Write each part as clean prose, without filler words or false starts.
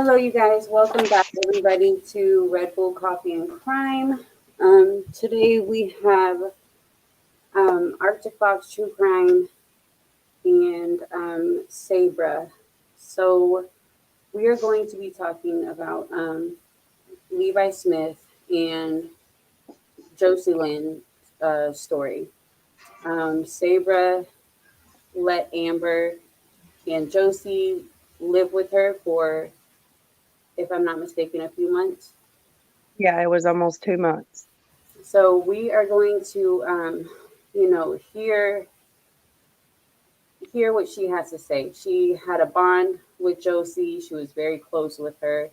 Hello, you guys. Welcome back, everybody, to Red Bull Coffee and Crime. Today we have Arctic Fox True Crime and Sabra. So we are going to be talking about Levi Smith and Josie Lynn's story. Sabra let Amber and Josie live with her for, if I'm not mistaken, a few months. Yeah, it was almost 2 months. So we are going to, hear what she has to say. She had a bond with Josie. She was very close with her,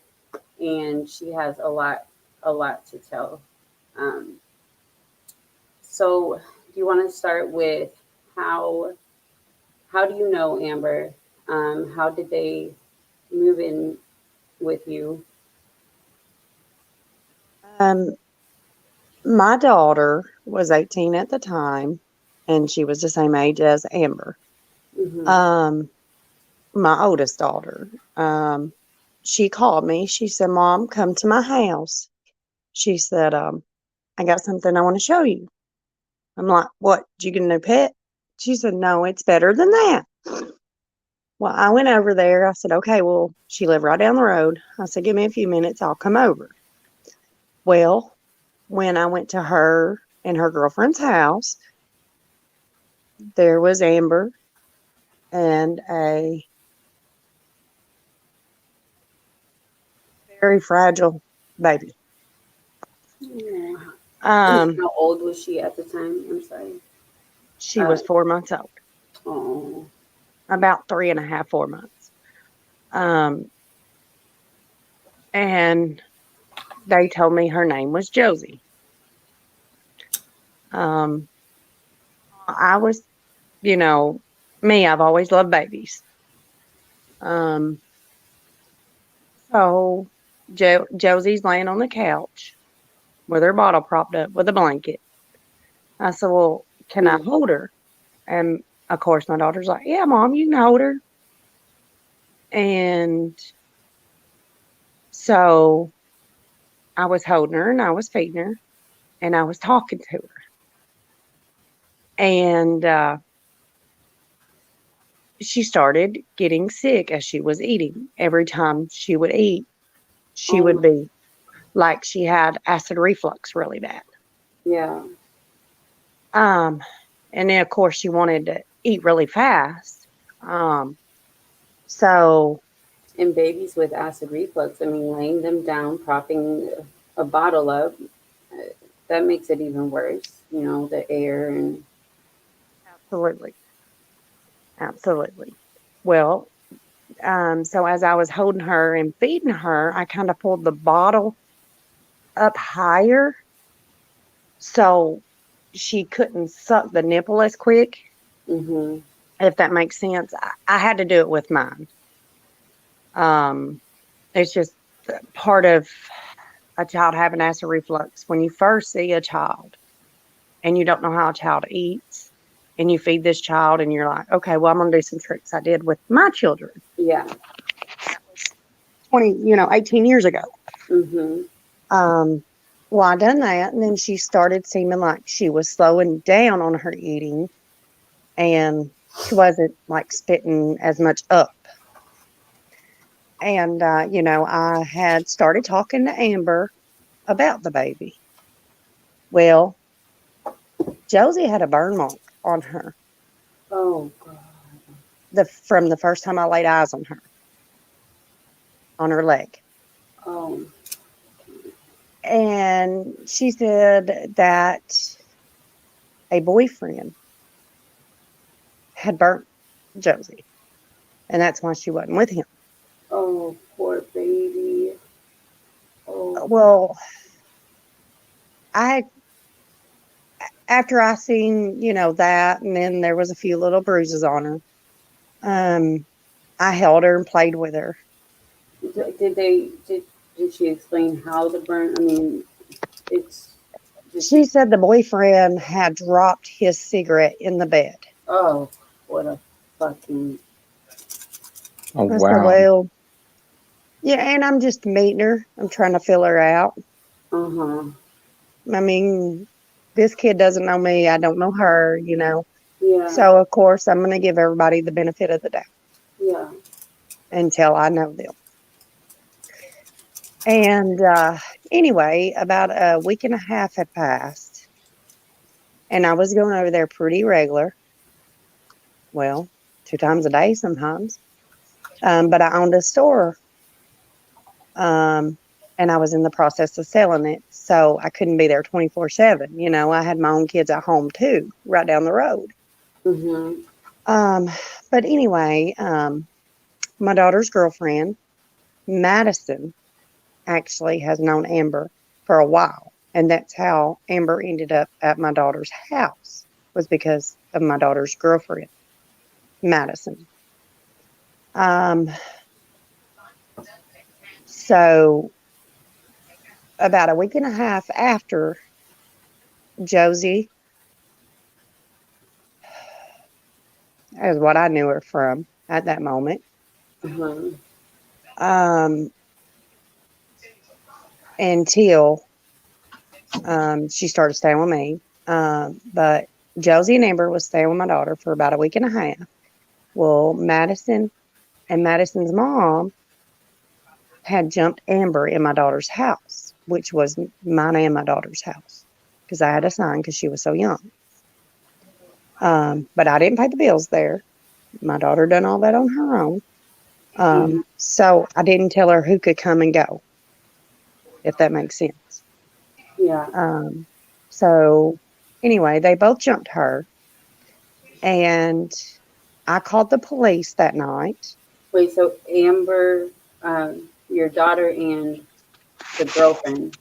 and she has a lot to tell. Um, so, do you want to start with how how do you know Amber? How did they move in with you? Um, my daughter was 18 at the time, and she was the same age as Amber. Mm-hmm. Um, my oldest daughter. She called me. She said, "Mom, come to my house." She said, "I got something I want to show you." I'm like, "What? Did you get a new pet?" She said, "No, it's better than that." Well, I went over there. I said, "Okay, well," she lived right down the road. I said, "Give me a few minutes. I'll come over." Well, when I went to her and her girlfriend's house, there was Amber and a very fragile baby. Oh, Um, how old was she at the time? I'm sorry. she Uh, was 4 months old, oh, about 3.5, 4 months. Um, and they told me her name was Josie. Um, I was, you know, me, I've always loved babies. Um, so Josie's laying on the couch with her bottle propped up with a blanket. I said, "Well, can I mm, hold her?" And of course, my daughter's like, "Yeah, mom, you can hold her." And so I was holding her and I was feeding her and I was talking to her. And she started getting sick as she was eating. Every time she would eat, she oh would my, be like she had acid reflux really bad. yeah. Um, and then, of course, she wanted to eat really fast. Um, so, And babies with acid reflux, I mean, laying them down, propping a bottle up, uh, that makes it even worse. The air and absolutely, absolutely. Well, so as I was holding her and feeding her, I kind of pulled the bottle up higher so she couldn't suck the nipple as quick, hmm if that makes sense. I had to do it with mine. Um, it's just part of a child having acid reflux. When you first see a child and you don't know how a child eats, and you feed this child, and you're like, okay, well, I'm going to do some tricks I did with my children. yeah. That was 18 years ago. hmm Um, well, I done that, and then she started seeming like she was slowing down on her eating, and she wasn't like spitting as much up. And I had started talking to Amber about the baby. Well, Josie had a burn mark on her Oh God. from the first time I laid eyes on her leg. Oh. And she said that a boyfriend had burnt Josie, and that's why she wasn't with him. Oh, poor baby. Oh. Well, I after I seen, that, and then there was a few little bruises on her. I held her and played with her. Did she explain how the burn? I mean, it's just She said the boyfriend had dropped his cigarette in the bed. oh, what a fucking Oh I said, wow. "Well, Yeah, and I'm just meeting her. I'm trying to fill her out. Uh-huh. I mean, this kid doesn't know me. I don't know her. Yeah. So, of course, I'm going to give everybody the benefit of the doubt Yeah. until I know them. And anyway, about a week and a half had passed, and I was going over there pretty regular. Well, 2 times a day sometimes. But I owned a store, um, and I was in the process of selling it. So I couldn't be there 24/7. I had my own kids at home too, right down the road. Mm-hmm. Um, but anyway, my daughter's girlfriend, Madison, actually has known Amber for a while. And that's how Amber ended up at my daughter's house, was because of my daughter's girlfriend, Madison. Um, so about a week and a half after, Josie is what I knew her from at that moment. Uh-huh. Um, until she started staying with me. But Josie and Amber was staying with my daughter for about a week and a half. Well, Madison and Madison's mom had jumped Amber in my daughter's house, which was mine and my daughter's house, because I had a sign because she was so young. But I didn't pay the bills there. My daughter done all that on her own. Mm-hmm. So I didn't tell her who could come and go, if that makes sense. Yeah. Um, so anyway, they both jumped her, and I called the police that night. Wait, so Amber, your daughter and the girlfriend.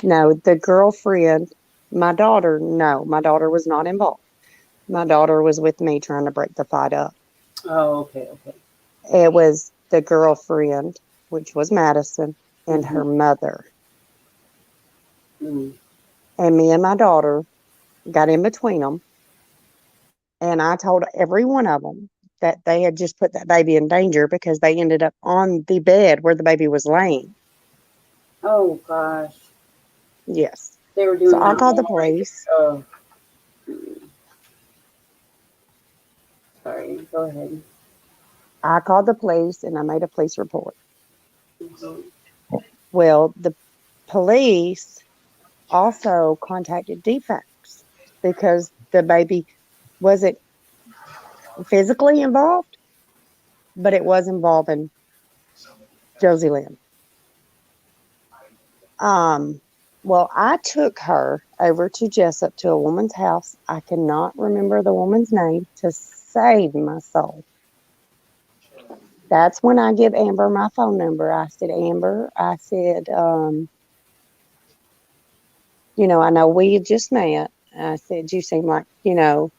No, the girlfriend, my daughter, no, my daughter was not involved. My daughter was with me trying to break the fight up. Oh, okay, okay. It was the girlfriend, which was Madison, and Mm-hmm. her mother. Mm. And me and my daughter got in between them. And I told every one of them that they had just put that baby in danger because they ended up on the bed where the baby was laying. Oh gosh, Yes. they were So doing I that called the all right police. there. Oh, sorry. Go ahead. I called the police and I made a police report. Mm-hmm. Well, the police also contacted Dfcs because the baby wasn't physically involved, but it was involving Josie Lynn. Um, well, I took her over to Jessup to a woman's house. I cannot remember the woman's name to save my soul. That's when I give Amber my phone number. I said, Amber, I said, I know we had just met. I said, you seem like, a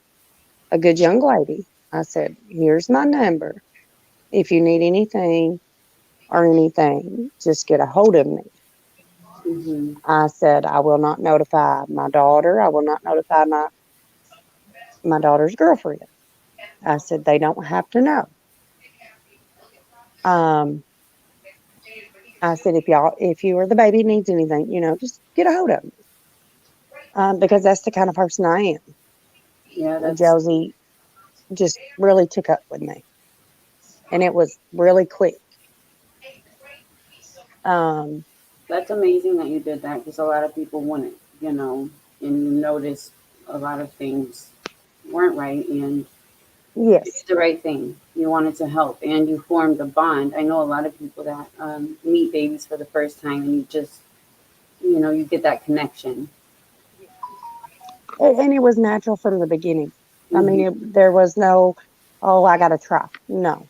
good young lady. I said, here's my number. If you need anything or anything, just get a hold of me. Mm-hmm. I said, I will not notify my daughter. I will not notify my daughter's girlfriend. I said, they don't have to know. Um, I said, if you or the baby needs anything, just get a hold of me. Because that's the kind of person I am. Yeah, Josie just really took up with me, and it was really quick. Um, that's amazing that you did that because a lot of people wouldn't, and you noticed a lot of things weren't right, and you yes, did the right thing. You wanted to help, and you formed a bond. I know a lot of people that meet babies for the first time, and you just, you get that connection. and it was natural from the beginning. I mean, Mm-hmm. there was no, oh, I got to try. No,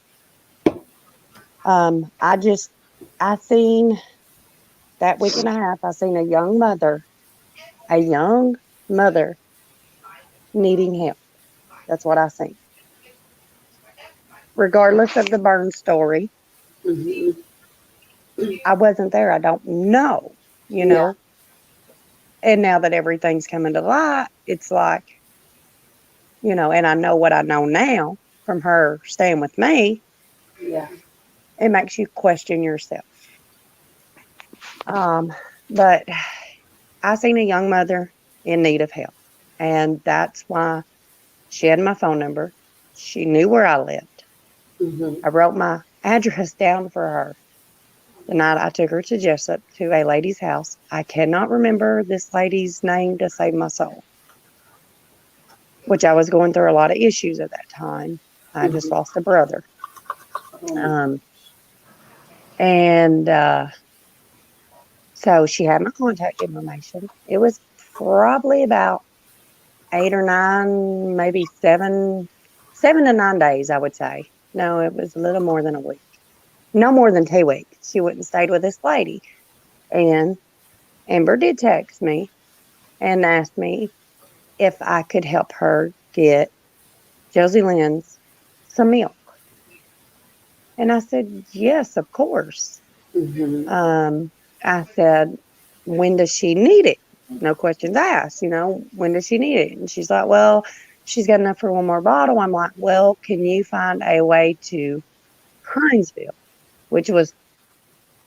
I just, I seen that week and a half. I seen a young mother needing help. That's what I seen. Regardless of the burn story, Mm-hmm. I wasn't there. I don't know, you Yeah, know. And now that everything's coming to light, it's like, and I know what I know now from her staying with me, yeah, it makes you question yourself. Um, but I seen a young mother in need of help, and that's why she had my phone number. She knew where I lived. Mm-hmm. I wrote my address down for her. The night I took her to Jessup to a lady's house. I cannot remember this lady's name to save my soul, which I was going through a lot of issues at that time. I just Mm-hmm. lost a brother. Oh my. Um, and So she had my contact information. It was probably about 8 or 9, maybe 7 to 9 days, I would say. No, it was a little more than a week. No more than 2 weeks. She went and stayed with this lady. And Amber did text me and asked me if I could help her get Josie Lynn's some milk. And I said, yes, of course. Mm-hmm. Um, I said, when does she need it? No questions asked, when does she need it? And she's like, well, she's got enough for one more bottle. I'm like, well, can you find a way to Hinesville, which was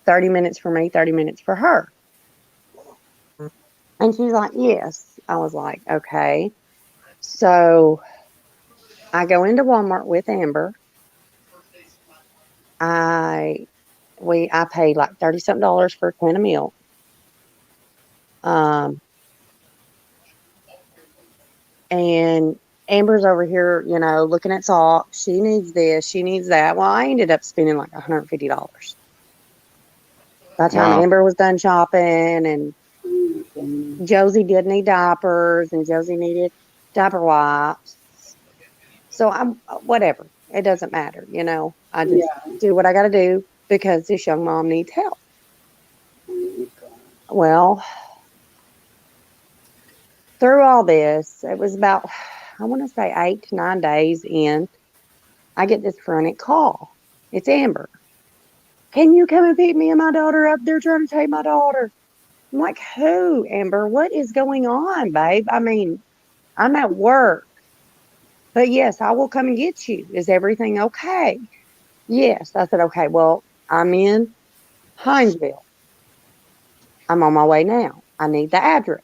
30 minutes for me, 30 minutes for her? And she's like, yes. I was like, okay. So I go into Walmart with Amber. I I paid like 30 something dollars for a can of milk. Um, and Amber's over here, looking at salt. She needs this, she needs that. Well, I ended up spending like $150. By the time Wow. Amber was done shopping, and Oh my goodness. Josie did need diapers, and Josie needed diaper wipes. So I'm whatever. It doesn't matter, I just Yeah. do what I got to do because this young mom needs help. Oh my God. Well, through all this, it was about, I want to say 8 to 9 days in, I get this frantic call. It's Amber. Can you come and pick me and my daughter up? They're trying to take my daughter. I'm like, who, Amber? What is going on, babe? I mean, I'm at work, but yes, I will come and get you. Is everything okay? Yes. I said, okay, well, I'm in Hinesville. I'm on my way now. I need the address.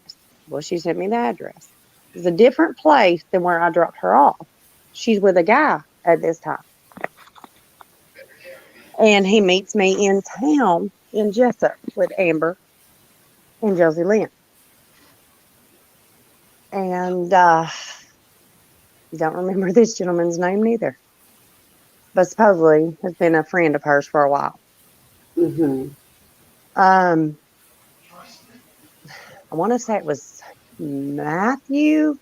Well, she sent me the address. It's a different place than where I dropped her off. She's with a guy at this time. And he meets me in town in Jessup with Amber and Josie Lynn. And don't remember this gentleman's name neither, but supposedly has been a friend of hers for a while. Mm-hmm. Um, I want to say it was Matthew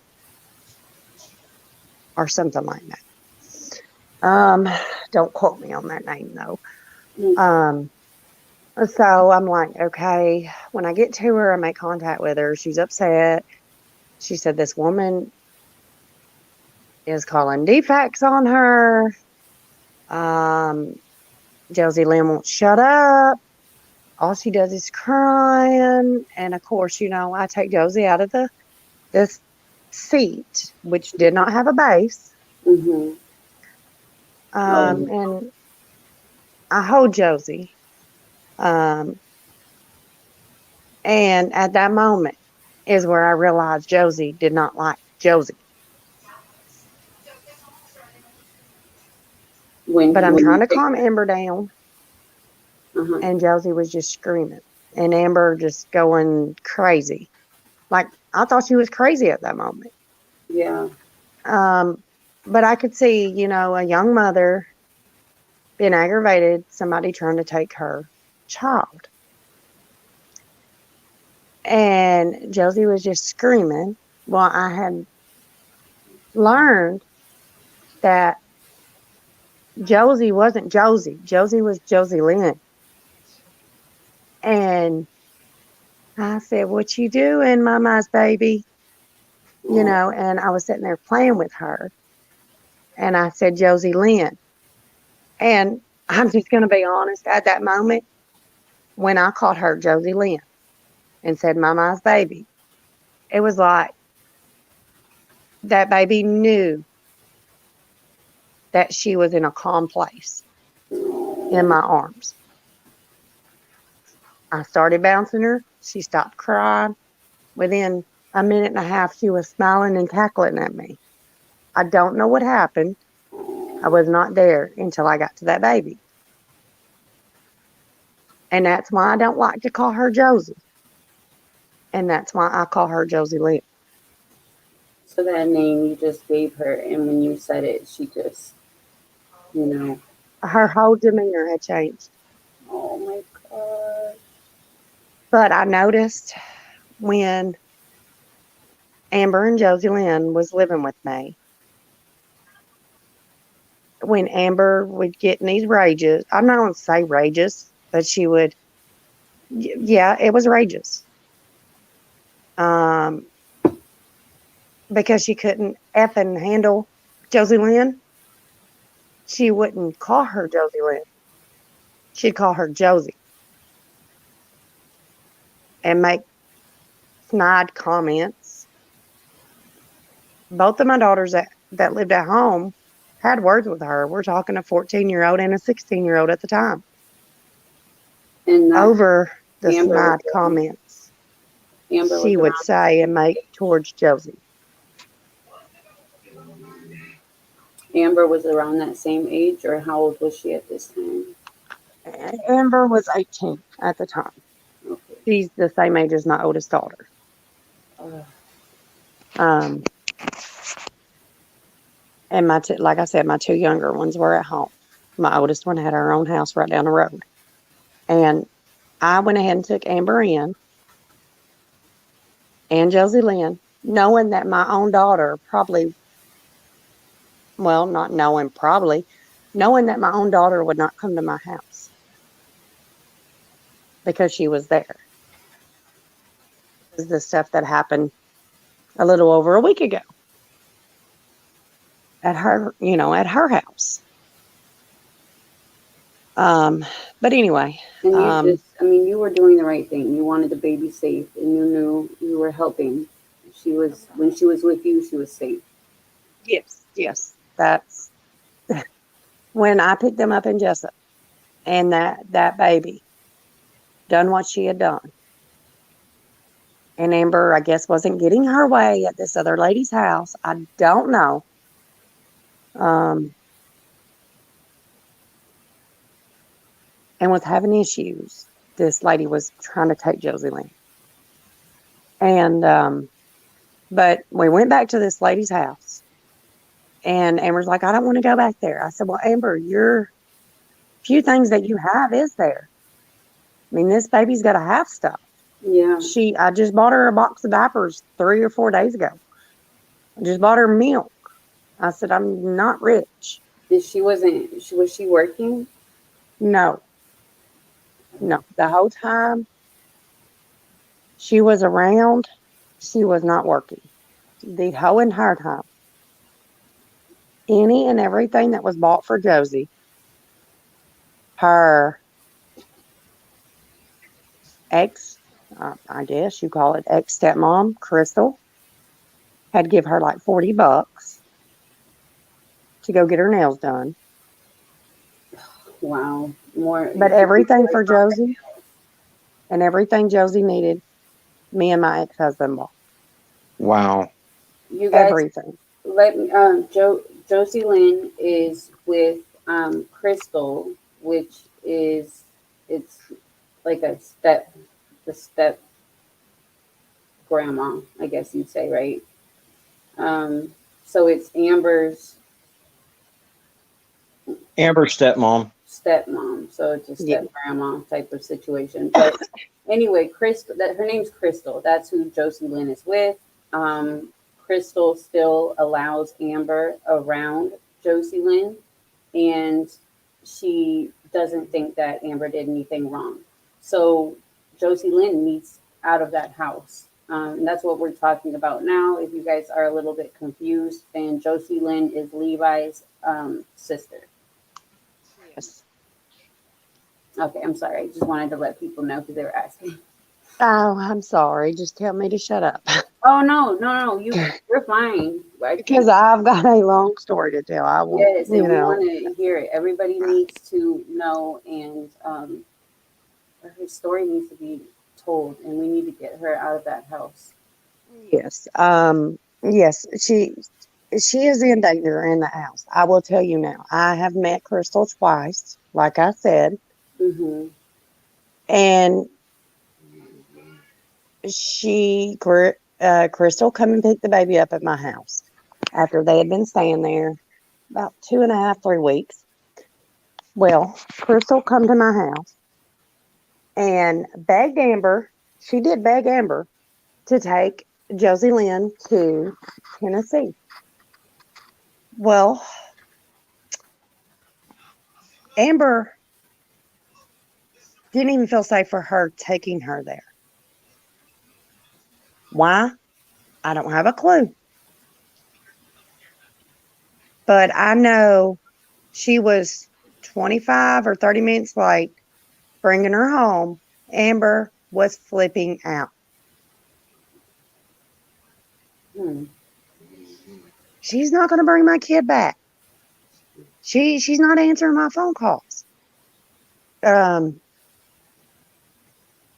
or something like that. Don't quote me on that name though. Um, so I'm like, okay. When I get to her, I make contact with her. She's upset. She said this woman is calling Dfcs on her. Um, Josie Lynn won't shut up. All she does is crying. And of course, I take Josie out of this seat, which did not have a base. Mm-hmm. Oh. And I hold Josie. Um, and at that moment is where I realized Josie did not like Josie. But I'm When trying you to take calm Amber down, uh-huh. and Josie was just screaming, and Amber just going crazy. Like I thought she was crazy at that moment. Yeah. Um, but I could see, a young mother being aggravated, somebody trying to take her child. And Josie was just screaming. Well, I had learned that Josie wasn't Josie. Josie was Josie Lynn. And I said, what you doing, mama's baby? Oh. And I was sitting there playing with her. And I said, Josie Lynn. And I'm just going to be honest, at that moment, when I called her Josie Lynn and said, mama's baby, it was like that baby knew that she was in a calm place in Oh. my arms. I started bouncing her. She stopped crying. Within a minute and a half, she was smiling and cackling at me. I don't know what happened. I was not there until I got to that baby. And that's why I don't like to call her Josie. And that's why I call her Josie Lynn. So that name you just gave her, and when you said it, she just, you know, Her whole demeanor had changed. oh my god. But I noticed when Amber and Josie Lynn was living with me, when Amber would get in these rages, I'm not going to say rages, but she would, yeah, it was rages. Um, because she couldn't effing handle Josie Lynn, she wouldn't call her Josie Lynn. She'd call her Josie and make snide comments. Both of my daughters that lived at home had words with her. We're talking a 14-year-old and a 16-year-old at the time And that over the Amber was snide comments Amber was she would around the say and make towards Josie. Amber was around that same age, or how old was she at this time? Amber was 18 at the time. Okay. She's the same age as my oldest daughter. Uh, Um, and like I said, my two younger ones were at home. My oldest one had her own house right down the road. And I went ahead and took Amber in and Josie Lynn, knowing that my own daughter probably, well, not knowing probably, knowing that my own daughter would not come to my house because she was there. Because the stuff that happened a little over a week ago at her, at her house. Um, but anyway, and you just, I mean, you were doing the right thing. You wanted the baby safe, and you knew you were helping. She was, when she was with you, she was safe. yes, that's when I picked them up in Jessup and that baby done what she had done. And Amber, I guess, wasn't getting her way at this other lady's house. I don't know. Um, and was having issues. This lady was trying to take Josie Lynn. And, but we went back to this lady's house. And Amber's like, I don't want to go back there. I said, well, Amber, your few things that you have is there. I mean, this baby's got to have stuff. Yeah. I just bought her a box of diapers 3 or 4 days ago. I just bought her milk. I said, I'm not rich. And she wasn't. Was she working? No, no. The whole time she was around, she was not working. The whole entire time. Any and everything that was bought for Josie, her ex, I guess you call it ex stepmom, Crystal, had give her like $40 to go get her nails done. Wow. More. But everything for Josie and everything Josie needed, me and my ex-husband bought. Wow. You guys, Everything. let me. Josie Lynn is with Crystal, which is, it's like the step grandma, I guess you'd say, right? So it's Amber's Amber stepmom. stepmom, so it's a Yeah. step grandma type of situation. But anyway, Crystal, that her name's Crystal. That's who Josie Lynn is with. Crystal still allows Amber around Josie Lynn, and she doesn't think that Amber did anything wrong. So Josie Lynn needs out of that house. And that's what we're talking about now. If you guys are a little bit confused, and Josie Lynn is Levi's sister. Yes. Okay, I'm sorry. I just wanted to let people know because they were asking. Oh, I'm sorry. Just tell me to shut up. Oh no, you're fine. Because I've got a long story to tell. I won't, Yes, and we want to hear it. Everybody needs to know, and her story needs to be told, and we need to get her out of that house. Yes. Yes, she is in danger in the house. I will tell you now. I have met Crystal twice, like I said, Mm-hmm. and Crystal come and pick the baby up at my house after they had been staying there about 2.5, 3 weeks. Well, Crystal come to my house and begged Amber. She did beg Amber to take Josie Lynn to Tennessee. Well, Amber didn't even feel safe for her taking her there. Why? I don't have a clue. But I know she was 25 or 30 minutes late bringing her home. Amber was flipping out. Hmm. She's not going to bring my kid back. She's not answering my phone calls. Um,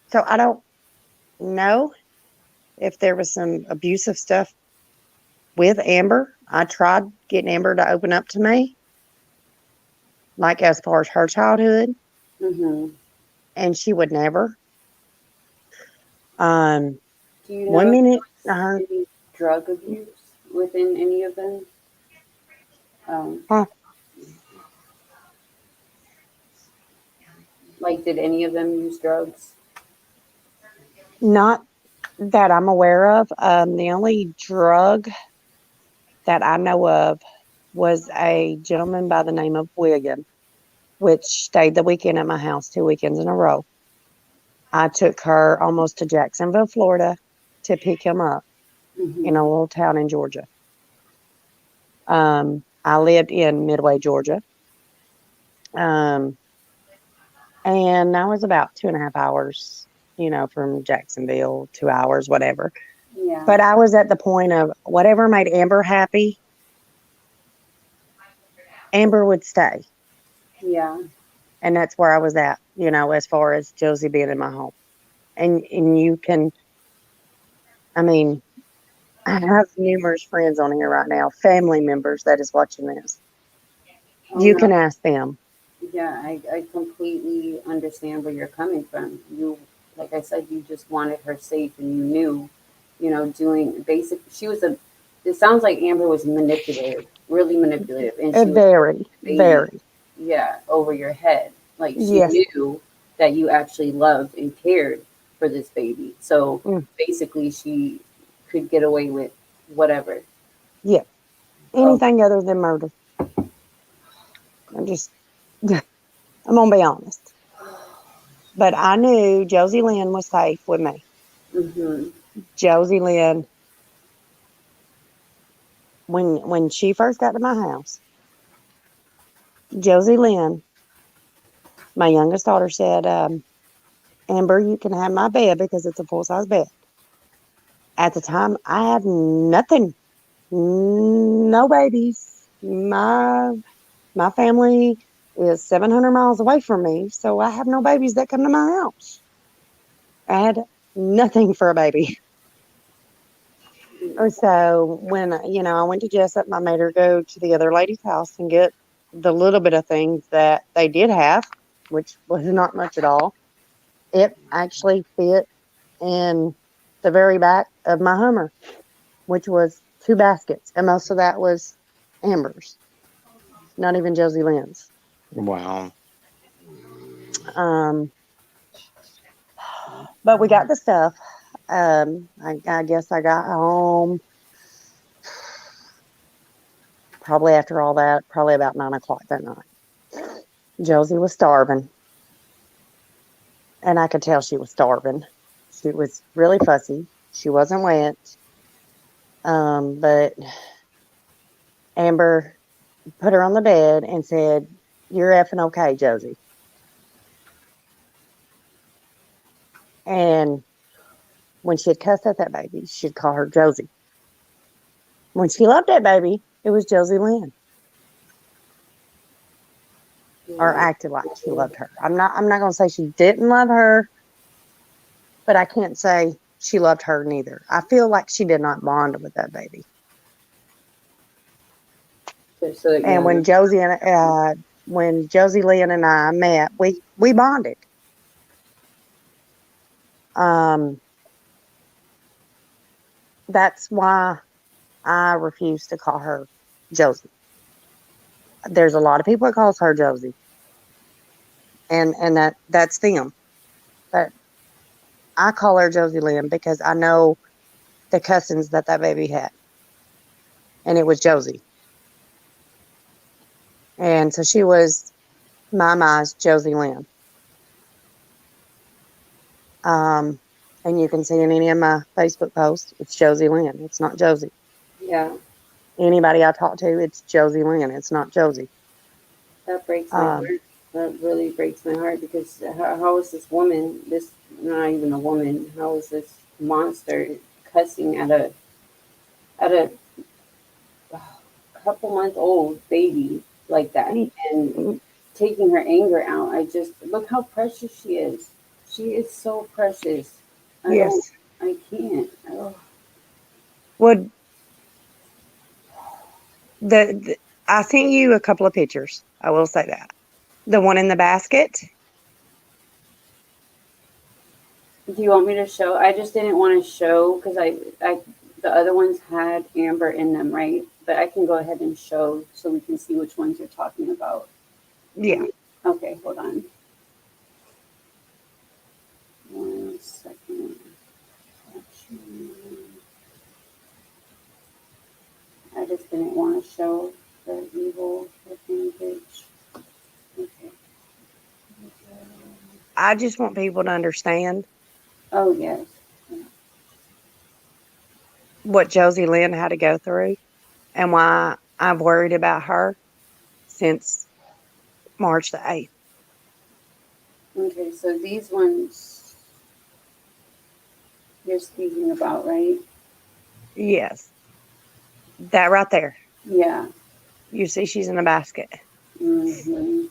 so I don't know if there was some abusive stuff with Amber. I tried getting Amber to open up to me, like as far as her childhood, Mm-hmm. and she would never. Um, Do you know one if minute, there was any drug abuse within any of them? Um, huh, like, did any of them use drugs? not that I'm aware of. The only drug that I know of was a gentleman by the name of William, which stayed the weekend at my house 2 weekends in a row. I took her almost to Jacksonville, Florida to pick him up in Mm-hmm. a little town in Georgia. I lived in Midway, Georgia. Um, and that was about 2.5 hours, from Jacksonville, 2 hours, whatever. Yeah. But I was at the point of whatever made Amber happy, Amber would stay. Yeah. And that's where I was at, as far as Josie being in my home. And you can, I mean, I have numerous friends on here right now, family members that is watching this. Oh You no. can ask them. Yeah, I completely understand where you're coming from. You, like I said, you just wanted her safe, and you knew, doing basic. She was a. It sounds like Amber was manipulative, really manipulative, and she was Very, the baby, very. yeah, over your head. Like she Yes. knew that you actually loved and cared for this baby. So Mm, basically, she could get away with whatever. yeah. Oh, Anything other than murder. I'm just, I'm going to be honest. But I knew Josie Lynn was safe with me. mm-hmm, Josie Lynn, when she first got to my house, Josie Lynn, my youngest daughter, said, Amber, you can have my bed because it's a full size bed. At the time, I had nothing, no babies. My family is 700 miles away from me, so I have no babies that come to my house. I had nothing for a baby. So when I went to Jessup, I made her go to the other lady's house and get the little bit of things that they did have, which was not much at all. It actually fit in the very back of my Hummer, which was 2 baskets, and most of that was Amber's, not even Josie Lynn's. Wow. Um, but we got the stuff. I guess I got home probably after all that, probably about 9 o'clock that night. Josie was starving, and I could tell she was starving. She was really fussy. She wasn't wet. But Amber put her on the bed and said, "You're effing okay, Josie." And when she'd cuss at that baby, she'd call her Josie. When she loved that baby, it was Josie Lynn. or acted like she loved her. I'm not going to say she didn't love her, but I can't say she loved her neither. I feel like she did not bond with that baby. So, yeah. And when Josie Lynn and I met, we bonded. That's why I refuse to call her Josie. There's a lot of people that calls her Josie, and that's them. But I call her Josie Lynn because I know the cousins that baby had, and it was Josie, and so she was my Josie Lynn. And you can see in any of my Facebook posts, it's Josie Lynn. It's not Josie. Yeah. Anybody I talk to, it's Josie Lynn. It's not Josie. That breaks my heart. That really breaks my heart because how is this woman, this not even a woman, how is this monster cussing at a couple month old baby like that and taking her anger out? I just look how precious she is. She is so precious. Yes. I can't. Oh. Would I sent you a couple of pictures. I will say that. The one in the basket. Do you want me to show? I just didn't want to show because the other ones had amber in them, right? But I can go ahead and show so we can see which ones you're talking about. Yeah. Okay, hold on. 1 second. I just didn't want to show the evil looking bitch. Okay. I just want people to understand Oh, yes. what Josie Lynn had to go through and why I've worried about her since March the 8th. Okay, so these ones you're speaking about, right? Yes. That right there. Yeah. You see she's in a basket. Mm-hmm.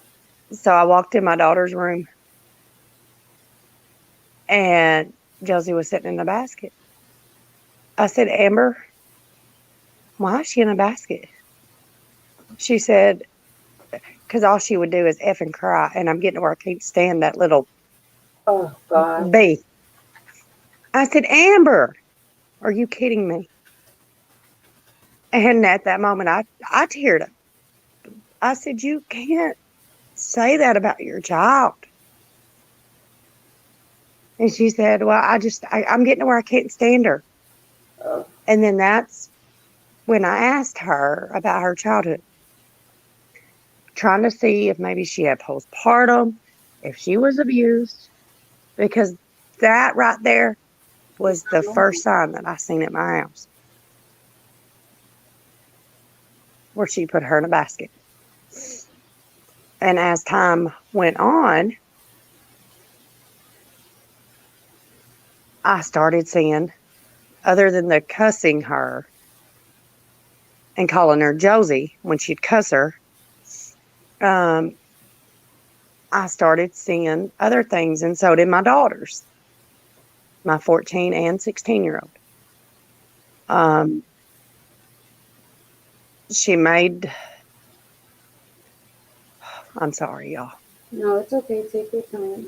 So I walked in my daughter's room and Josie was sitting in the basket. I said, Amber, why is she in a basket? She said, because all she would do is F and cry. And I'm getting to where I can't stand that little Oh, God. B. I said, Amber, are you kidding me? And at that moment, I teared up. I said, you can't say that about your child. And she said, well, I'm getting to where I can't stand her. Oh. And then that's when I asked her about her childhood, trying to see if maybe she had postpartum, if she was abused, because that right there was the first sign that I seen at my house where she put her in a basket. And as time went on, I started seeing, other than the cussing her and calling her Josie when she'd cuss her, I started seeing other things. And so did my daughters, my 14 and 16-year-old. She made, I'm sorry, y'all. No, it's okay. Take your time.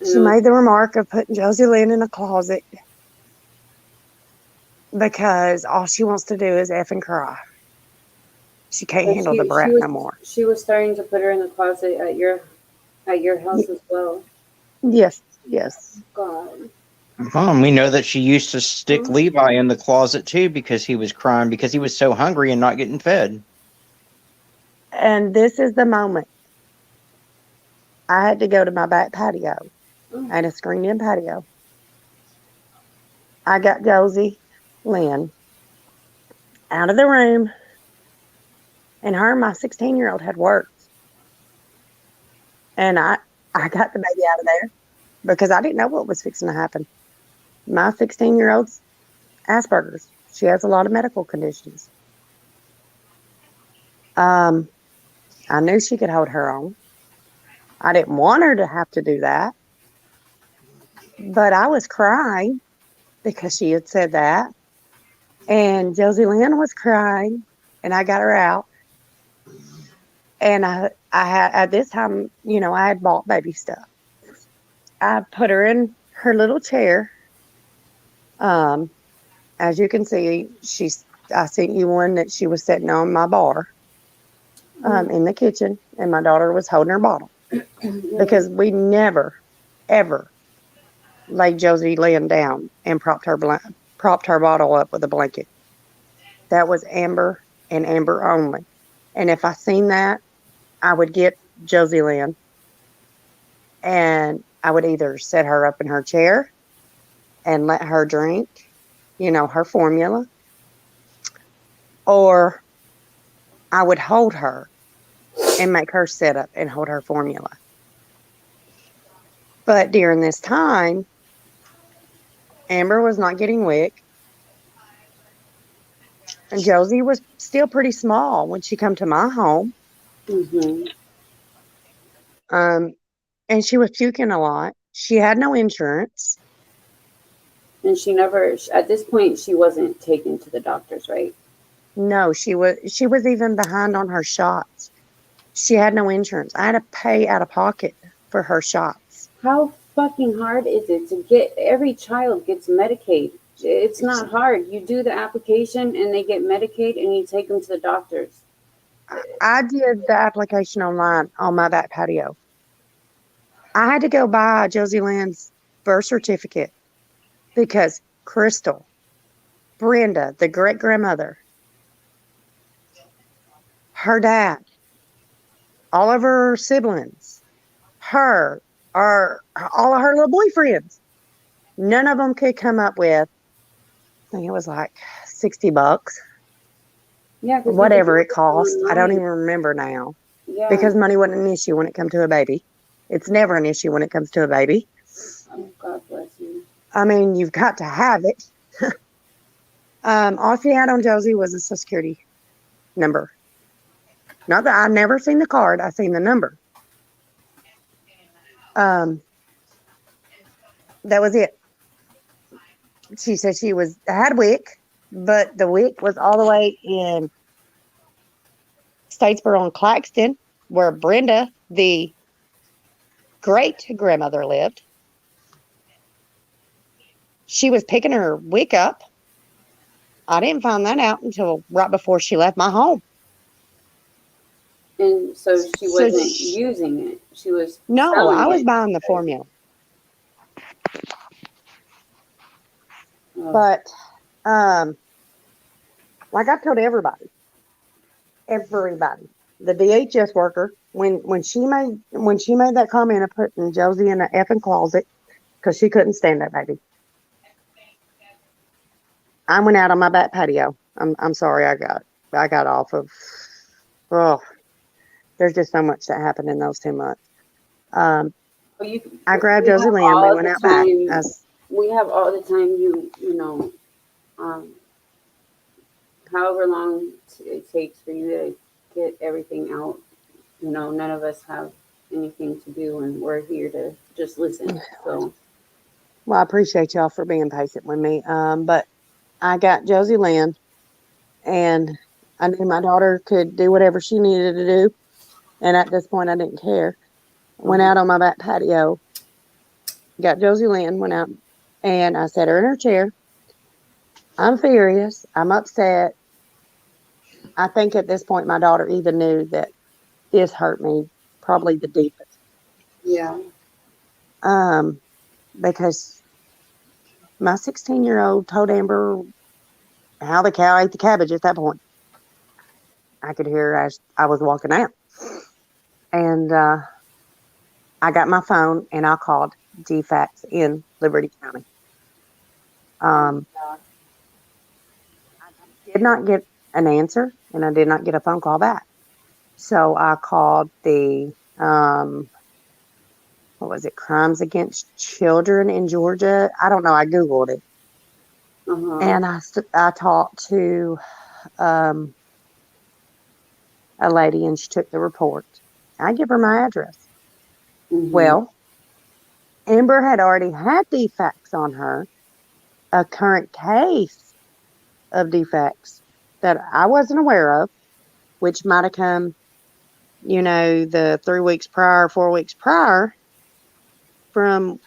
She made the remark of putting Josie Lynn in a closet because all she wants to do is F and cry. She can't But handle the brat no more. she was starting to put her in the closet at your house as well. Yes, yes. God. Mom, we know that she used to stick Levi in the closet too because he was crying because he was so hungry and not getting fed. And this is the moment I had to go to my back patio. I had a screened-in patio. I got Josie Lynn out of the room, and her and my 16-year-old had worked. And I got the baby out of there because I didn't know what was fixing to happen. My 16-year-old's Asperger's. She has a lot of medical conditions. I knew she could hold her own. I didn't want her to have to do that, but I was crying because she had said that. And Josie Lynn was crying, and I got her out. And I had, at this time, I had bought baby stuff. I put her in her little chair. Um, as you can see, I sent you one that she was sitting on my bar, in the kitchen, and my daughter was holding her bottle because we never, ever laid Josie Lynn down and propped her bottle up with a blanket. That was Amber and Amber only. And if I seen that, I would get Josie Lynn and I would either set her up in her chair and let her drink, her formula, or I would hold her and make her sit up and hold her formula. But during this time, Amber was not getting wick, and Josie was still pretty small when she come to my home. Mm-hmm. And she was puking a lot. She had no insurance. And she never, at this point, she wasn't taken to the doctors, right? No, she was even behind on her shots. She had no insurance. I had to pay out of pocket for her shots. How fucking hard is it to get, every child gets Medicaid. It's not hard. You do the application and they get Medicaid and you take them to the doctors. I did the application online on my back patio. I had to go buy Josie Lynn's birth certificate because Crystal, Brenda, the great grandmother, her dad, all of her siblings, her, or all of her little boyfriends, none of them could come up with, I think it was like $60, Yeah, whatever it cost. I don't even remember now. Yeah. Because money wasn't an issue when it comes to a baby. It's never an issue when it comes to a baby. Oh, God bless you. I mean, you've got to have it. All she had on Josie was a Social Security number. Not that I've never seen the card. I've seen the number. That was it. She said she had WIC, but the WIC was all the way in Statesboro and Claxton, where Brenda, the great grandmother, lived. She was picking her WIC up. I didn't find that out until right before she left my home. And so she wasn't using it. She was No, I was buying the formula. Oh. But like I told everybody, the DHS worker, when she made that comment of putting Josie in an effing closet because she couldn't stand that baby, I went out on my back patio. I'm sorry, I got off of. Oh, there's just so much that happened in those 2 months. I grabbed Josie Lynn. We went out back. We have all the time. However long it takes for you to get everything out. None of us have anything to do, and we're here to just listen. So, well, I appreciate y'all for being patient with me. But I got Josie Lynn, and I knew my daughter could do whatever she needed to do. And at this point, I didn't care. Went out on my back patio, got Josie Lynn, went out, and I set her in her chair. I'm furious. I'm upset. I think at this point, my daughter even knew that this hurt me probably the deepest. Yeah. Because my 16-year-old told Amber how the cow ate the cabbage at that point. I could hear her as I was walking out. And I got my phone and I called Dfcs in Liberty County. I did not get an answer and I did not get a phone call back. So I called the, Crimes Against Children in Georgia. I don't know. I Googled it. And I talked to a a lady and she took the report. I give her my address. Mm-hmm. Well, Amber had already had defects on her, a current case of defects that I wasn't aware of, which might have come, the 3 weeks prior, 4 weeks prior from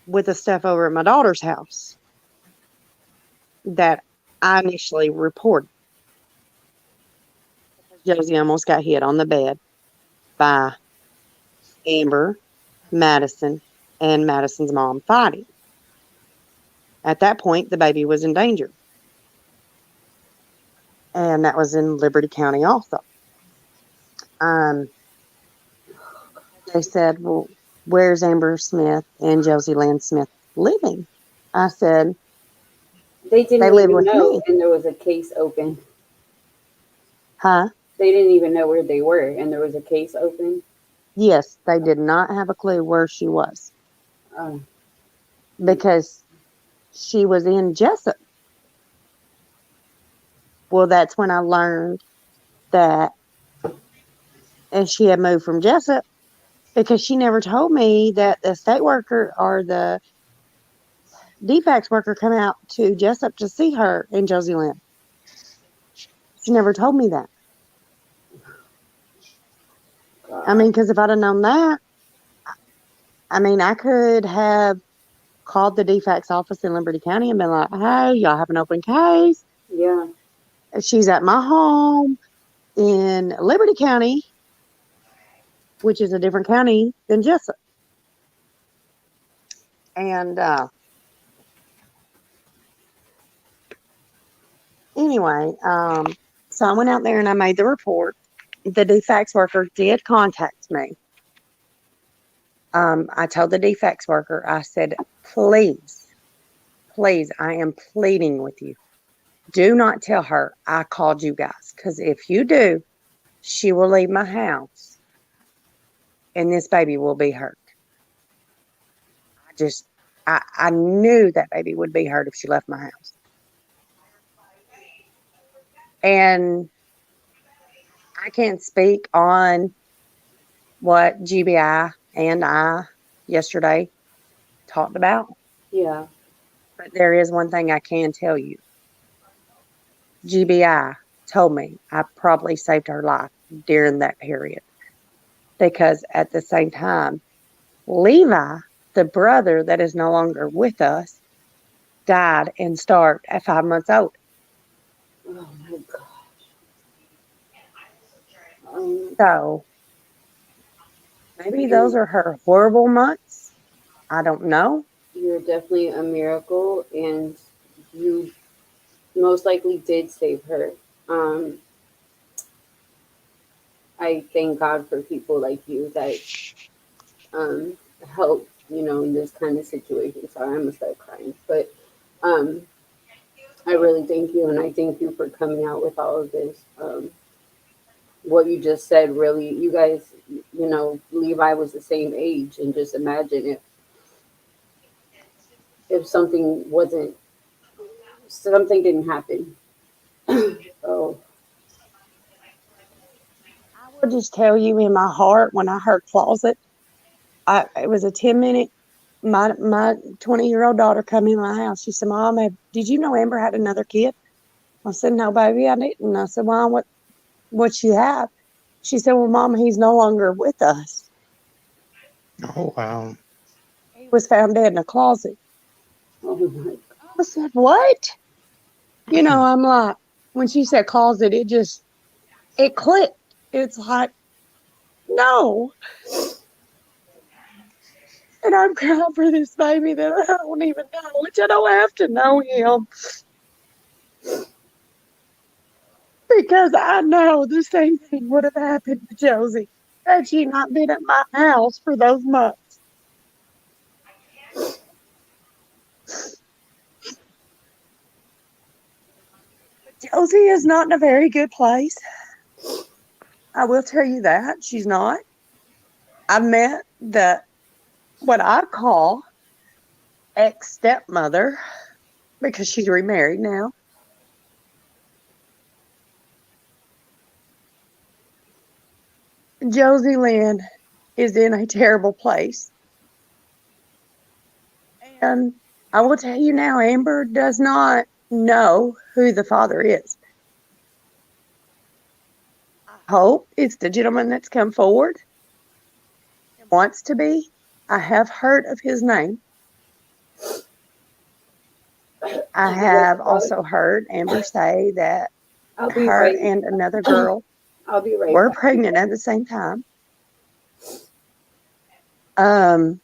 with the stuff over at my daughter's house that I initially reported. Josie almost got hit on the bed by Amber, Madison, and Madison's mom fighting. At that point, the baby was in danger. And that was in Liberty County also. Um, they said, well, where's Amber Smith and Josie Lynn Smith living? I said, They didn't they live even with know, me. and there was a case open. Huh? They didn't even know where they were, and there was a case open. Yes, they did not have a clue where she was Oh, because she was in Jessup. Well, that's when I learned that, and she had moved from Jessup because she never told me that the state worker or the DFAX worker come out to Jessup to see her and Josie Lynn. She never told me that. I God. mean, because if I'd have known that, I could have called the DFAX office in Liberty County and been like, hey, y'all have an open case. Yeah. She's at my home in Liberty County, which is a different county than Jessup. And anyway, so I went out there and I made the report. The DFAX worker did contact me. I told the DFAX worker, I said, please, please, I am pleading with you. Do not tell her I called you guys. Because if you do, she will leave my house and this baby will be hurt. I knew that baby would be hurt if she left my house. And I can't speak on what GBI and I yesterday talked about, Yeah. but there is one thing I can tell you. GBI told me I probably saved her life during that period because at the same time, Levi, the brother that is no longer with us, died and starved at 5 months old. Oh my God. So maybe You're those are her horrible months. I don't know. you're definitely a miracle, and you most likely did save her. Um, I thank God for people like you that um, help, in this kind of situation. Sorry, I'm gonna start crying, but um, I really thank you, and I thank you for coming out with all of this. What you just said, really, you guys, Levi was the same age, and just imagine if something didn't happen. Oh, I will just tell you in my heart when I heard closet, it was a 10-minute. My 20-year-old daughter come in my house. She said, Mom, did you know Amber had another kid? I said, no, baby, I didn't. I said, Mom, what she have? She said, well, Mom, he's no longer with us. Oh, wow. He was found dead in a closet. oh my, I said, what? I'm like, when she said closet, it clicked. It's like, no. And I'm crying for this baby that I don't even know, which I don't have to know him because I know the same thing would have happened to Josie had she not been at my house for those months. Josie is not in a very good place. I will tell you that. She's not. I met what I call ex stepmother because she's remarried now. Josie Lynn is in a terrible place. And I will tell you now, Amber does not know who the father is. I hope it's the gentleman that's come forward and wants to be. I have heard of his name. I have also heard Amber say that I'll be her right. and another girl I'll be right were back. pregnant at the same time. Um,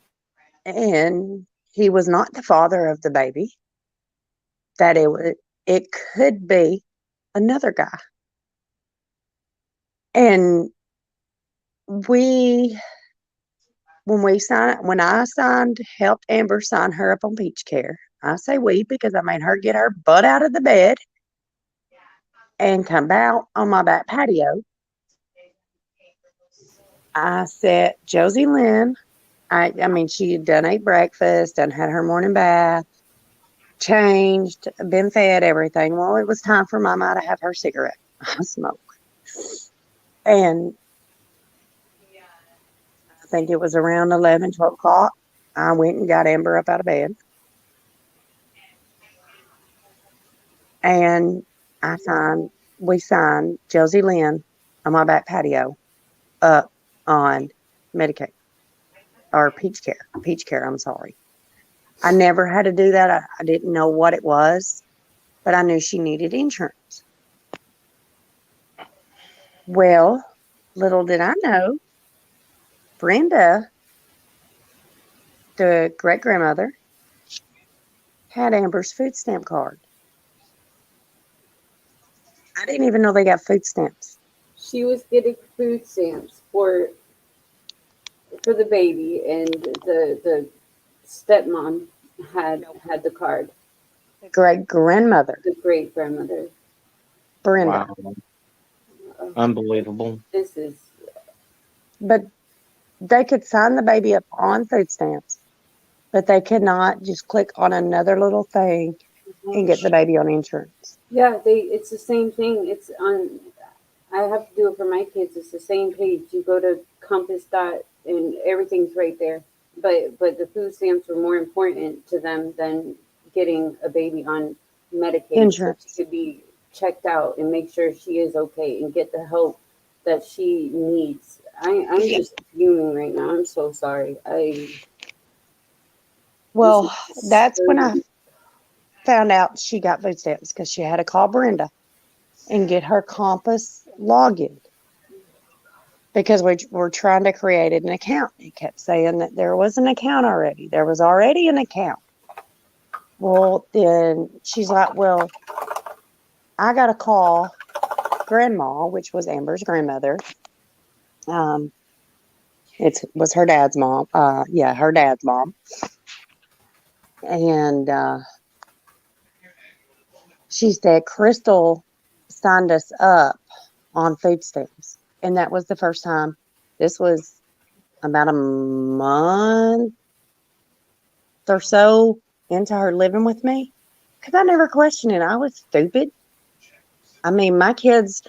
and he was not the father of the baby. That it could be another guy. And we when I helped Amber sign her up on Peach Care. I say we because I made her get her butt out of the bed and come out on my back patio. I said, Josie Lynn, I mean, she had done ate breakfast and had her morning bath, changed, been fed, everything. Well, it was time for Mama to have her cigarette. I smoke. And I think it was around 11, 12 o'clock. I went and got Amber up out of bed. And we signed Josie Lynn on my back patio up on Medicaid or Peach Care, I'm sorry. I never had to do that. I didn't know what it was, but I knew she needed insurance. Well, little did I know, Brenda, the great grandmother, had Amber's food stamp card. I didn't even know they got food stamps. She was getting food stamps for the baby, and the stepmom had the card. The great grandmother, The great grandmother. Brenda. Wow. Uh, Unbelievable. this is But they could sign the baby up on food stamps, but they could not just click on another little thing and get the baby on insurance. yeah. It's the same thing. It's on. I have to do it for my kids. It's the same page. You go to Compass dot and everything's right there. But the food stamps were more important to them than getting a baby on Medicaid so she Insurance. could be checked out and make sure she is okay and get the help that she needs. I'm just fuming right now. I'm so sorry. This Well, is that's when I found out she got food stamps because she had to call Brenda and get her Compass login because we were trying to create an account. It kept saying that there was an account already. There was already an account. Well, then she's like, well, I got to call Grandma, which was Amber's grandmother. Um, it was her dad's mom. Yeah, her dad's mom. And she said Crystal signed us up on food stamps. And that was the first time. This was about a month or so into her living with me. Because I never questioned it. I was stupid. I mean, my kids,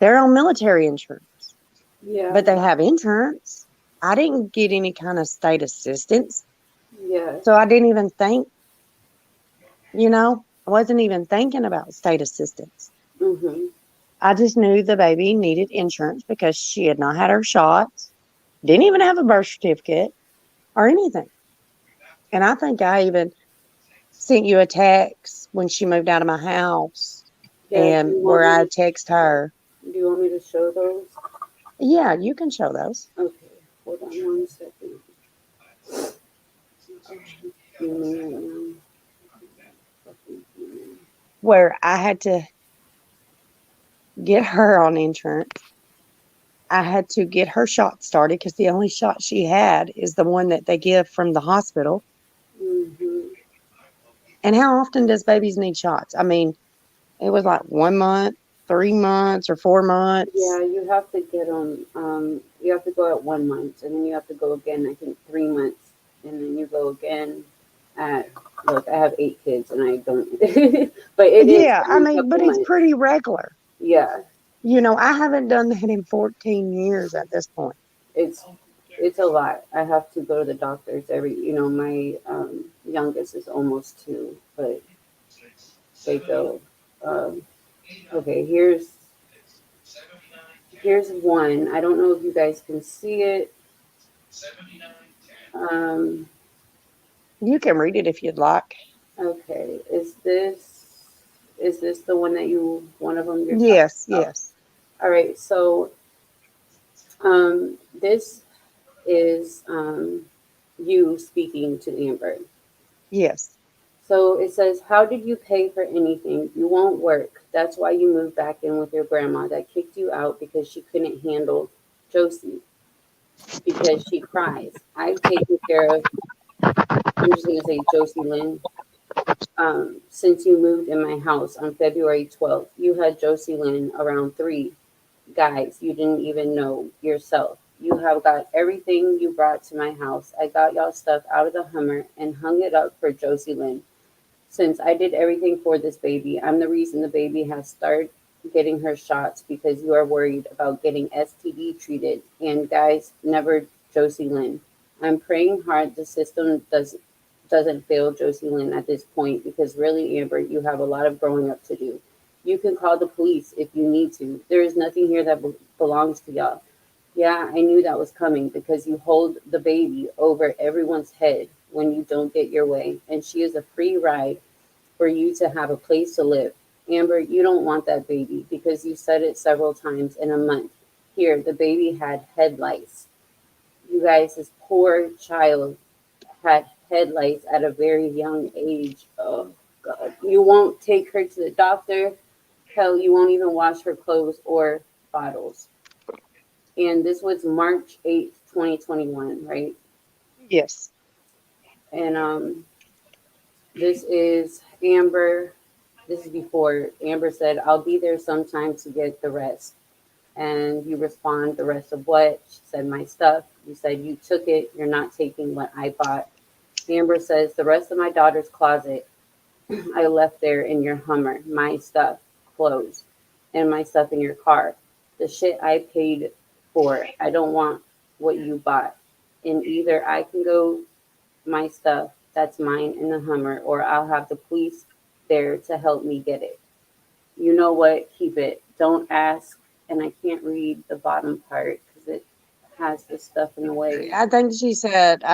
they're on military insurance, yeah, but they have insurance. I didn't get any kind of state assistance. yeah. So I didn't even think, I wasn't even thinking about state assistance. Mhm. I just knew the baby needed insurance because she had not had her shots, didn't even have a birth certificate or anything. And I think I even sent you a text when she moved out of my house Yeah. Do and you want where me I to? text her. Do you want me to show those? Yeah, you can show those. Okay. Hold on one second. Oh, I'm fuming right now. Fucking fuming. Where I had to get her on insurance. I had to get her shot started because the only shot she had is the one that they give from the hospital. Mhm. And how often does babies need shots? I mean, it was like 1 month, 3 months, or 4 months. Yeah, you have to get them. You have to go at 1 month, and then you have to go again. I think 3 months, and then you go again at. Look, I have 8 kids, and I don't. But it is Yeah, I every mean, but couple it's months. pretty regular. Yeah, I haven't done that in 14 years at this point. It's it's a lot. I have to go to the doctors every. My youngest is almost 2, but they go. Um, okay, here's one. I don't know if you guys can see it. Um, You can read it if you'd like. okay, is this the one that one of them you're talking Yes, about? yes, All right, so this is you speaking to Amber. yes, So it says, how did you pay for anything? You won't work. That's why you moved back in with your grandma that kicked you out because she couldn't handle Josie because she cries. I've taken care of, I'm just going to say Josie Lynn, since you moved in my house on February 12th. You had Josie Lynn around 3 guys you didn't even know yourself. You have got everything you brought to my house. I got y'all stuff out of the Hummer and hung it up for Josie Lynn. Since I did everything for this baby, I'm the reason the baby has started getting her shots because you are worried about getting STD treated. And guys, never Josie Lynn. I'm praying hard the system doesn't fail Josie Lynn at this point because really, Amber, you have a lot of growing up to do. You can call the police if you need to. There is nothing here that belongs to y'all. Yeah, I knew that was coming because you hold the baby over everyone's head when you don't get your way, and she is a free ride for you to have a place to live. Amber, you don't want that baby because you said it several times in a month. Here, the baby had head lice. You guys, this poor child had head lice at a very young age. Oh, God. You won't take her to the doctor. Hell, you won't even wash her clothes or bottles. And this was March 8th, 2021, right? yes. And this is Amber. This is before Amber said, I'll be there sometime to get the rest. And you respond, the rest of what? She said, my stuff. You said, you took it. You're not taking what I bought. Amber says, the rest of my daughter's closet I left there in your Hummer. My stuff, clothes, and my stuff in your car. The shit I paid for. I don't want what you bought. And either I can go my stuff that's mine in the Hummer, or I'll have the police there to help me get it. You know what? Keep it. Don't ask. And I can't read the bottom part because it has the stuff in the way I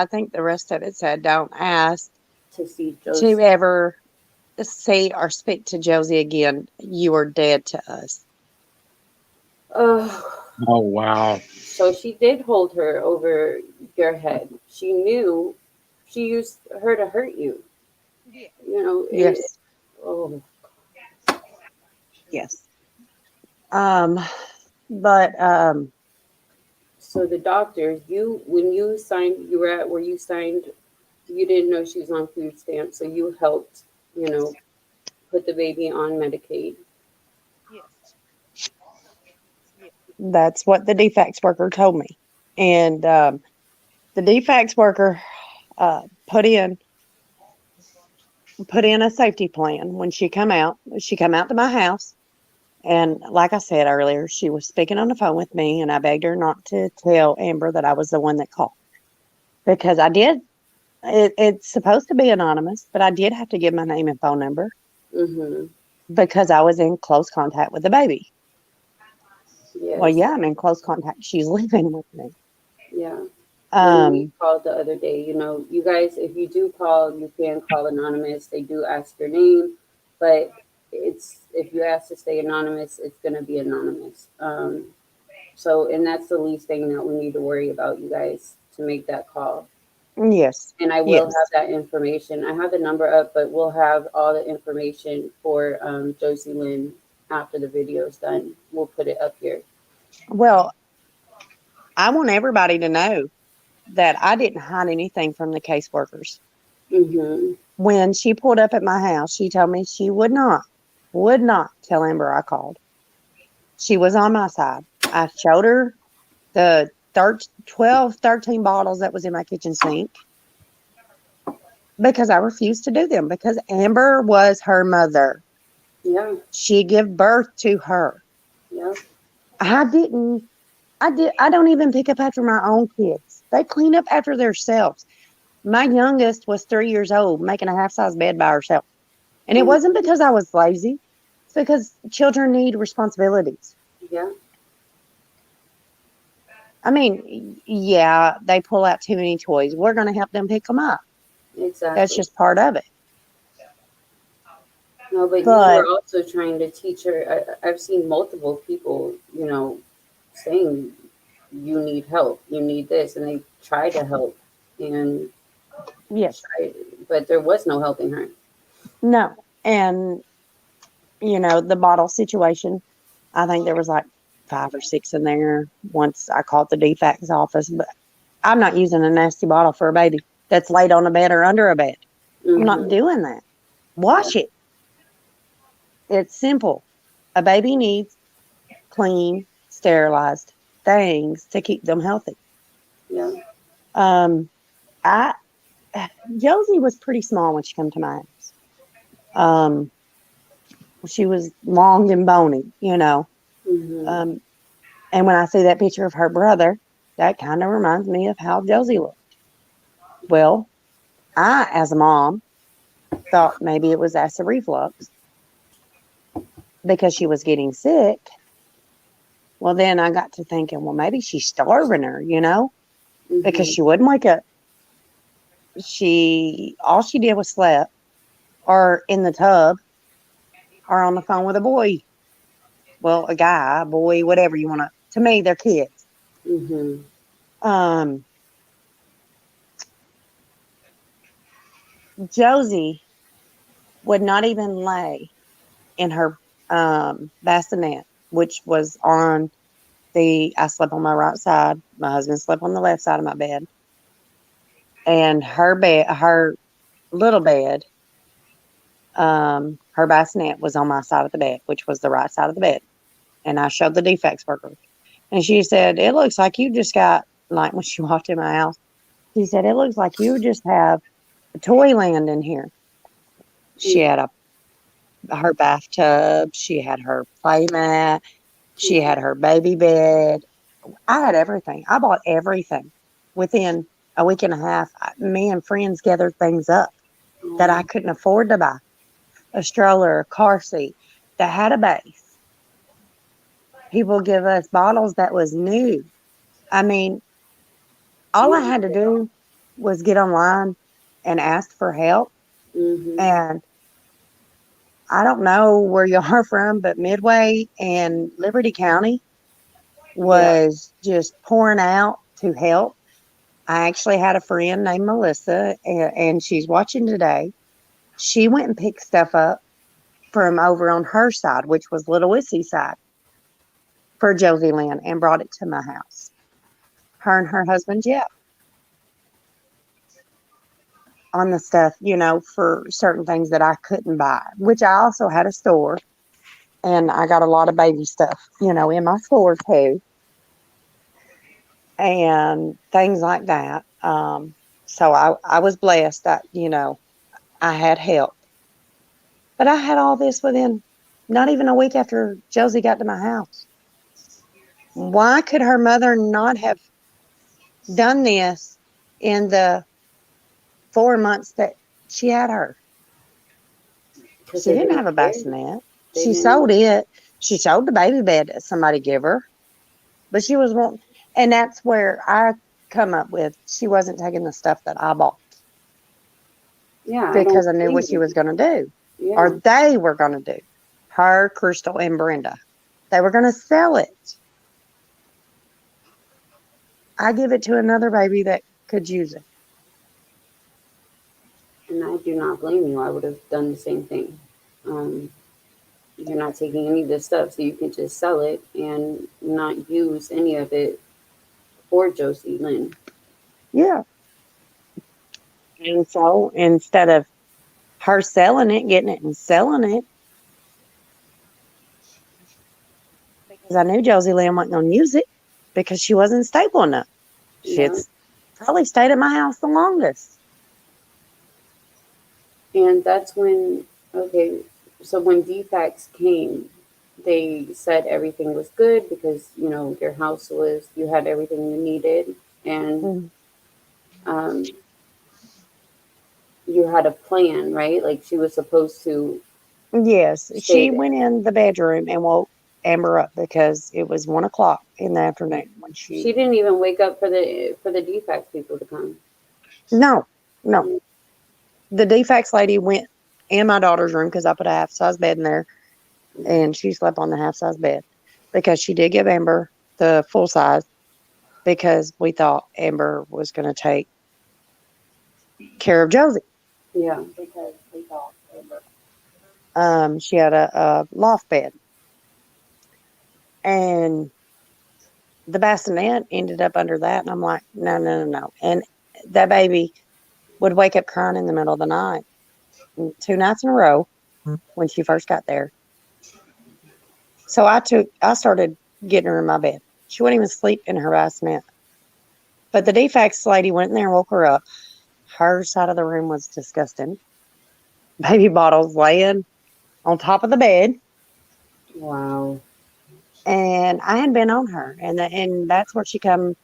think the rest of it said, don't ask to see to Josie. ever see or speak to Josie again. You are dead to us. Oh, Oh, wow. so she did hold her over your head. She knew she used her to hurt you. And Yes, oh, yes. Um, but so the doctors, when you signed, you were at where you signed. You didn't know she was on food stamps, so you helped. You know, put the baby on Medicaid. yes, that's what the defects worker told me. And the defects worker uh, put in put in a safety plan when she come out. She come out to my house, and like I said earlier, she was speaking on the phone with me, and I begged her not to tell Amber that I was the one that called because I did. It's supposed to be anonymous, but I did have to give my name and phone number Mm-hmm. because I was in close contact with the baby. Well, Yes. yeah, I'm in close contact. She's living with me. Yeah. When we Um, called the other day, you guys, if you do call, you can call anonymous. They do ask your name, but it's if you ask to stay anonymous, it's going to be anonymous. And that's the least thing that we need to worry about, you guys, to make that call. yes, And I will have yes. that information. I have the number up, but we'll have all the information for Josie Lynn after the video is done. We'll put it up here. Well, I want everybody to know that I didn't hide anything from the caseworkers. Mm-hmm. When she pulled up at my house, she told me she would not tell Amber I called. She was on my side. I showed her the 12, 13 bottles that was in my kitchen sink because I refused to do them because Amber was her mother. Yeah. She gave birth to her. Yeah. I don't even pick up after my own kids. They clean up after themselves. My youngest was 3 years old, making a half size bed by herself. And it wasn't because I was lazy. It's because children need responsibilities. Yeah, I mean, yeah, they pull out too many toys. We're going to help them pick them up. That's exactly. just part of it. No, but you were But also trying to teach her. I've seen multiple people, saying you need help, you need this, and they try to help, and yes, try, but there was no helping her. no. And, the bottle situation, I think there was like 5 or 6 in there once I called the Dfcs office. But I'm not using a nasty bottle for a baby that's laid on a bed or under a bed. I'm not Mm-hmm. doing that. Yeah, Wash it. It's simple. A baby needs clean, sterilized things to keep them healthy. yeah. Um, I Josie was pretty small when she came to my house. Um, she was long and bony. Mm-hmm. Um, and when I see that picture of her brother, that kind of reminds me of how Josie looked. Well, I, as a mom, thought maybe it was acid reflux because she was getting sick. Well, then I got to thinking, well, maybe she's starving her, because Mm-hmm. she wouldn't wake up. All she did was slept or in the tub or on the phone with a boy. Well, a guy, a boy, whatever you want to me, they're kids. Mm-hmm. Um, Josie would not even lay in her bassinet, which was I slept on my right side. My husband slept on the left side of my bed. And her little bed, her bassinet was on my side of the bed, which was the right side of the bed. And I showed the defects worker. And she said, it looks like you just got, like when she walked in my house, she said, it looks like you just have a toy land in here. She had her bathtub, she had her play mat, she Yeah. had her baby bed. I had everything. I bought everything. Within a week and a half, me and friends gathered things up that I Oh, couldn't afford to buy. A stroller, a car seat that had a base. People give us bottles that was new. I mean, all I yeah. had to do was get online and ask for help. Mm-hmm. And I don't know where you are from, but Midway and Liberty County Yeah. was just pouring out to help. I actually had a friend named Melissa, and she's watching today. She went and picked stuff up from over on her side, which was Little Wissy's side, for Josie Lynn, and brought it to my house. Her and her husband, Jeff, on the stuff, for certain things that I couldn't buy, which I also had a store, and I got a lot of baby stuff, in my store too, and things like that. So I was blessed that, I had help. But I had all this within not even a week after Josie got to my house. Why could her mother not have done this in the 4 months that she had her? Because She they didn't didn't have a care. bassinet. They She didn't. sold it. She sold the baby bed that somebody gave her. But she was wanting, and that's where I come up with she wasn't taking the stuff that I bought Yeah, I don't because I knew blame what she you. was going to do, Yeah. or they were going to do. Her, Crystal, and Brenda. They were going to sell it. I give it to another baby that could use it. And I do not blame you. I would have done the same thing. Um, you're not taking any of this stuff, so you can just sell it and not use any of it for Josie Lynn. Yeah. And so instead of her selling it, getting it and selling it, because I knew Josie Lynn wasn't going to use it because she wasn't stable enough. Yeah. She's probably stayed at my house the longest. And that's when, okay, so when DFAX came, they said everything was good because your house was you had everything you needed, and Mm. um, you had a plan, right? Like she was supposed to Yes, stay she there. went in the bedroom and woke Amber up because it was 1 o'clock in the afternoon when She she. didn't even wake up for the defects people to come. No, no. The defects lady went in my daughter's room because I put a half size bed in there, and she slept on the half size bed because she did give Amber the full size because we thought Amber was going to take care of Josie. Yeah. She had a loft bed, and the bassinet ended up under that. And I'm like, no, no, no, no. And that baby would wake up crying in the middle of the night, 2 nights in a row when she first got there. So I started getting her in my bed. She wouldn't even sleep in her bassinet. But the defects lady went in there and woke her up. Her side of the room was disgusting. Baby bottles laying on top of the bed. Wow. And I had been on her, and that's where she come.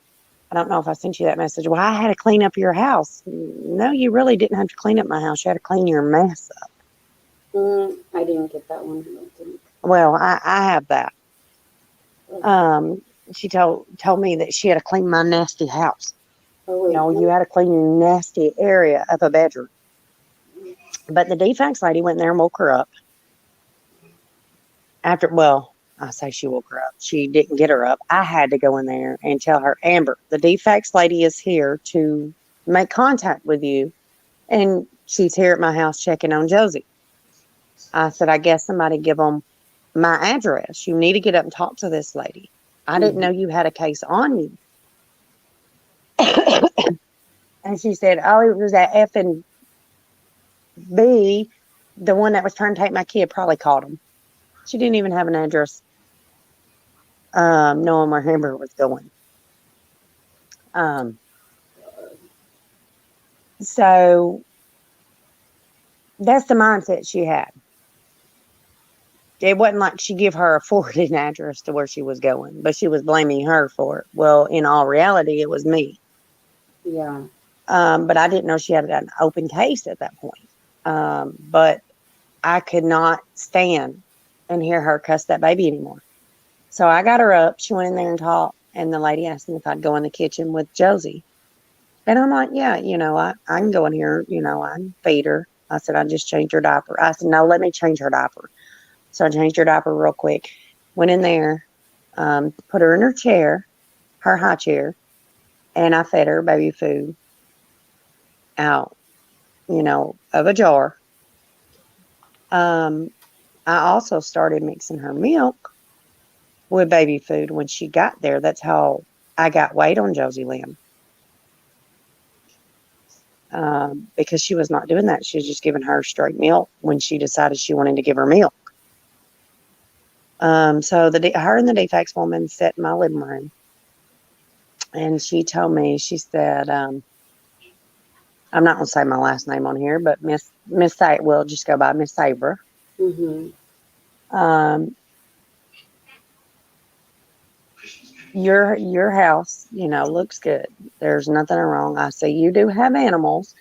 I don't know if I sent you that message. Well, I had to clean up your house. No, you really didn't have to clean up my house. You had to clean your mess up. I didn't get that one. I don't think. Well, I have that. Oh, Um, she told me that she had to clean my nasty house. oh You wait. know, you had to clean your nasty area of a bedroom. But the defects lady went in there and woke her up. Well, I say she woke her up. She didn't get her up. I had to go in there and tell her, Amber, the defects lady is here to make contact with you. And she's here at my house checking on Josie. I said, I guess somebody give them my address. You need to get up and talk to this lady. I didn't Mhm. know you had a case on you. And she said, oh, it was that F and B, the one that was trying to take my kid, probably called him. She didn't even have an address, knowing where Amber was going. Um, so that's the mindset she had. It wasn't like she gave her a forwarding address to where she was going, but she was blaming her for it. Well, in all reality, it was me. Yeah. But I didn't know she had an open case at that point. But I could not stand and hear her cuss that baby anymore. So I got her up. She went in there and talked. And the lady asked me if I'd go in the kitchen with Josie. And I'm like, yeah, I can go in here, I can feed her. I said, I just changed her diaper. I said, no, let me change her diaper. So I changed her diaper real quick. Went in there, put her in her chair, her high chair, and I fed her baby food out, of a jar. Um, I also started mixing her milk with baby food when she got there. That's how I got weight on Josie Lynn. Because she was not doing that. She was just giving her straight milk when she decided she wanted to give her milk. So her and the defects woman sat in my living room, and she told me, she said, I'm not going to say my last name on here, but Miss we'll just go by Miss Sabra. Mhm. Um, your house, looks good. There's nothing wrong. I say you do have animals.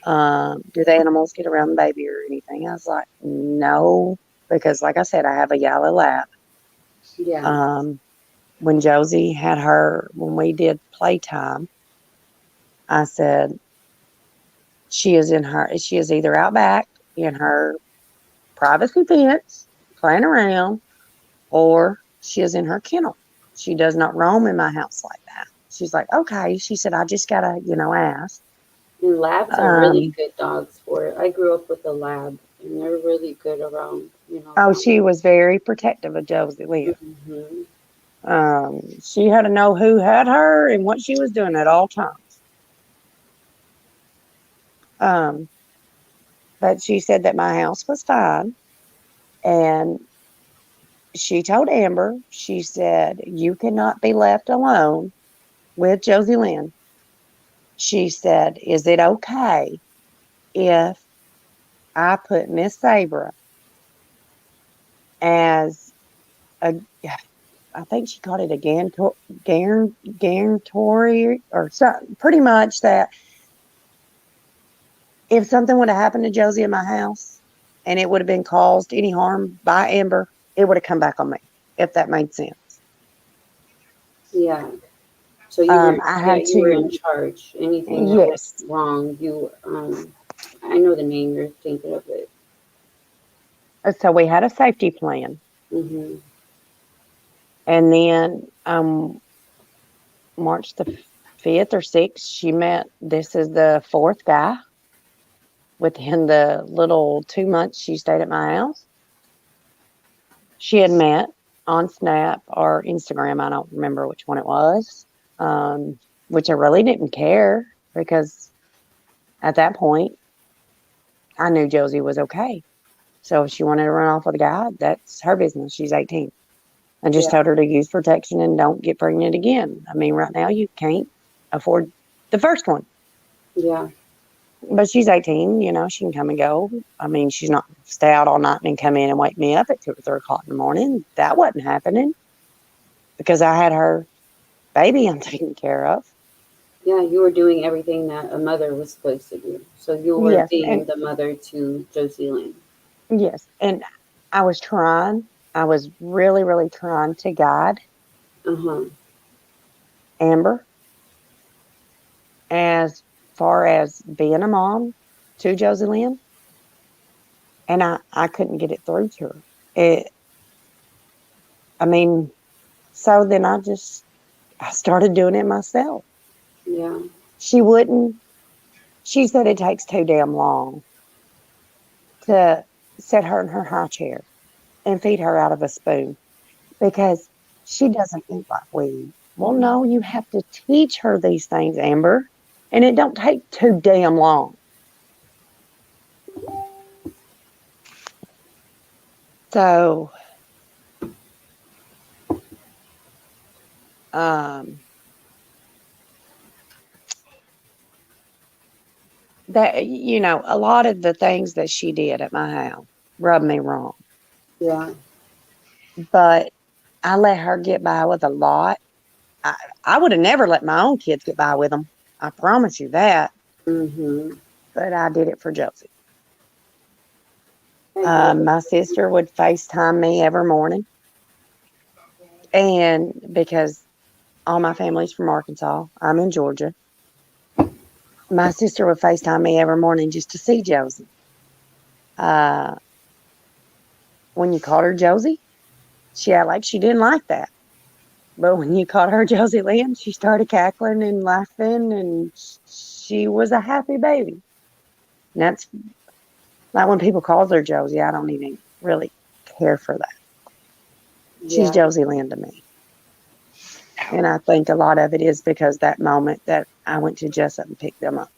Do the animals get around the baby or anything? I was like, no, because like I said, I have a yellow lab. Yeah. Um, when Josie had when we did playtime, I said, she is either out back in her privacy fence playing around, or she is in her kennel. She does not roam in my house like that. She's like, okay. She said, I just gotta, ask. And labs are really Um, good dogs for it. I grew up with a lab, and they're really good around, oh, around. she was very protective of Josie Lynn. Mhm. She had to know who had her and what she was doing at all times. Um, but she said that my house was fine. And she told Amber, she said, you cannot be left alone with Josie Lynn. She said, is it okay if I put Miss Sabra as a I think she called it a guarantory or something. Pretty much that if something would have happened to Josie in my house and it would have been caused any harm by Amber, it would have come back on me, if that made sense. Yeah. So you were, I yeah, had you were in to, charge. Anything that went yes. wrong, I know the name you're thinking of it. So we had a safety plan. Mm-hmm. And then March the 5th or 6th, she met, this is the fourth guy within the little 2 months she stayed at my house. She had met on Snap or Instagram. I don't remember which one it was, which I really didn't care because at that point, I knew Josie was okay. So if she wanted to run off with a guy, that's her business. She's 18. I just Yeah. told her to use protection and don't get pregnant again. I mean, right now you can't afford the first one. Yeah. But she's 18, she can come and go. I mean, she's not stay out all night and come in and wake me up at 2 or 3 o'clock in the morning. That wasn't happening because I had her baby I'm taking care of. Yeah, you were doing everything that a mother was supposed to do. So you were Yes, being and the mother to Josie Lynn. yes, and I was trying. I was really, really trying to guide Uh-huh. Amber as far as being a mom to Josie Lynn, and I couldn't get it through to her. I mean, so then I started doing it myself. Yeah. She wouldn't. She said it takes too damn long to set her in her high chair and feed her out of a spoon because she doesn't eat like we eat. Well, no, you have to teach her these things, Amber, and it don't take too damn long. So, um, that a lot of the things that she did at my house rubbed me wrong, Yeah. but I let her get by with a lot. I, I would have never let my own kids get by with them. I promise you that. Mm-hmm. But I did it for Josie. I get it. My sister would FaceTime me every morning, and because all my family's from Arkansas, I'm in Georgia. My sister would FaceTime me every morning just to see Josie. Uh, when you called her Josie, she acted like she didn't like that. But when you called her Josie Lynn, she started cackling and laughing, and she was a happy baby. And that's like when people call her Josie, I don't even really care for that. She's Yeah. Josie Lynn to me. And I think a lot of it is because that moment that I went to Jessup and picked them up.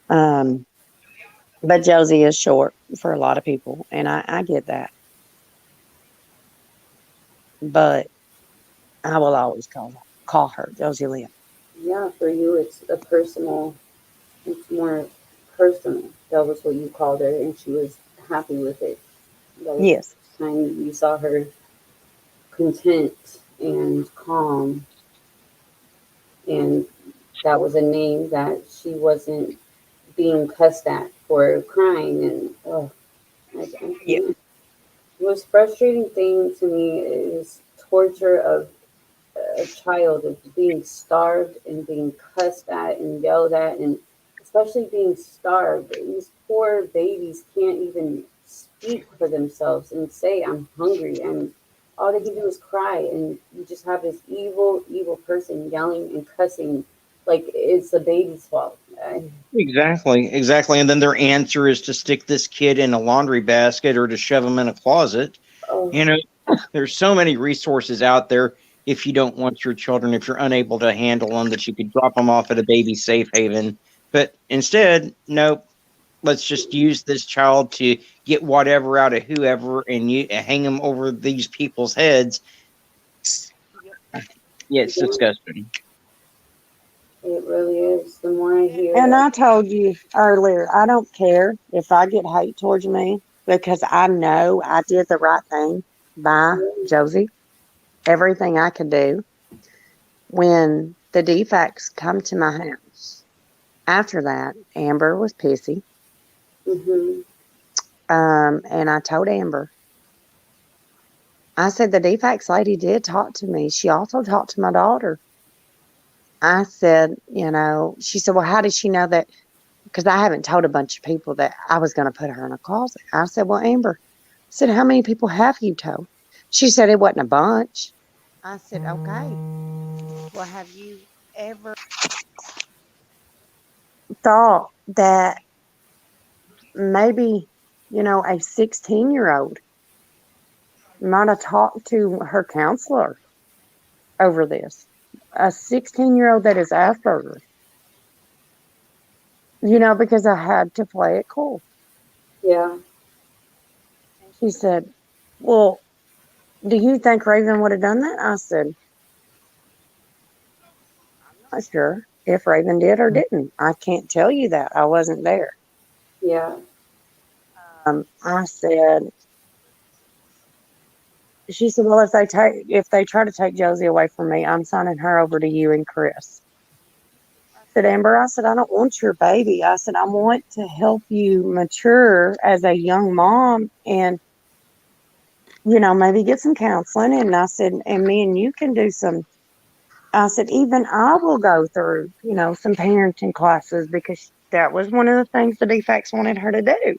Um, but Josie is short for a lot of people, and I get that. But I will always call her Josie Lynn. Yeah. For you, it's more personal. That was what you called her, and she was happy with it. That was the Yes, first time you saw her content and calm, and that was a name that she wasn't being cussed at for crying. And oh, I yeah, can't. The most frustrating thing to me is torture of a child of being starved and being cussed at and yelled at, and especially being starved. These poor babies can't even speak for themselves and say, I'm hungry. And all they can do is cry. And you just have this evil, evil person yelling and cussing like it's the baby's fault. Exactly. And then their answer is to stick this kid in a laundry basket or to shove him in a closet. Oh, You know, there's so many resources out there. If you don't want your children, if you're unable to handle them, that you could drop them off at a baby safe haven. But instead, nope. Let's just use this child to get whatever out of whoever and you hang them over these people's heads. Yeah, it's yeah, disgusting. it really is. The more I hear and it, I told you earlier, I don't care if I get hate towards me. because I know I did the right thing by Josie. Everything I could do. When the defects come to my house, after that, Amber was pissy. Mm-hmm. And I told Amber, I said, the defects lady did talk to me. She also talked to my daughter. I said, she said, well, how did she know that? Because I haven't told a bunch of people that I was going to put her in a closet. I said, well, Amber, I said, how many people have you told? She said, it wasn't a bunch. I said, okay. Well, have you ever thought that maybe, a 16-year-old might have talked to her counselor over this? A 16-year-old that is Asperger's, because I had to play it cool. Yeah. And she said, well, do you think Raven would have done that? I said, I'm not sure if Raven did or didn't. I can't tell you that. I wasn't there. Yeah. I said, she said, well, if they try to take Josie away from me, I'm signing her over to you and Chris. I said, Amber, I said, I don't want your baby. I said, I want to help you mature as a young mom and, maybe get some counseling. And I said, and me and you can do some. I said, even I will go through, some parenting classes because that was one of the things the defects wanted her to do.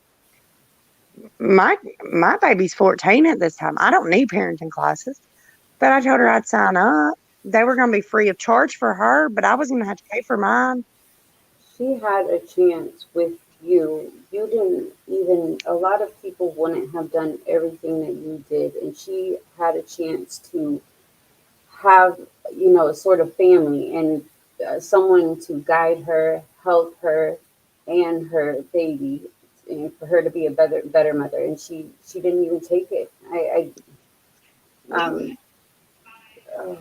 My my baby's 14 at this time. I don't need parenting classes, but I told her I'd sign up. They were going to be free of charge for her, but I was going to have to pay for mine. She had a chance with you. You didn't even, a lot of people wouldn't have done everything that you did. And she had a chance to have, a sort of family and someone to guide her, help her, and her baby, and for her to be a better mother. And she didn't even take it. Um,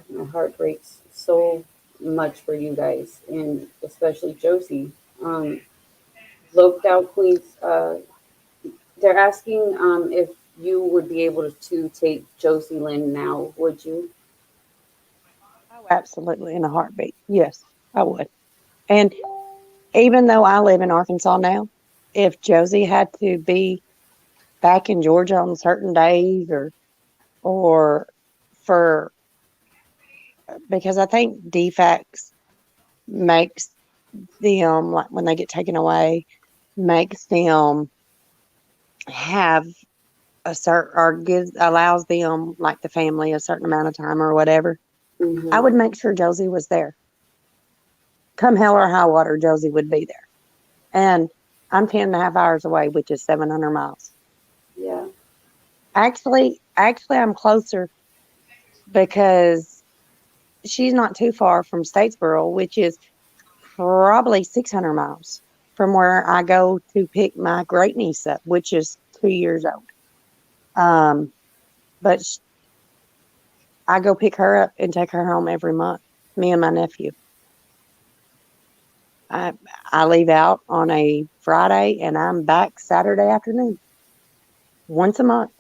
my heart breaks so much for you guys, and especially Josie. Um, Loped Out Queens, they're asking if you would be able to take Josie Lynn now, would you? Oh, absolutely, in a heartbeat. Yes, I would. And even though I live in Arkansas now, if Josie had to be back in Georgia on certain days or for because I think defects makes them like when they get taken away makes them have a certain or gives allows them like the family a certain amount of time or whatever. I Mm-hmm. would make sure Josie was there. Come hell or high water, Josie would be there. And I'm 10.5 hours away, which is 700 miles. Yeah. Actually, I'm closer because she's not too far from Statesboro, which is probably 600 miles from where I go to pick my great niece up, which is 2 years old. Um, but I go pick her up and take her home every month, me and my nephew. I, I leave out on a Friday and I'm back Saturday afternoon, once a month.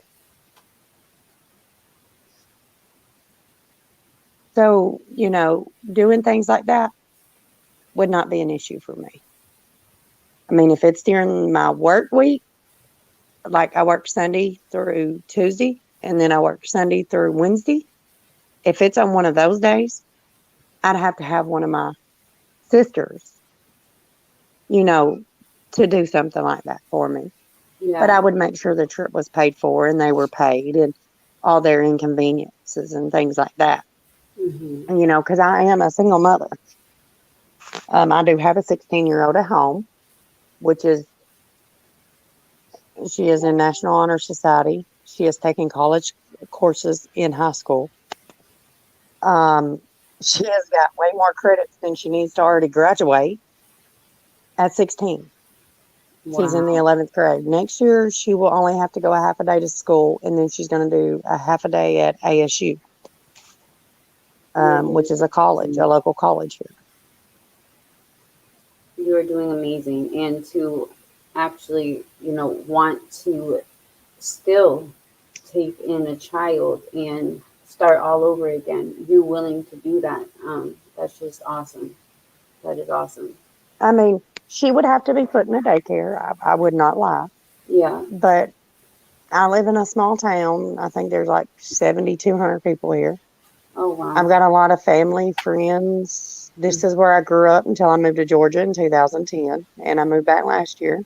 So, doing things like that would not be an issue for me. I mean, if it's during my work week, like I work Sunday through Tuesday and then I work Sunday through Wednesday, if it's on one of those days, I'd have to have one of my sisters, you know, to do something like that for me. But Yeah. I would make sure the trip was paid for and they were paid and all their inconveniences and things like that. Mm-hmm. Because I am a single mother. I do have a 16-year-old at home, which is she is in National Honor Society. She is taking college courses in high school. Um, she has got way more credits than she needs to already graduate at 16. She's in the Wow. 11th grade. Next year, she will only have to go a half a day to school, and then she's going to do a half a day at ASU, You're doing which is a college, a local college here. you're doing amazing, and to actually, want to still take in a child and start all over again. You willing to do that? That's just awesome. That is awesome. I mean, she would have to be put in a daycare. I would not lie. Yeah. But I live in a small town. I think there's like 7,200 people here. Oh wow. I've got a lot of family, friends. This is where I grew up until I moved to Georgia in 2010. And I moved back last year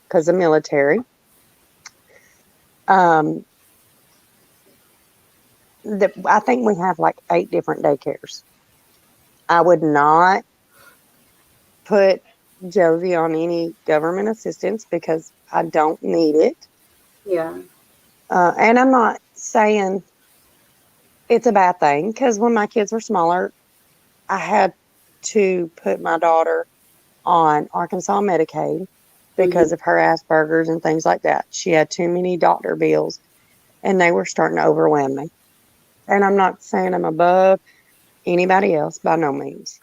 because of military. Um, I think we have like 8 different daycares. I would not put Josie on any government assistance because I don't need it. Yeah. And I'm not saying it's a bad thing because when my kids were smaller, I had to put my daughter on Arkansas Medicaid Hmm. because of her Asperger's and things like that. She had too many doctor bills and they were starting to overwhelm me. And I'm not saying I'm above anybody else by no means.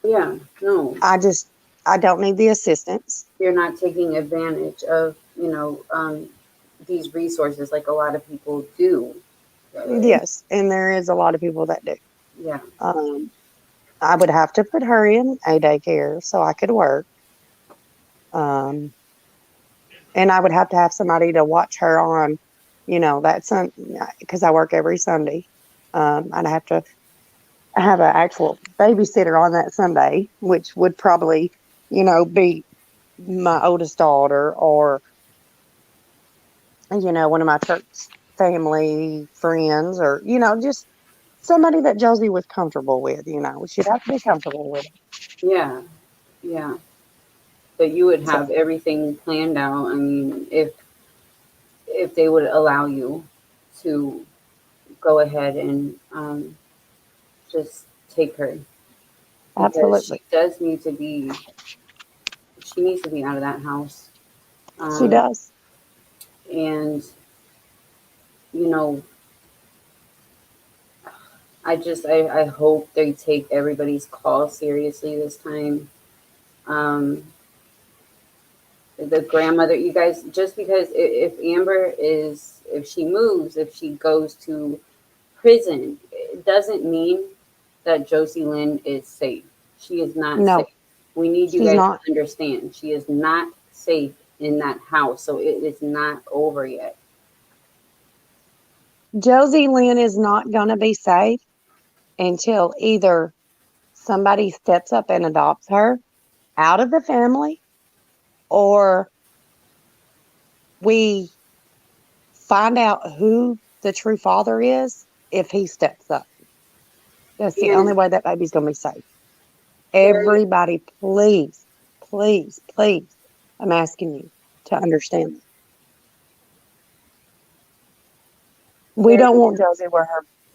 Yeah. No, I just, I don't need the assistance. you're not taking advantage of these resources like a lot of people do. Yes. And there is a lot of people that do. Yeah. Um, I would have to put her in a daycare so I could work. Um, and I would have to have somebody to watch her on, that Sun because I work every Sunday. I'd have to have an actual babysitter on that Sunday, which would probably, be my oldest daughter or, one of my church family friends or, just somebody that Josie was comfortable with, she'd have to be comfortable with it. Yeah. Yeah. But you would So have everything planned out. I mean, if they would allow you to go ahead and just take her, because absolutely. she needs to be out of that house. She Um, does. and you know, I hope they take everybody's call seriously this time. Um, the grandmother, you guys, just because if Amber is, if she moves, if she goes to prison, it doesn't mean that Josie Lynn is safe. She is not safe. No, We need you she's guys not. to understand. She is not safe in that house. So it is not over yet. Josie Lynn is not going to be safe until either somebody steps up and adopts her out of the family or we find out who the true father is if he steps up. That's the only And way that baby's going to be safe. Carrie, Everybody, please, please, please, I'm asking you to understand that. We don't Carrie, want Josie where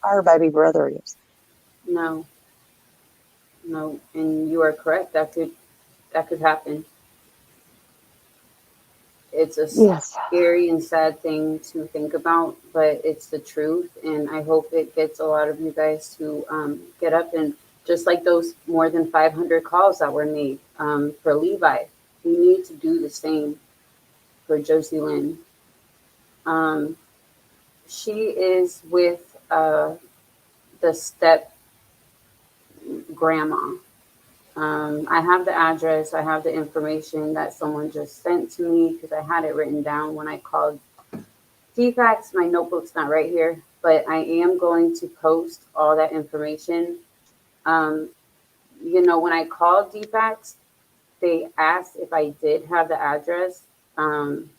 her baby brother is. no, no, and you are correct. That could happen. It's a Yes, scary and sad thing to think about, but it's the truth. And I hope it gets a lot of you guys to get up and just like those more than 500 calls that were made for Levi, we need to do the same for Josie Lynn. Um, she is with the step grandma. I have the address, I have the information that someone just sent to me because I had it written down when I called Dfcs. My notebook's not right here, but I am going to post all that information. Um, when I called Dfcs, they asked if I did have the address. Um,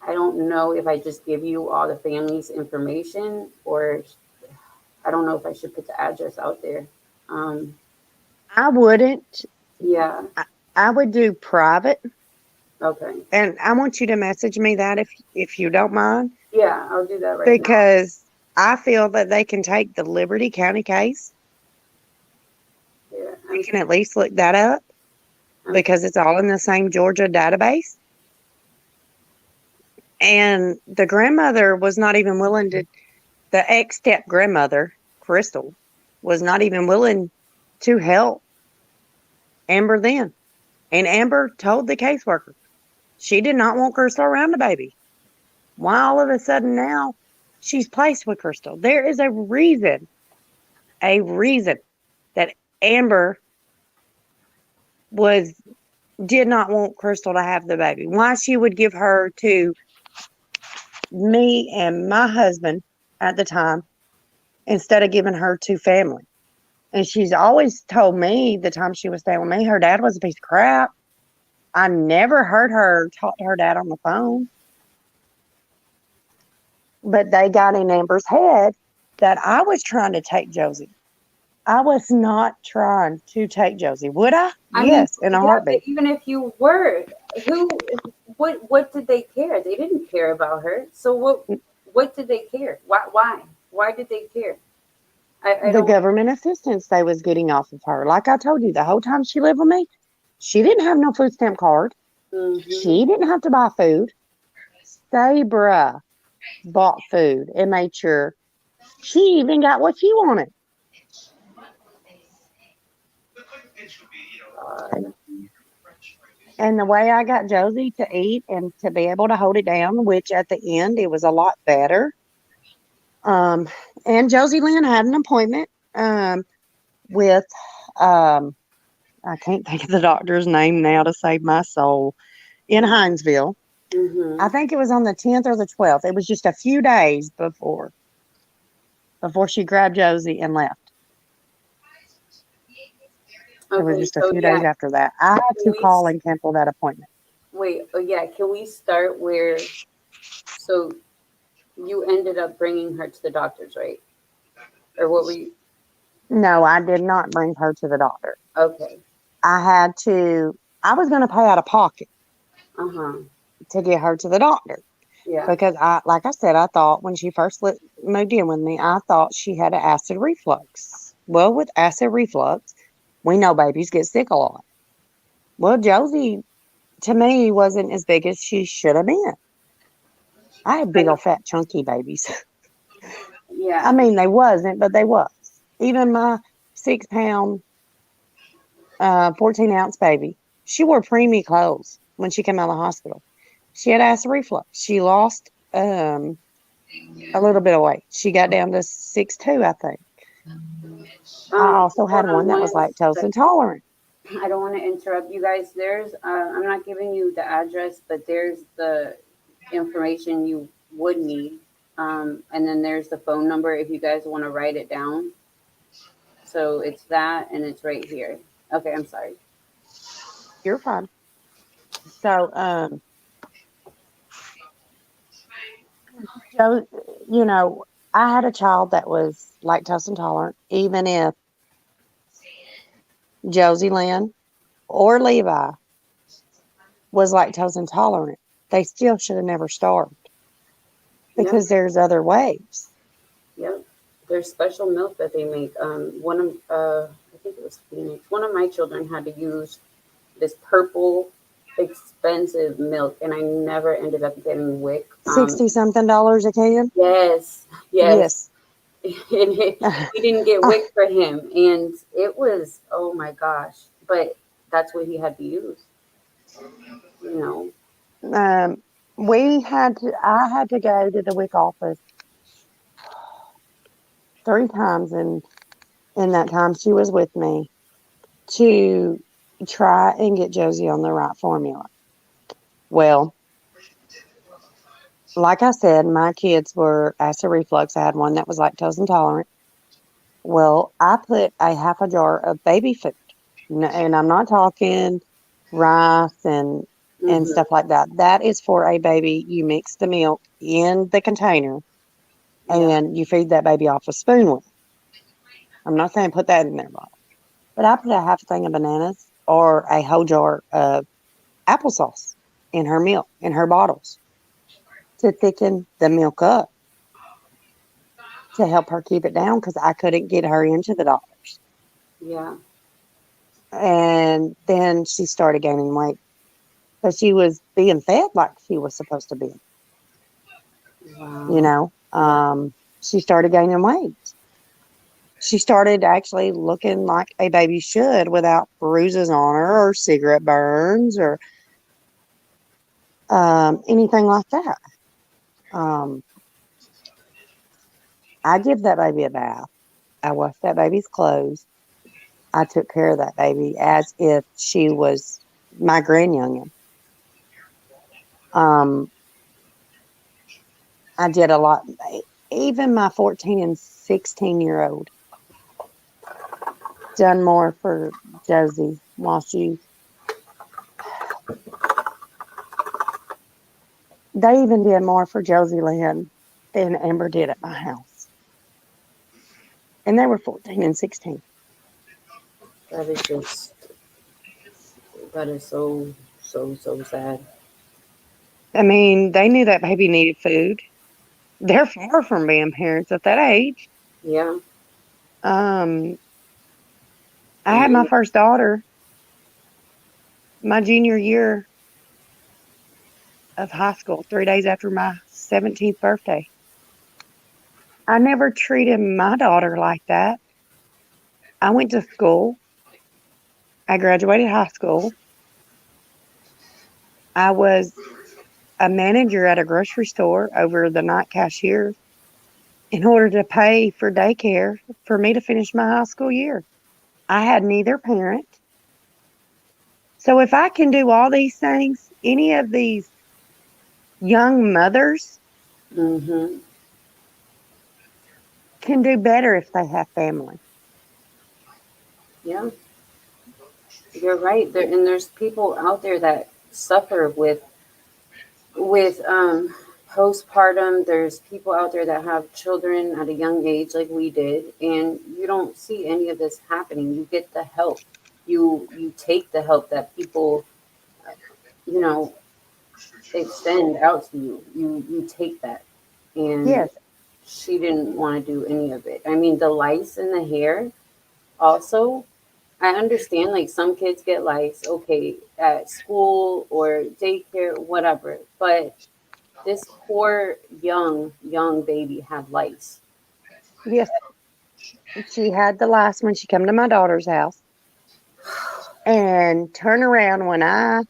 I don't know if I just give you all the family's information or I don't know if I should put the address out there. Um, I wouldn't. yeah, I would do private, okay. and I want you to message me that if you don't mind, Yeah, I'll do that right now. because I feel that they can take the Liberty County case. Yeah, We can at least look that up I'm because it's all in the same Georgia database. And the grandmother was not even willing to, the ex step grandmother, Crystal, was not even willing to help Amber then. And Amber told the caseworker she did not want Crystal around the baby. Why all of a sudden now she's placed with Crystal? There is a reason that Amber was did not want Crystal to have the baby. Why she would give her to me and my husband at the time instead of giving her to family. And she's always told me the time she was staying with me, her dad was a piece of crap. I never heard her talk to her dad on the phone. But they got in Amber's head that I was trying to take Josie. I was not trying to take Josie. Would I? I mean, Yes, in a yeah, but heartbeat. even if you were, who, what did they care? They didn't care about her. So what did they care? Why did they care? I The don't. government assistance they was getting off of her. Like I told you, the whole time she lived with me, she didn't have no food stamp card. Mm-hmm. She didn't have to buy food. Sabra bought food and made sure she even got what she wanted. God. And the way I got Josie to eat and to be able to hold it down, which at the end it was a lot better. Um, and Josie Lynn had an appointment with um, I can't think of the doctor's name now to save my soul in Hinesville. I Mm-hmm. think it was on the 10th or the 12th. It was just a few days before she grabbed Josie and left. It was Okay, just a so few days yeah, after that. I had can to we call and cancel that appointment. wait? Oh yeah, can we start where? So you ended up bringing her to the doctors, right? Or what were you? No, I did not bring her to the doctor. Okay. I was going to pay out of pocket Uh huh. to get her to the doctor Yeah. because like I said, I thought when she first moved in with me, I thought she had an acid reflux. Well, with acid reflux, we know babies get sick a lot. Well, Josie, to me, wasn't as big as she should have been. I had I big know. old fat chunky babies. I Yeah. mean, they wasn't, but they was. Even my 6 pound, 14-ounce baby, she wore preemie clothes when she came out of the hospital. She had acid reflux. She lost a little bit of weight. She got down to 6'2", I think. I also Hold had on one that one was lactose second. intolerant. I don't want to interrupt you guys. I'm not giving you the address, but there's the information you would need. And then there's the phone number if you guys want to write it down. So it's that, and it's right here. Okay, I'm sorry. You're fine. So, Joe, you know, I had a child that was lactose intolerant. Even if Josie Lynn or Levi was lactose intolerant, they still should have never starved Yep, because there's other ways. yep. There's special milk that they make. One of I think it was Phoenix. One of my children had to use this purple, expensive milk, and I never ended up getting WIC. 60 something dollars a can? Yes, yes. Yes. And he didn't get WIC for him, and it was, oh my gosh! But that's what he had to use, you know. um, I had to go to the WIC office 3 times in that time she was with me to try and get Josie on the right formula. Well, like I said, my kids were acid reflux. I had one that was lactose intolerant. Well, I put a half a jar of baby food, and I'm not talking rice and Hmm. stuff like that. That is for a baby. You mix the milk in the container Yeah, and you feed that baby off a spoon with. I'm not saying put that in their bottle, but I put a half a thing of bananas or a whole jar of applesauce in her milk, in her bottles to thicken the milk up to help her keep it down because I couldn't get her into the doctors. yeah. And then she started gaining weight. But she was being fed like she was supposed to be, you Wow. know. Yeah. She started gaining weight. She started actually looking like a baby should without bruises on her or cigarette burns or anything like that. Um, I give that baby a bath. I wash that baby's clothes. I took care of that baby as if she was my grandyoungin. Um, I did a lot. Even my 14 and 16-year-old done more for Josie while they even did more for Josie Lynn than Amber did at my house. And they were 14 and 16. That is just, that is so, so, so sad. I mean, they knew that baby needed food. They're far from being parents at that age. Yeah. Um, I I had my mean, first daughter my junior year of high school, 3 days after my 17th birthday. I never treated my daughter like that. I went to school. I graduated high school. I was a manager at a grocery store over the night cashier in order to pay for daycare for me to finish my high school year. I had neither parent. So if I can do all these things, any of these young mothers mm-hmm. can do better if they have family. Yeah, you're right. There, and there's people out there that suffer with postpartum. There's people out there that have children at a young age like we did, and you don't see any of this happening. You get the help. You take the help that people, you know, extend out to you. You take that. And Yes, she didn't want to do any of it. I mean, the lice in the hair also, I understand like some kids get lice, okay, at school or daycare, whatever. But this poor young baby had lice. yes. She had the last one. She come to my daughter's house and turn around when I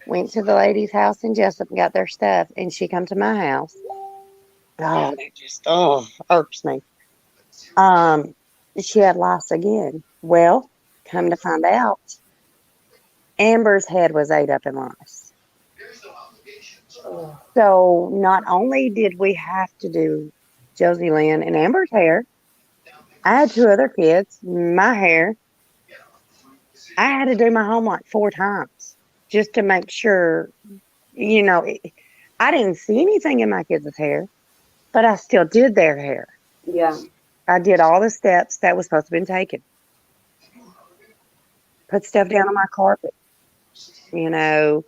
went to the lady's house in Jessup and got their stuff, and she come to my house. Oh, that just irks me. Um, she had lice again. Well, come to find out, Amber's head was ate up in lice. Oh, So not only did we have to do Josie Lynn and Amber's hair, I had two other kids, my hair. I had to do my home like 4 times just to make sure, you know, I didn't see anything in my kids' hair, but I still did their hair. yeah, I did all the steps that was supposed to have been taken. Put stuff down on my carpet, you know,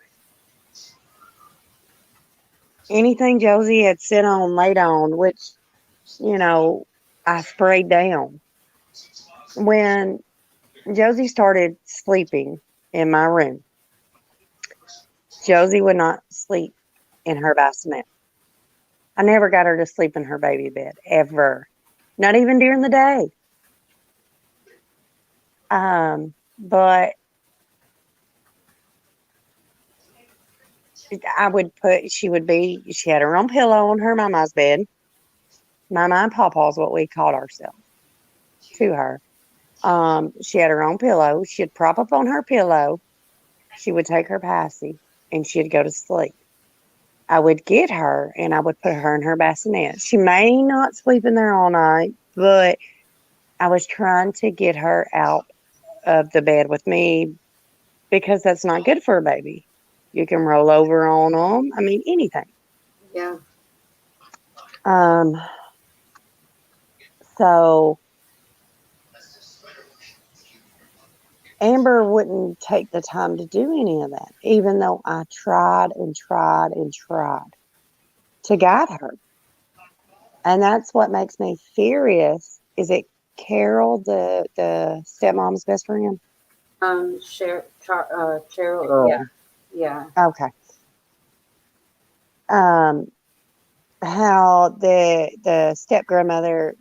anything Josie had sit on, laid on, which, you know, I sprayed down. When Josie started sleeping in my room, Josie would not sleep in her bassinet. I never got her to sleep in her baby bed, ever. Not even during the day. But she had her own pillow on her mama's bed. Mama and Pawpaw's what we called ourselves to her. She had her own pillow. She'd prop up on her pillow. She would take her passy and she'd go to sleep. I would get her and I would put her in her bassinet. She may not sleep in there all night, but I was trying to get her out of the bed with me because that's not good for a baby. You can roll over on them. I mean, anything. yeah, Um, so Amber wouldn't take the time to do any of that, even though I tried and tried and tried to guide her. And that's what makes me furious. Is it Carol, the stepmom's best friend? Cheryl, yeah, girl. yeah, Okay. Um, how the step grandmother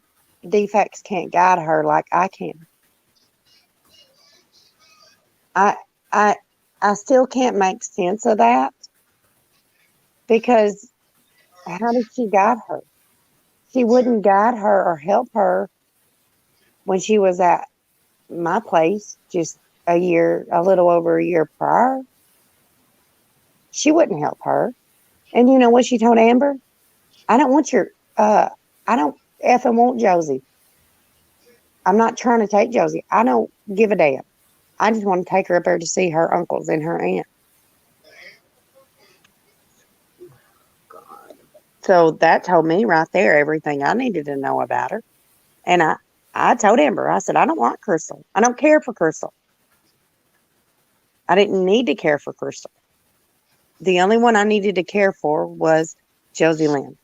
defects can't guide her like I can. I I I still can't make sense of that because how did she guide her? She wouldn't guide her or help her when she was at my place just a little over a year prior. She wouldn't help her. And you know what she told Amber? I don't want your, uh, I don't effing want Josie. I'm not trying to take Josie. I don't give a damn. I just want to take her up there to see her uncles and her aunt. God. So that told me right there everything I needed to know about her. And I told Amber, I said, I don't want Crystal. I don't care for Crystal. I didn't need to care for Crystal. The only one I needed to care for was Josie Lynn.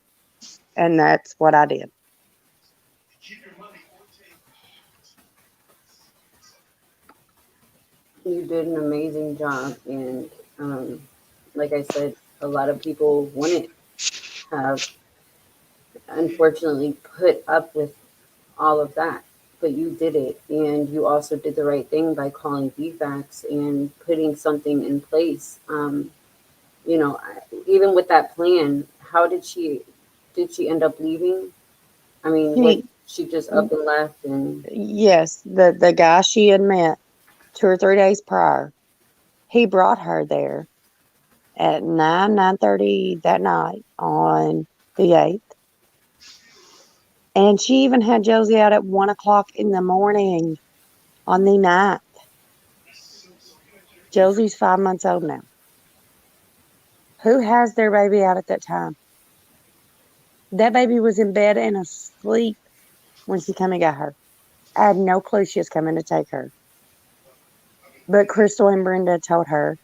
And that's what I did. You did an amazing job, and like I said, a lot of people wouldn't have unfortunately put up with all of that, but you did it, and you also did the right thing by calling Dfcs and putting something in place. Even with that plan, how did she end up leaving? I mean, what, She, she just up and left and yes, the guy she had met 2 or 3 days prior, he brought her there at 9:30 that night on the 8th. And she even had Josie out at 1 o'clock in the morning on the 9th. Josie's 5 months old now. Who has their baby out at that time? That baby was in bed and asleep when she came and got her. I had no clue she was coming to take her. But Crystal and Brenda told her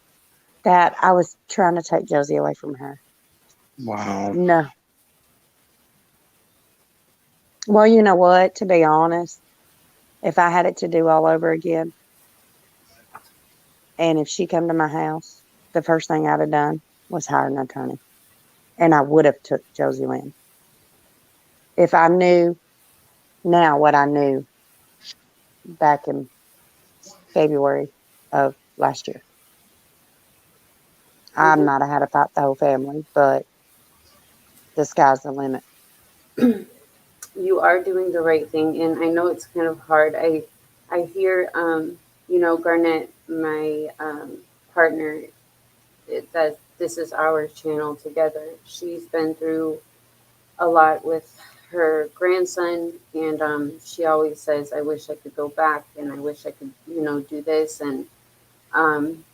that I was trying to take Josie away from her. Wow. No. Well, you know what? To be honest, if I had it to do all over again, and if she come to my house, the first thing I'd have done was hire an attorney. And I would have took Josie Lynn. If I knew now what I knew back in February of last year. I you, might have had to fight the whole family, but the sky's the limit. you are doing the right thing, and I know it's kind of hard. I hear Garnett, my partner, that this is our channel together. She's been through a lot with her grandson, and she always says, I wish I could go back, and I wish I could do this. And um,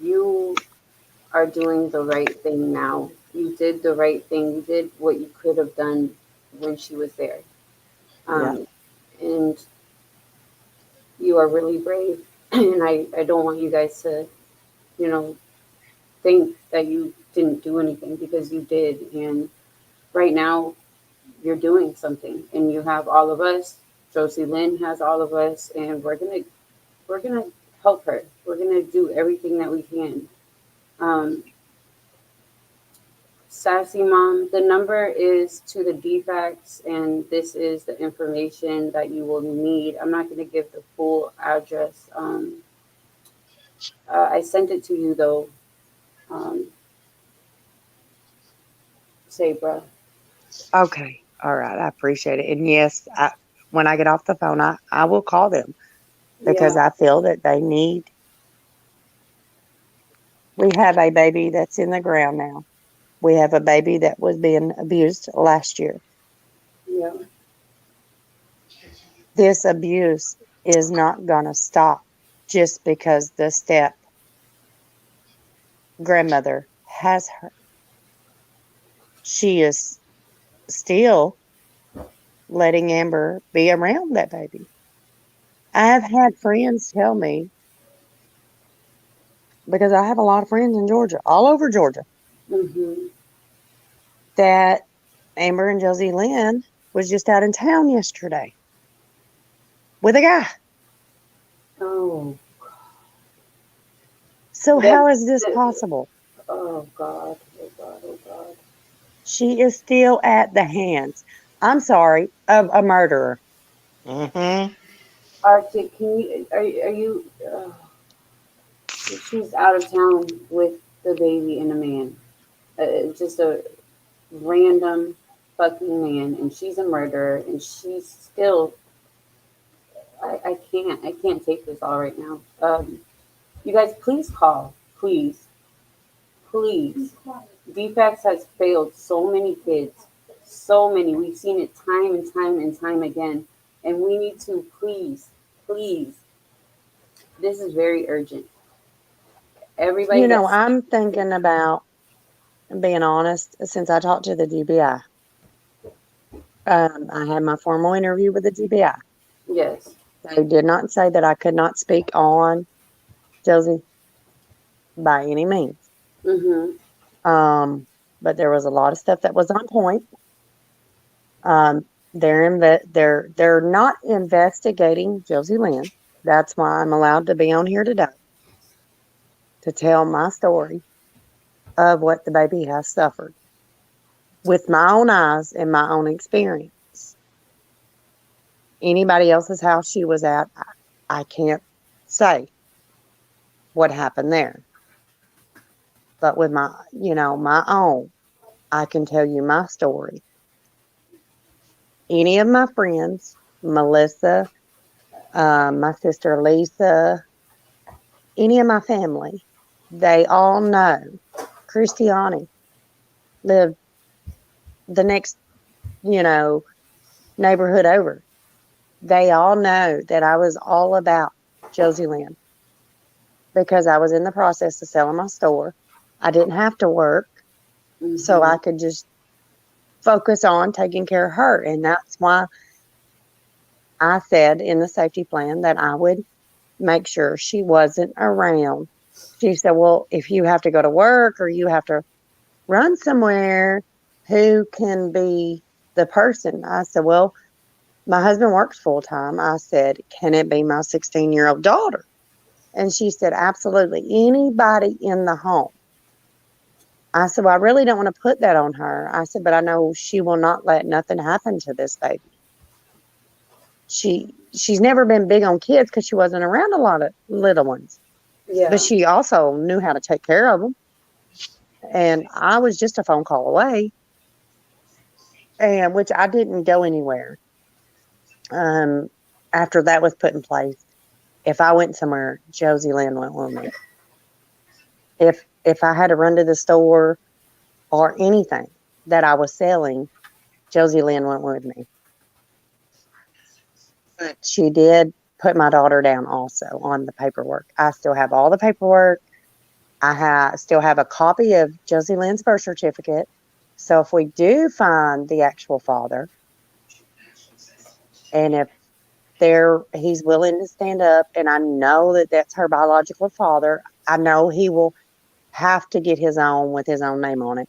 you are doing the right thing now. You did the right thing. You did what you could have done when she was there. Yeah. um, and you are really brave. And I don't want you guys to you know think that you didn't do anything, because you did. And right now you're doing something, and you have all of us. Josie Lynn has all of us, and we're gonna help her. We're gonna do everything that we can. um, Sassy Mom, the number is to the defects, and this is the information that you will need. I'm not going to give the full address. I sent it to you though, um, Sabra. Okay. All right. I appreciate it. And yes, when I get off the phone, I will call them because Yeah, I feel that they need. We have a baby that's in the ground now. We have a baby that was being abused last year. yeah. This abuse is not going to stop just because the step grandmother has her. She is still letting Amber be around that baby. I have had friends tell me, because I have a lot of friends in Georgia, all over Georgia, Hmm. that Amber and Josie Lynn was just out in town yesterday with a guy. Oh, So that, how is this that. possible? Oh God. Oh God. Oh God. She is still at the hands, I'm sorry, of a murderer. Mm-hmm. Arctic, can you? Are you? She's out of town with the baby and a man. Just a random fucking man, and she's a murderer, and she's still. I can't take this all right now. You guys, please call, please, please. Dfcs has failed so many kids, so many. We've seen it time and time and time again, and we need to please, please. This is very urgent. Everybody that's I'm thinking about being honest. Since I talked to the GBI, I had my formal interview with the GBI. yes. They did not say that I could not speak on Josie by any means. Mhm. But there was a lot of stuff that was on point. They're not investigating Josie Lynn. That's why I'm allowed to be on here today to tell my story of what the baby has suffered with my own eyes and my own experience. Anybody else's house she was at, I can't say what happened there. But with my own, I can tell you my story. Any of my friends, Melissa, my sister Lisa, any of my family, they all know Christiani lived the next, you know, neighborhood over. They all know that I was all about Josie Lynn because I was in the process of selling my store. I didn't have to work, so I Mhm. could just focus on taking care of her. And that's why I said in the safety plan that I would make sure she wasn't around. She said, well, if you have to go to work or you have to run somewhere, who can be the person? I said, well, my husband works full time. I said, can it be my 16-year-old daughter? And she said, absolutely. Anybody in the home. I said, well, I really don't want to put that on her. I said, but I know she will not let nothing happen to this baby. She's never been big on kids because she wasn't around a lot of little ones, but Yeah. she also knew how to take care of them. And I was just a phone call away, and which I didn't go anywhere. Um, After that was put in place, if I went somewhere, Josie Lynn went with me. If I had to run to the store or anything that I was selling, Josie Lynn went with me. But she did put my daughter down also on the paperwork. I still have all the paperwork. Still have a copy of Josie Lynn's birth certificate. So if we do find the actual father, and if he's willing to stand up, and I know that that's her biological father, I know he will have to get his own with his own name on it.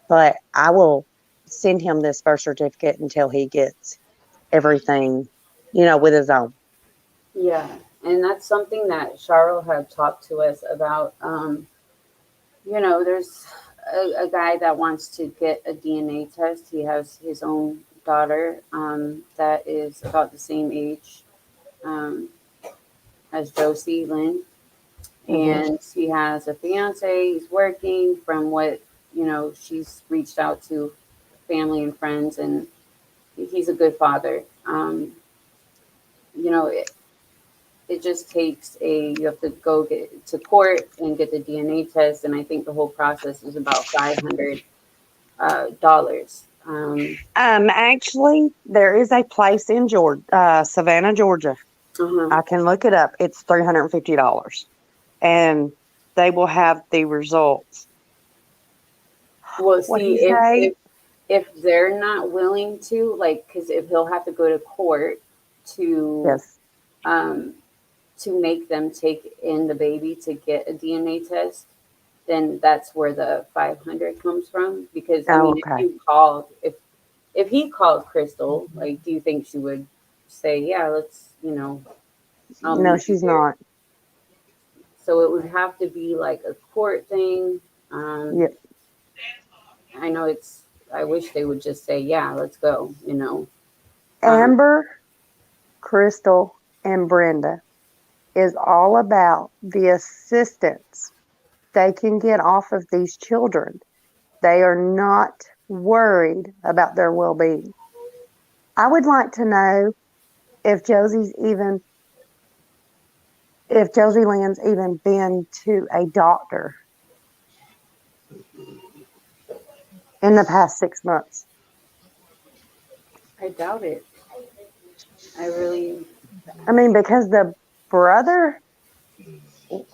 But I will send him this birth certificate until he gets everything, with his own. Yeah. And that's something that Cheryl had talked to us about. There's a guy that wants to get a DNA test. He has his own daughter that is about the same age um, as Josie Lynn. Hmm. And he has a fiance. He's working from what, she's reached out to family and friends, and he's a good father. You know, it just takes you have to go get to court and get the DNA test. And I think the whole process is about $500. Actually, there is a place in Georgia, Savannah, Georgia. Uh-huh. I can look it up. It's $350, and they will have the results. Well, What see, he if say? if if they're not willing to, like, because if he'll have to go to court to Yes. um, to make them take in the baby to get a DNA test, then that's where the 500 comes from. Because I Oh, mean, okay. if he called Crystal, like, do you think she would say, yeah, let's, I'll No, meet you she's here? not. So it would have to be like a court thing. Yeah. I know it's. I wish they would just say, yeah, let's go. Um, Amber, Crystal, and Brenda is all about the assistance they can get off of these children. They are not worried about their well-being. I would like to know if Josie Lynn's even been to a doctor in the past 6 months. I doubt it. I really, I mean, because the brother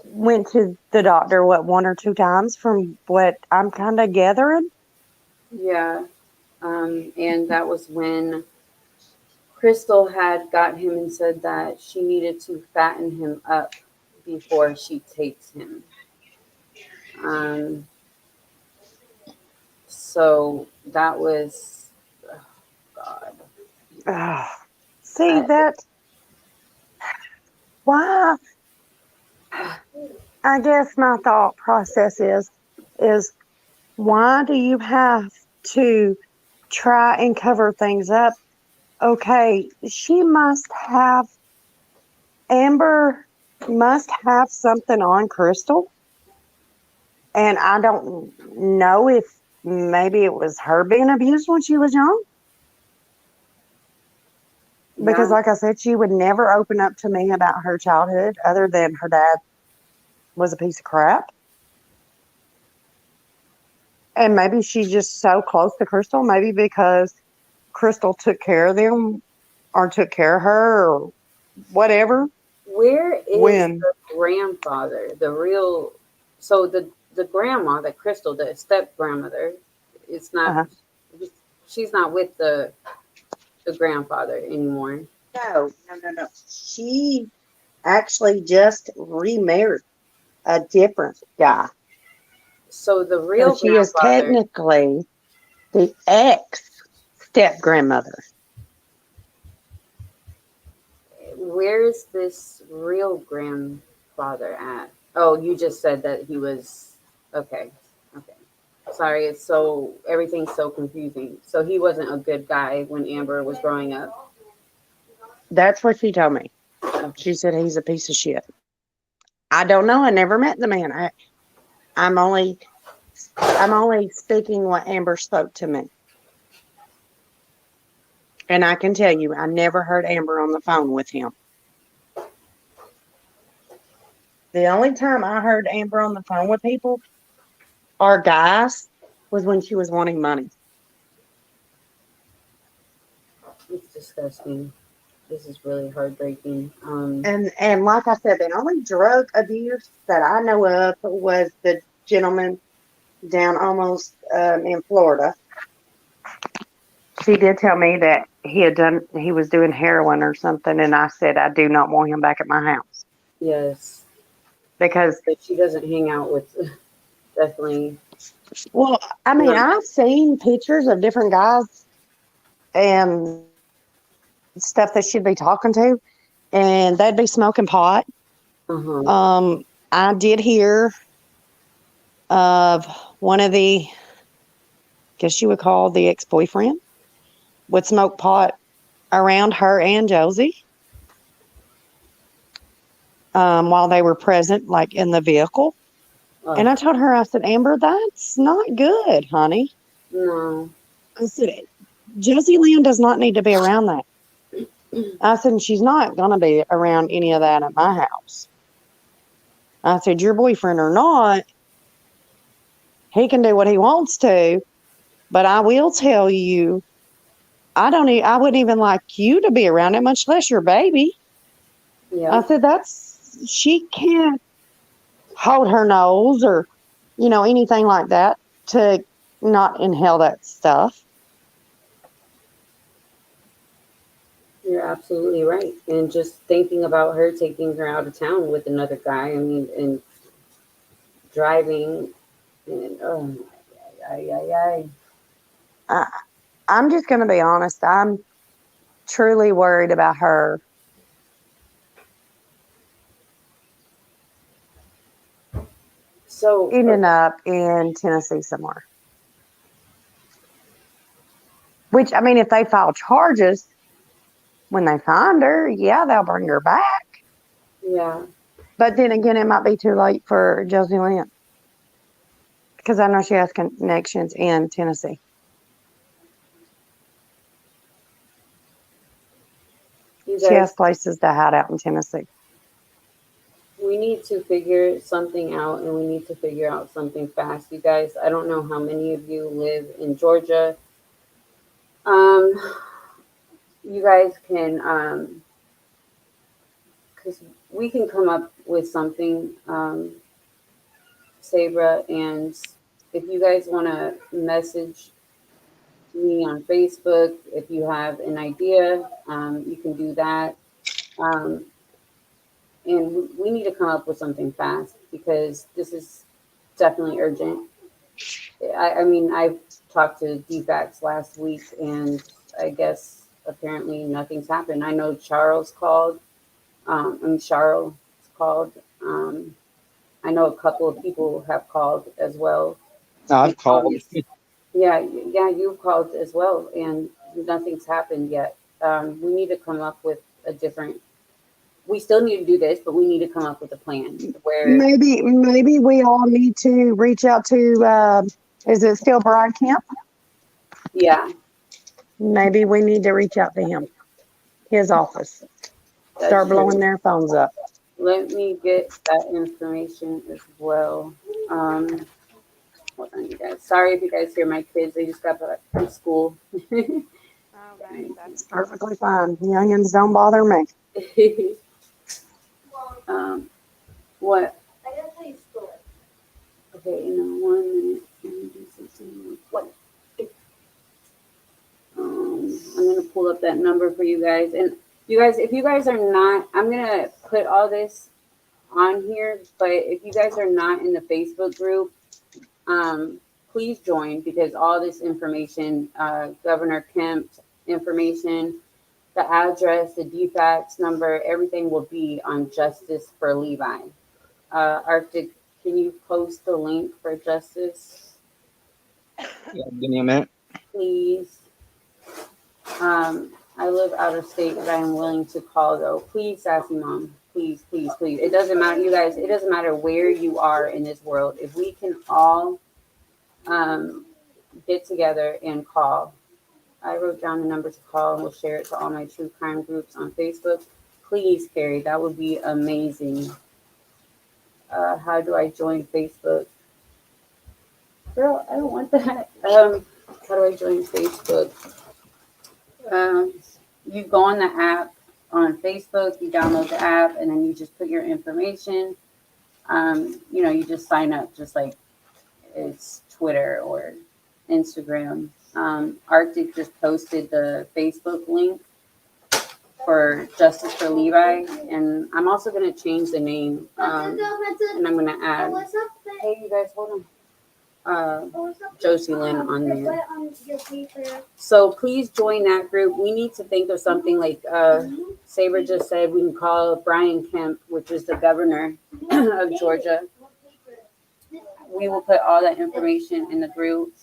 went to the doctor, what, 1 or 2 times from what I'm kind of gathering? yeah. And that was when Crystal had got him and said that she needed to fatten him up before she takes him. Um, so that was, oh God. Oh, see, I, that, why? I guess my thought process is why do you have to try and cover things up? Okay, Amber must have something on Crystal. And I don't know if maybe it was her being abused when she was young. Because, yeah, like I said, she would never open up to me about her childhood other than her dad was a piece of crap. And maybe she's just so close to Crystal, maybe because Crystal took care of them or took care of her or whatever. where is When, the grandfather? The real, so the grandma, the Crystal, the step grandmother, it's not. uh, She's not with the grandfather anymore. no. She actually just remarried a different guy. So the So real she is grandfather, technically the ex step grandmother. where's this real grandfather at? Oh, you just said that he was okay. Okay. Sorry, it's so everything's so confusing. So he wasn't a good guy when Amber was growing up. That's what she told me. Okay. She said he's a piece of shit. I don't know. I never met the man. I'm only I'm only speaking what Amber spoke to me. And I can tell you, I never heard Amber on the phone with him. The only time I heard Amber on the phone with people or guys was when she was wanting money. It's disgusting. This is really heartbreaking. And like I said, the only drug abuse that I know of was the gentleman down almost in Florida. She did tell me that he was doing heroin or something, and I said I do not want him back at my house yes, because, but she doesn't hang out with definitely well, I mean, not. I've seen pictures of different guys and stuff that she'd be talking to, and they'd be smoking pot. Uh huh. I did hear of one of the, guess you would call the ex-boyfriend, would smoke pot around her and Josie while they were present, like in the vehicle. And I told her, I said, Amber, that's not good, honey. No. I said, Josie Lynn does not need to be around that. I said, she's not going to be around any of that at my house. I said, your boyfriend or not, he can do what he wants to, but I will tell you, I wouldn't even like you to be around it, much less your baby. I Yep. said, she can't hold her nose or, anything like that to not inhale that stuff. You're absolutely right. And just thinking about her taking her out of town with another guy, I mean, and driving, and oh, ay, ay, ay. I, I'm just going to be honest. I'm truly worried about her. So, Ending up in Tennessee somewhere. Which, I mean, if they file charges when they find her, yeah, they'll bring her back. yeah, But then again, it might be too late for Josie Lynn because I know she has connections in Tennessee. You She has guys, places to hide out in Tennessee. we need to figure something out, and we need to figure out something fast. You guys, I don't know how many of you live in Georgia. Um, you guys can, because we can come up with something, Sabra, and if you guys want to message me on Facebook, if you have an idea, you can do that. Um, and we need to come up with something fast because this is definitely urgent. I mean, I've talked to Dfcs last week, and I guess apparently nothing's happened. I know Charles called. Charles called. Um, I know a couple of people have called as well, and I've called. obviously, yeah, yeah, you've called as well, and nothing's happened yet. We need to come up with a different. We still need to do this, but we need to come up with a plan where, Maybe we all need to reach out to. Is it still Brian Camp? yeah, Maybe we need to reach out to him, his office. that's Start blowing true. their phones up. Let me get that information as well. Hold on, you guys. Sorry if you guys hear my kids. They just got back from school. That's perfectly fine. Youngins don't bother me. um, what? I gotta tell you a story. Okay, in 1 minute. What? I'm gonna pull up that number for you guys. And you guys, if you guys are not, I'm gonna put all this on here. But if you guys are not in the Facebook group, please join because all this information, Governor Kemp's information, the address, the DFAX number, everything will be on Justice for Levi. Arctic, can you post the link for Justice, Yeah, give me a minute. please? I live out of state, but I am willing to call though. Please, Sassy Mom. Please, please, please. It doesn't matter, you guys. It doesn't matter where you are in this world. If we can all um, get together and call. I wrote down the number to call and we'll share it to all my true crime groups on Facebook. Please, Carrie, that would be amazing. How do I join Facebook? Girl, I don't want that. How do I join Facebook? Um, you go on the app on Facebook, you download the app, and then you just put your information. You just sign up just like it's Twitter or Instagram. Arctic just posted the Facebook link for Justice for Levi, and I'm also going to change the name, and I'm going to add. Hey, you guys, hold on. Josie Lynn on there. So please join that group. We need to think of something like Saber just said. We can call Brian Kemp, which is the governor of Georgia. We will put all that information in the group.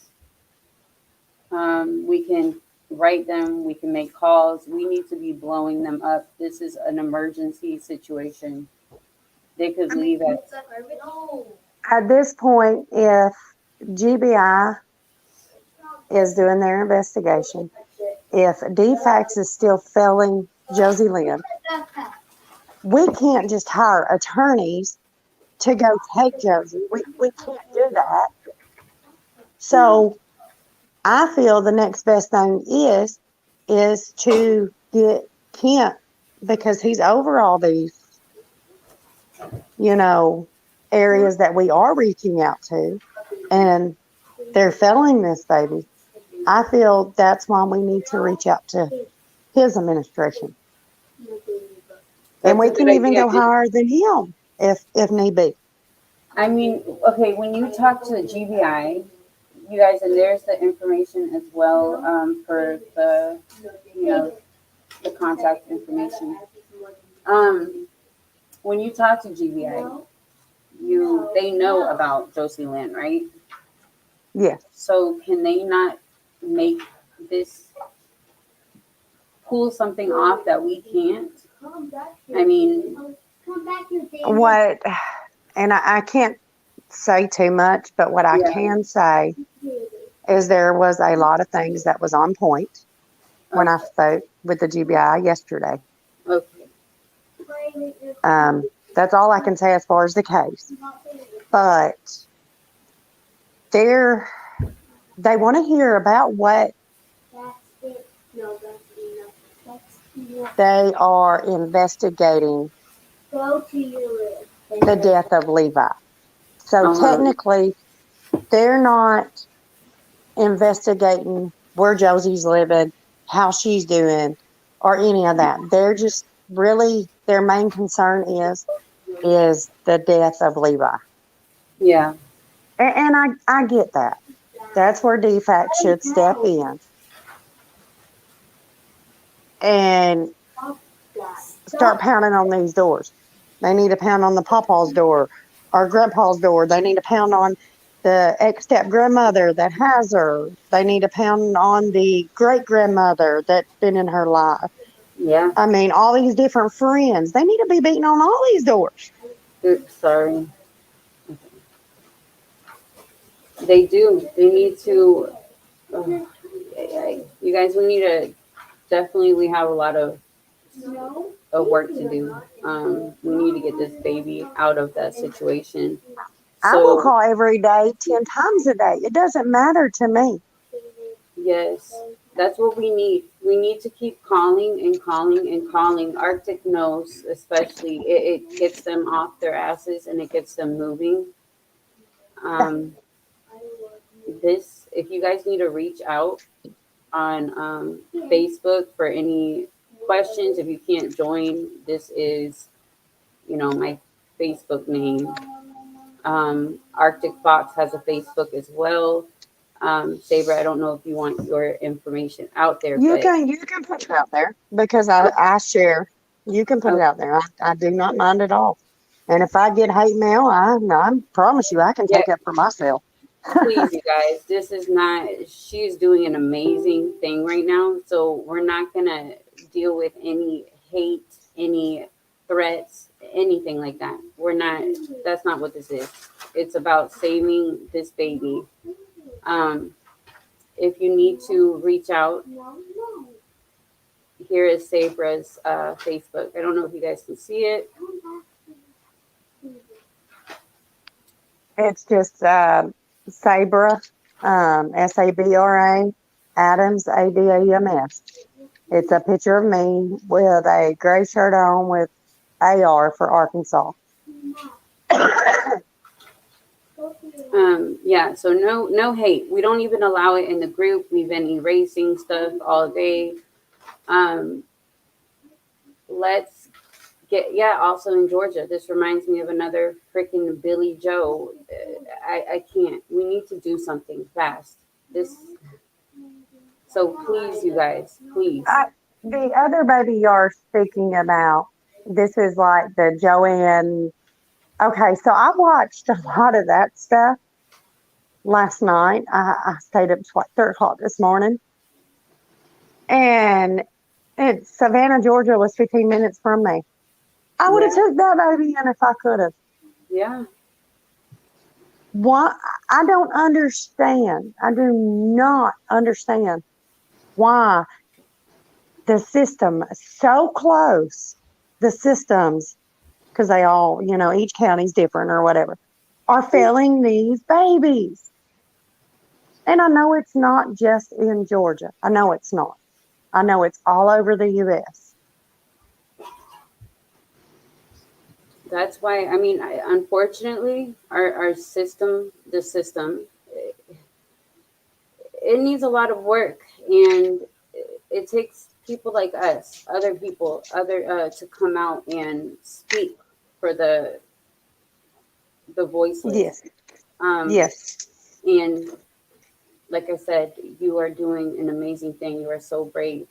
We can write them. We can make calls. We need to be blowing them up. This is an emergency situation. They could leave At this point, if GBI is doing their investigation, if DFAX is still failing Josie Lynn, we can't just hire attorneys to go take Josie. We can't do that. So I feel the next best thing is to get Kent, because he's over all these, areas that we are reaching out to, and they're failing this baby. I feel that's why we need to reach out to his administration. And That's we a good can even idea. go higher than him if need be. I mean, okay, when you talk to the GBI, you guys, and there's the information as well for the contact information. When you talk to GBI, they know about Josie Lynn, right? Yeah. So can they not make this pull something off that we can't? I mean, What, and I can't say too much, but what I yeah. can say is there was a lot of things that was on point when I spoke with the GBI yesterday. That's all I can say as far as the case. But they're they want to hear about what they are investigating the death of Levi. So Uh-huh. technically, they're not investigating where Josie's living, how she's doing, or any of that. They're just really their main concern is the death of Levi. Yeah. And I get that. That's where DFAC should step in and start pounding on these doors. They need to pound on the pawpaw's door or grandpa's door. They need to pound on the ex step grandmother that has her. They need to pound on the great grandmother that's been in her life. Yeah. I mean, all these different friends. They need to be beating on all these doors. Oops, sorry. They do. They need to. Oh, you guys, we need to definitely. We have a lot of work to do. We need to get this baby out of that situation. I will So call every day, 10 times a day. It doesn't matter to me. yes, that's what we need. We need to keep calling and calling and calling. Arctic knows, especially, it gets them off their asses and it gets them moving. Um, this, if you guys need to reach out on Facebook for any questions, if you can't join, this is, my Facebook name. Arctic Fox has a Facebook as well. Saber, I don't know if you want your information out there, but You can put it out there because I share. You can put it oh, out there. I do not mind at all. And if I get hate mail, I promise you I can yeah, take it for myself. please, you guys, this is not, she's doing an amazing thing right now. So we're not going to deal with any hate, any threats, anything like that. We're not, that's not what this is. It's about saving this baby. Um, if you need to reach out, here is Sabra's Facebook. I don't know if you guys can see it. It's just Sabra, Sabra, Adams, Adams. It's a picture of me with a gray shirt on with AR for Arkansas. Yeah, so no hate. We don't even allow it in the group. We've been erasing stuff all day. Um, let's get, yeah, also in Georgia. This reminds me of another freaking Billy Joe. I can't. We need to do something fast. This, so please, you guys, please. The other baby you're speaking about, this is like the Joanne. Okay, so I watched a lot of that stuff last night. I stayed up till like 3 o'clock this morning. And Savannah, Georgia was 15 minutes from me. I would have Yeah, took that baby in if I could have. yeah. Why? I don't understand. I do not understand why the system so close, the systems, because they all, each county's different or whatever, are failing these babies. And I know it's not just in Georgia. I know it's not. I know it's all over the U.S. That's why, I mean, unfortunately, our system, the system, it needs a lot of work, and it takes people like us, other people, to come out and speak for the voiceless. Yes, Um, yes. and like I said, you are doing an amazing thing. You are so brave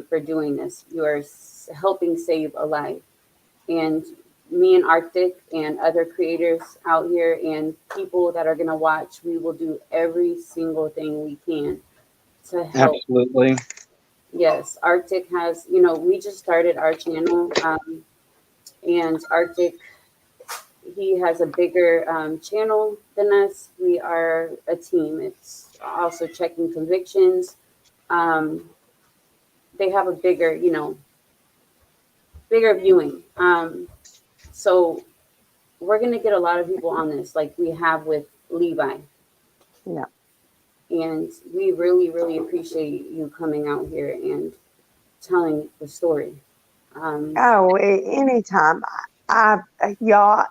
for doing this. You are helping save a life. And me and Arctic and other creators out here and people that are going to watch, we will do every single thing we can to help. Absolutely. Yes, Arctic has, we just started our channel, and Arctic, he has a bigger channel than us. We are a team. It's also checking convictions. Um, they have a bigger, bigger viewing. So we're gonna get a lot of people on this, like we have with Levi, Yeah. and we really, really appreciate you coming out here and telling the story. Um, Oh, anytime. Y'all,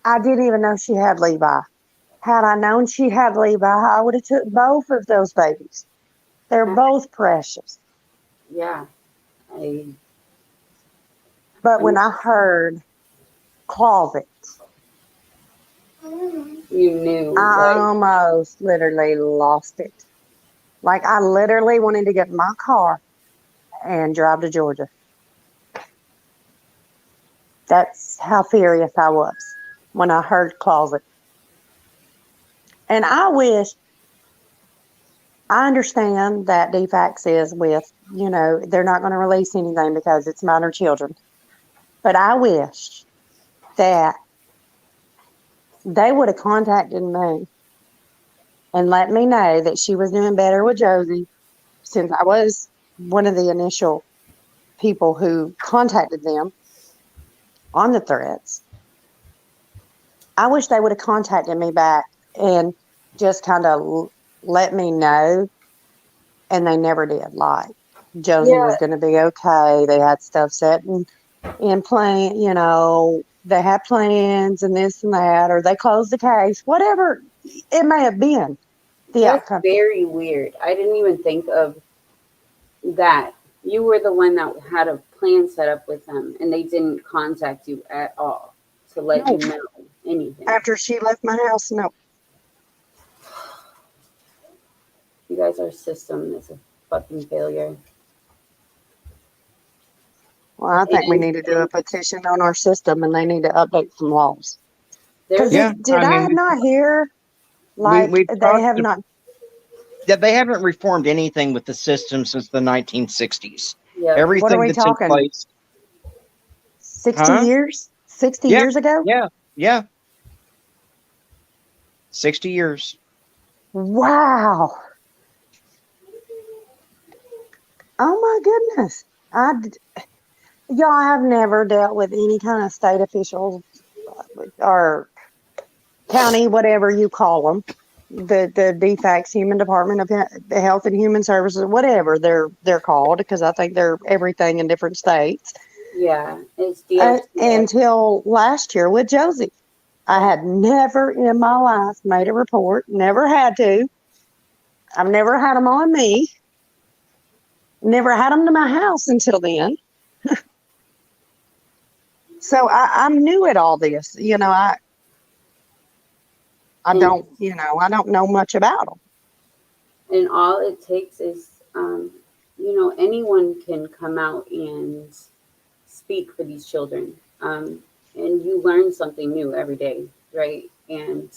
I didn't even know she had Levi. Had I known she had Levi, I would have took both of those babies. They're both precious. yeah, I, But I when I heard closet, you knew, I like, almost literally lost it. Like I literally wanted to get in my car and drive to Georgia. That's how furious I was when I heard closet. And I wish, I understand that Dfcs is with, they're not going to release anything because it's minor children. But I wish that they would have contacted me and let me know that she was doing better with Josie, since I was one of the initial people who contacted them on the threats. I wish they would have contacted me back and just kind of let me know, and they never did. Like Josie was yeah, going to be okay. They had stuff set in plan, they had plans and this and that, or they closed the case, whatever it may have been the that's outcome. very weird. I didn't even think of that. You were the one that had a plan set up with them, and they didn't contact you at all to let you No, know anything. after she left my house, no. You guys, our system is a fucking failure. Well, I think we And need to do a petition on our system, and they need to update some laws. Because there's, Yeah, did I I mean, not hear like we've they talked have not? that they haven't reformed anything with the system since the 1960s. yep, What are Everything we that's in talking? place, 60 huh? years? 60 Yeah, years ago? yeah, yeah. 60 years. Wow. Oh my goodness. Y'all, have never dealt with any kind of state officials or county, whatever you call them, the DFACS, Human Department of Health and Human Services, whatever they're called, because I think they're everything in different states. yeah, it's DFCS. Until last year with Josie, I Yeah. had never in my life made a report. Never had to. I've never had them on me. Never had them to my house until then. So I'm new at all this. I And don't, I don't know much about them. and all it takes is, anyone can come out and speak for these children. And you learn something new every day, right? And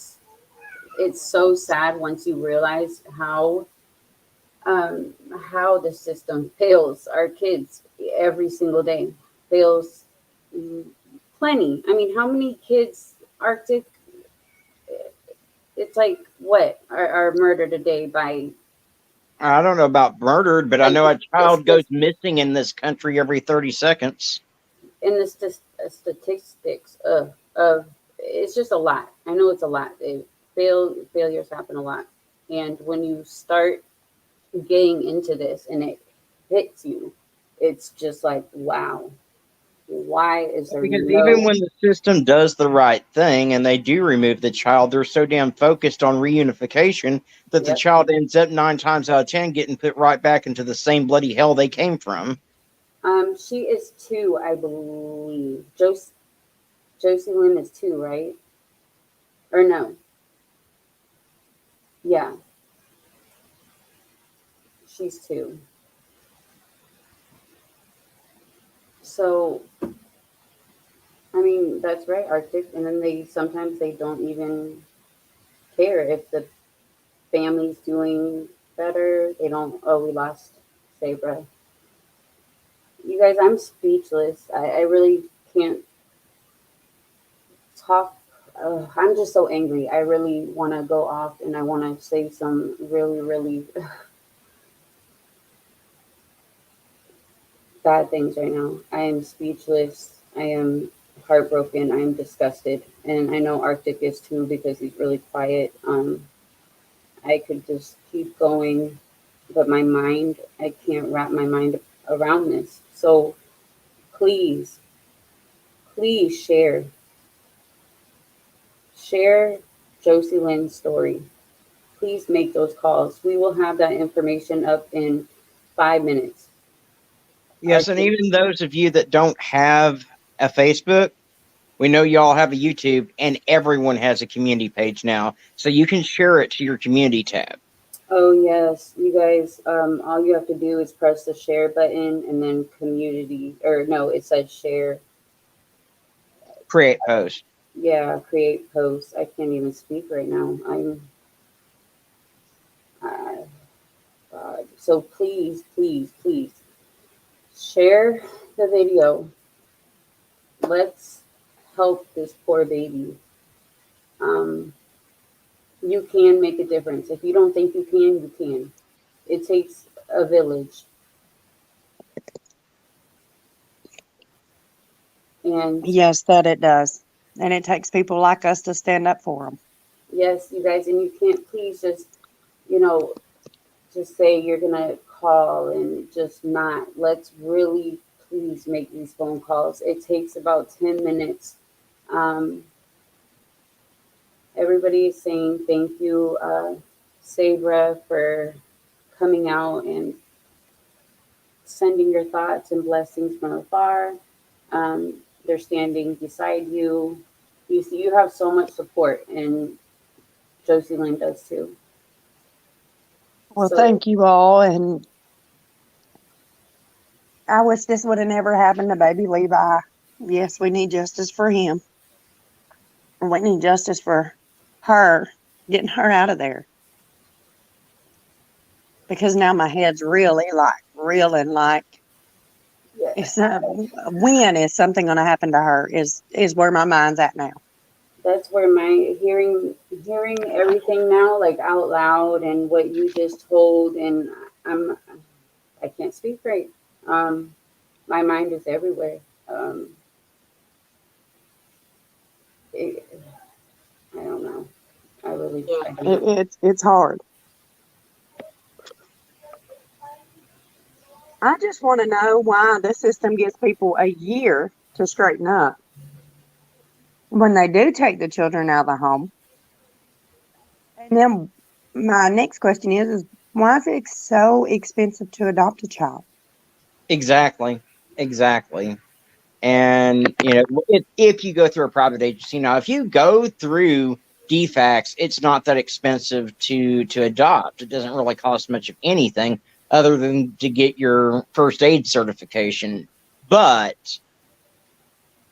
it's so sad once you realize how the system fails our kids every single day. Fails, mm, plenty. I mean, how many kids Arctic? It's like what are murdered a day by, I don't know about murdered, but I like, know a it's child goes just missing in this country every 30 seconds. in the statistics of it's just a lot. I know it's a lot. Failures happen a lot, and when you start getting into this and it hits you, it's just like, wow, why is there Because even no? when the system does the right thing and they do remove the child, they're so damn focused on reunification that the Yep. child ends up 9 times out of 10 getting put right back into the same bloody hell they came from. She is two, I believe. Josie Lynn is two, right? Or no? Yeah, she's two. So I mean, that's right, Arctic. And then they don't even care if the family's doing better. They don't. Oh, we lost Sabra. You guys, I'm speechless. I really can't talk. I'm just so angry. I really want to go off and I want to say some really, really bad things right now. I am speechless. I am heartbroken. I am disgusted. And I know Arctic is too because he's really quiet. I could just keep going, but my mind, I can't wrap my mind around this. So please, please share Josie Lynn's story. Please make those calls. We will have that information up in 5 minutes. Our Yes, and even those of you that don't have a Facebook, we know y'all have a YouTube, and everyone has a community page now, so you can share it to your community tab. Oh yes, you guys. All you have to do is press the share button, and then community, or no, it says share. Create post. Yeah, create posts. I can't even speak right now. So please, please, please share the video. Let's help this poor baby. Um, you can make a difference. If you don't think you can, you can. It takes a village. And Yes, that it does. And it takes people like us to stand up for them. yes, you guys, and you can't please just, you know, just say you're gonna call and just not. Let's really please make these phone calls. It takes about 10 minutes. Um, Everybody is saying thank you, Sabra, for coming out and sending your thoughts and blessings from afar. They're standing beside you. You see, you have so much support, and Josie Lynn does too. Well, So thank you all. And I wish this would have never happened to baby Levi. Yes, we need justice for him. And we need justice for her, getting her out of there. Because now my head's really like reeling like yeah, it's when is something going to happen to her is where my mind's at now. that's where my hearing everything now like out loud and what you just told, and I'm I can't speak right. Um, my mind is everywhere. Um, it, I don't know. I really I don't know. It's hard. I just want to know why the system gives people a year to straighten up when they do take the children out of the home. And then my next question is why is it so expensive to adopt a child? Exactly. Exactly. And if you go through a private agency now, if you go through Dfcs, it's not that expensive to adopt. It doesn't really cost much of anything other than to get your first aid certification. But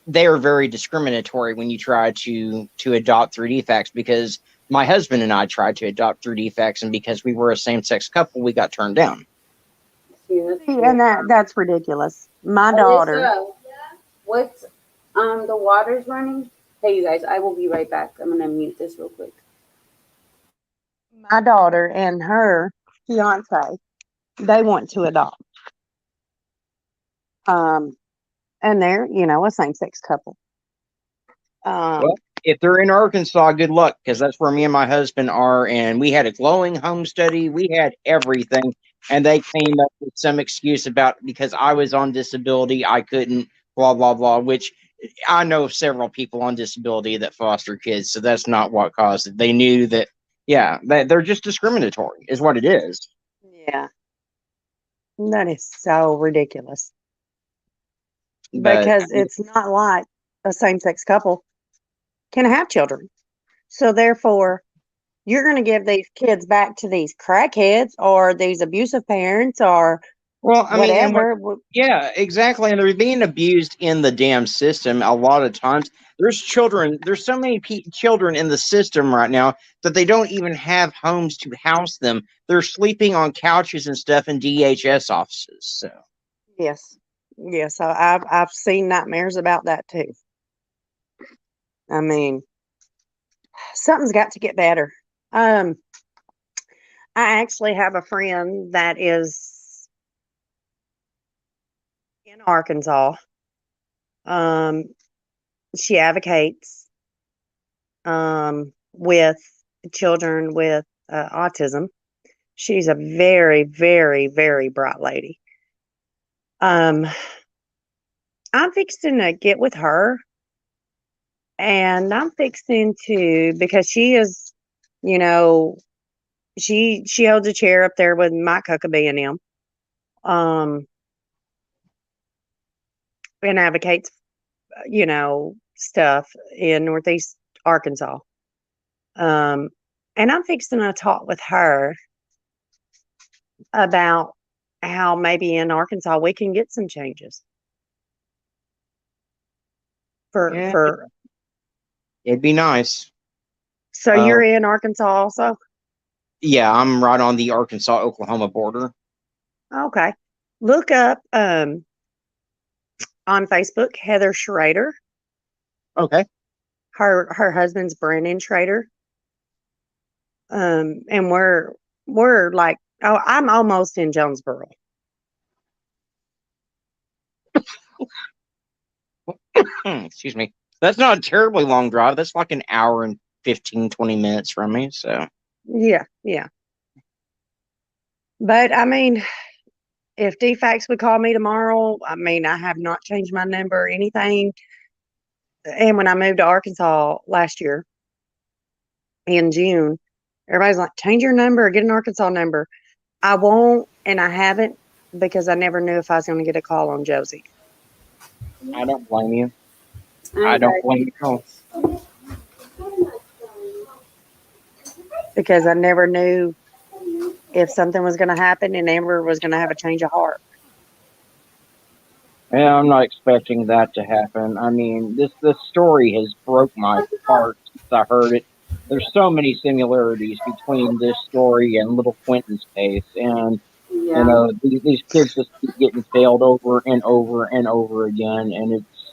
they are very discriminatory when you try to adopt through Dfcs, because my husband and I tried to adopt through Dfcs, and because we were a same-sex couple, we got turned down. See, that's See, weird. and that's ridiculous. My daughter, Alyssa, what's the water's running? Hey, you guys, I will be right back. I'm gonna mute this real quick. and her fiance, they want to adopt. Um, and they're, a same-sex couple. Well, Um, if they're in Arkansas, good luck, because that's where me and my husband are. And we had a glowing home study. We had everything. And they came up with some excuse about because I was on disability, I couldn't, blah, blah, blah, which I know several people on disability that foster kids. So that's not what caused it. They knew that, yeah, they're just discriminatory, is what it is. yeah, that is so ridiculous But because it's not like a same-sex couple can have children. So therefore, you're going to give these kids back to these crackheads or these abusive parents or well, I mean, and what, whatever. yeah, exactly. And they're being abused in the damn system a lot of times. There's children, there's so many children in the system right now that they don't even have homes to house them. They're sleeping on couches and stuff in DHS offices. So, Yes. Yes, so I've seen nightmares about that too. I mean, something's got to get better. Um, I actually have a friend that is in in Arkansas. She advocates with children with autism. She's a very, very, very bright lady. I'm fixing to get with her, and I'm fixing to, because she is, you know, she holds a chair up there with Mike Huckabee and him, and advocates, stuff in Northeast Arkansas. And I'm fixing to talk with her about how maybe in Arkansas we can get some changes Yeah, for. it'd be nice. So Uh, you're in Arkansas also? yeah, I'm right on the Arkansas-Oklahoma border. Okay. Look up on Facebook Heather Schrader. Okay. Her husband's Brandon Schrader. And we're like, oh, I'm almost in Jonesboro. Excuse me. That's not a terribly long drive. That's like an hour and 15, 20 minutes from me. So Yeah, yeah. But I mean, if Dfcs would call me tomorrow, I mean, I have not changed my number or anything. And when I moved to Arkansas last year in June, everybody's like, change your number or get an Arkansas number. I won't, and I haven't, because I never knew if I was going to get a call on Josie. I don't blame you. I'm I don't glad blame you you. Because I never knew if something was going to happen and Amber was going to have a change of heart. Yeah, I'm not expecting that to happen. I mean, this story has broke my heart since I heard it. There's so many similarities between this story and little Quentin's case, and Yeah, these kids just keep getting failed over and over and over again, and it's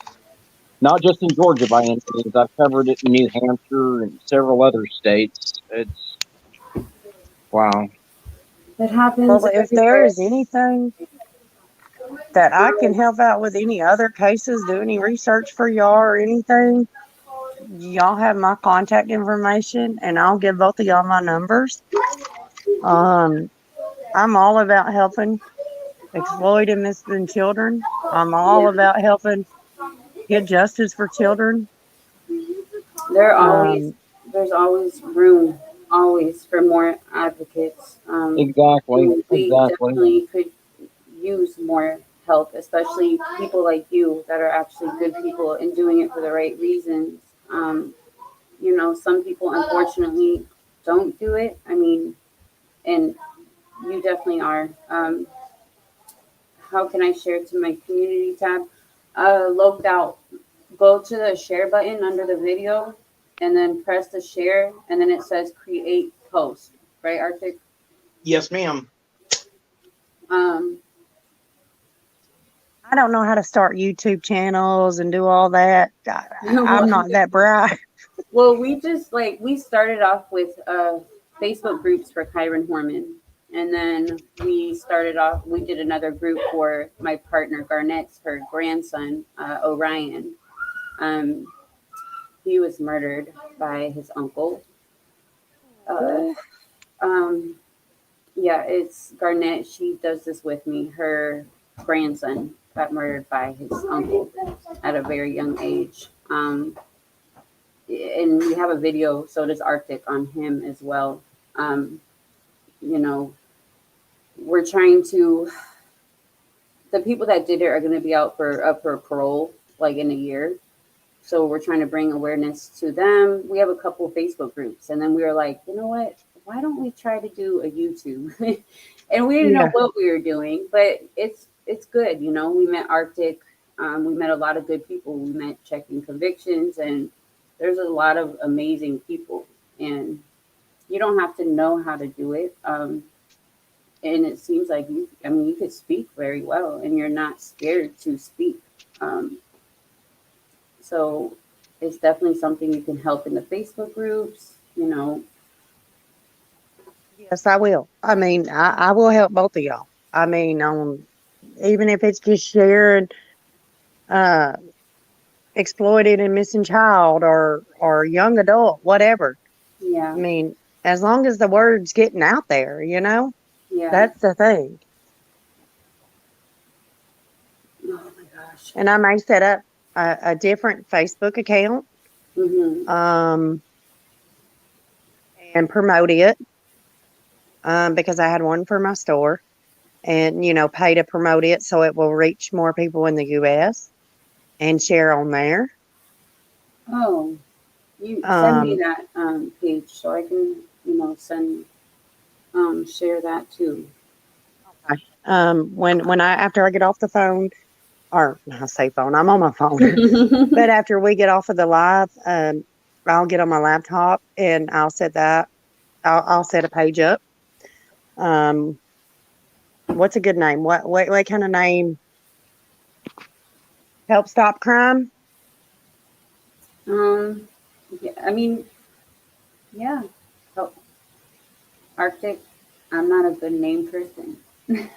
not just in Georgia by any means. I've covered it in New Hampshire and several other states. It's wow. it happens Well, if there everywhere. is anything that I can help out with, any other cases, do any research for y'all or anything, y'all have my contact information, and I'll give both of y'all my numbers. Um, I'm all about helping exploited and missing children. I'm all Yeah, about helping get justice for children. there always Um, there's always room, always for more advocates. Exactly. We Exactly. definitely could use more help, especially people like you that are actually good people and doing it for the right reasons. Some people unfortunately don't do it. I mean, and you definitely are. How can I share to my community tab? Logged out. Go to the share button under the video and then press the share and then it says create post. Right, Arctic? Yes, ma'am. Um, I don't know how to start YouTube channels and do all that. I'm not that bright. well, we started off with Facebook groups for Kyron Horman. And then we did another group for my partner Garnett's, her grandson, Orion. Um, he was murdered by his uncle. Uh, um, yeah, it's Garnett. She does this with me. Her grandson got murdered by his uncle at a very young age. And we have a video, so does Arctic, on him as well. Um, you know, we're trying to. The people that did it are going to be up for parole like in a year. So we're trying to bring awareness to them. We have a couple Facebook groups, and then we were like, you know what? Why don't we try to do a YouTube? And we didn't know Yeah. what we were doing, but it's good. We met Arctic. We met a lot of good people. We met Checking Convictions, and there's a lot of amazing people. And you don't have to know how to do it. And it seems like you could speak very well, and you're not scared to speak. Um, so it's definitely something you can help in the Facebook groups. Yes, I will. I mean, I will help both of y'all. I mean, on even if it's just sharing uh, exploited and missing child or young adult, whatever. I Yeah. mean, as long as the word's getting out there, Yeah. that's the thing. Oh my gosh. And I may set up a different Facebook account Mhm. um, and promote it because I had one for my store and, pay to promote it so it will reach more people in the U.S. and share on there. Oh, you send me Um, that page so I can, send share that too. when I after I get off the phone, or I say phone, I'm on my phone, but after we get off of the live, I'll get on my laptop and I'll set that. I'll set a page up. Um, what's a good name? What kind of name? Help stop crime. um, yeah, I mean, yeah. Oh, Arctic. I'm not a good name person.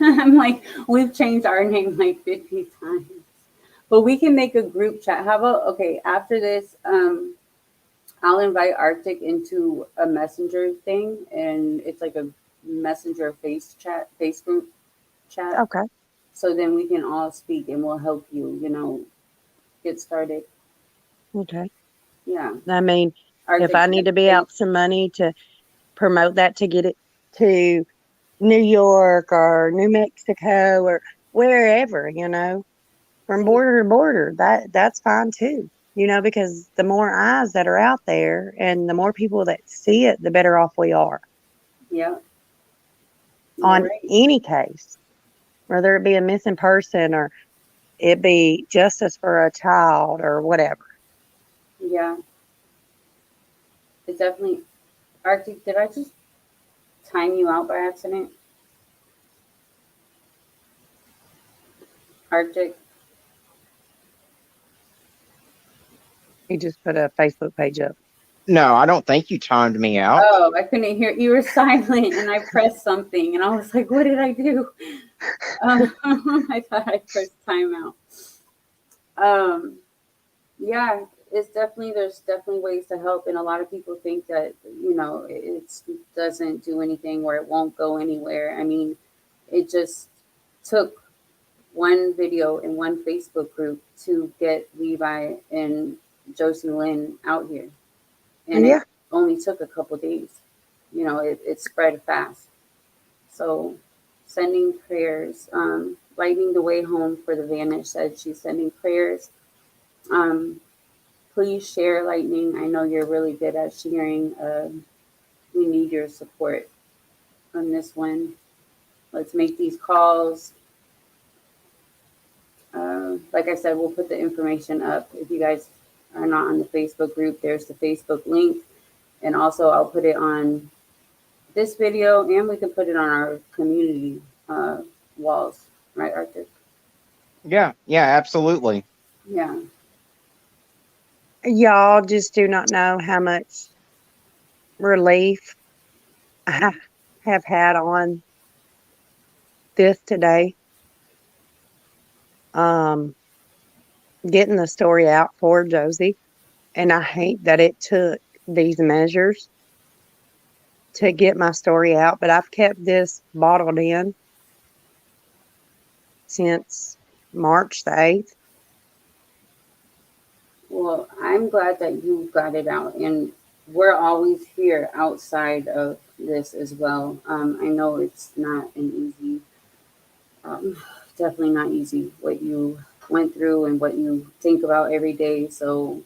I'm like, we've changed our name like 50 times. But we can make a group chat. How about okay, after this, I'll invite Arctic into a messenger thing and it's like a messenger face group chat. Okay. So then we can all speak and we'll help you, get started. Okay. Yeah. I mean, if Arctic I need to be out some money to promote that to get it to New York or New Mexico or wherever, from border to border, that's fine too. Because the more eyes that are out there and the more people that see it, the better off we are yeah, you're on right. any case, whether it be a missing person or it be justice for a child or whatever. Yeah. It definitely Arctic, did I just time you out by accident? Arctic. He just put a Facebook page up. No, I don't think you timed me out. Oh, I couldn't hear you were silent and I pressed something and I was like, what did I do? I thought I pressed timeout. Um, yeah, there's definitely ways to help, and a lot of people think that it doesn't do anything or it won't go anywhere. I mean, it just took one video in one Facebook group to get Levi and Josie Lynn out here, and it Yeah. only took a couple days. It spread fast. So, sending prayers. Lightning the way home for the vanished said she's sending prayers. Um, Please share Lightning. I know you're really good at sharing. We need your support on this one. Let's make these calls. Like I said, we'll put the information up. If you guys are not on the Facebook group, there's the Facebook link. And also, I'll put it on this video and we can put it on our community walls. Right, Arthur? Yeah, yeah, absolutely. Yeah. Y'all just do not know how much relief I have had on this today. Um, Getting the story out for Josie. And I hate that it took these measures to get my story out, but I've kept this bottled in since March the 8th. Well, I'm glad that you got it out, and we're always here outside of this as well. I know it's not an easy, um, definitely not easy what you went through and what you think about every day. So,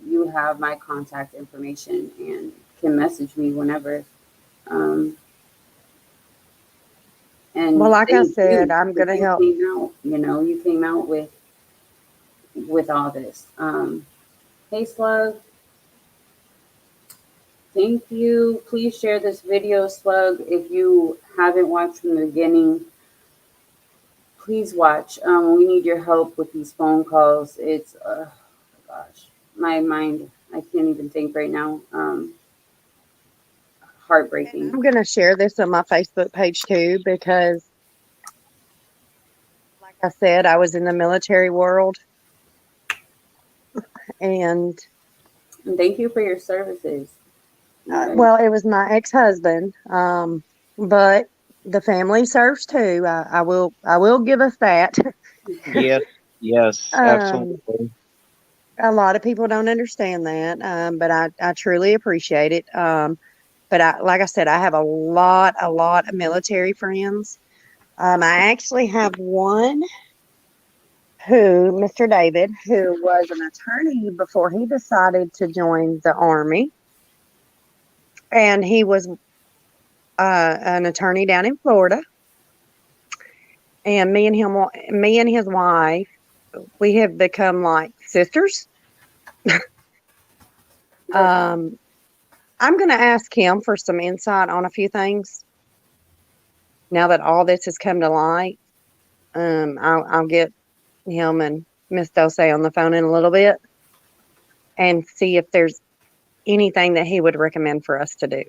you have my contact information and can message me whenever. Um, Well, and like I thank said, you I'm going because to you help. came out. You came out with all this. Hey, Slug. Thank you. Please share this video, Slug. If you haven't watched from the beginning, please watch. We need your help with these phone calls. It's, gosh, my mind, I can't even think right now. And Heartbreaking. I'm going to share this on my Facebook page too because I said, I was in the military world, and And thank you for your services. You guys. well, it was my ex-husband, but the family serves too. I will give us that. Yes, yes, Um, absolutely. a lot of people don't understand that, but I truly appreciate it. But like I said, I have a lot of military friends. I actually have one Mr. David, who was an attorney before he decided to join the Army. And he was an attorney down in Florida. And me and his wife, we have become like sisters. That's Um, I'm going to ask him for some insight on a few things now that all this has come to light. I'll get him and Miss Dulce on the phone in a little bit and see if there's anything that he would recommend for us to do.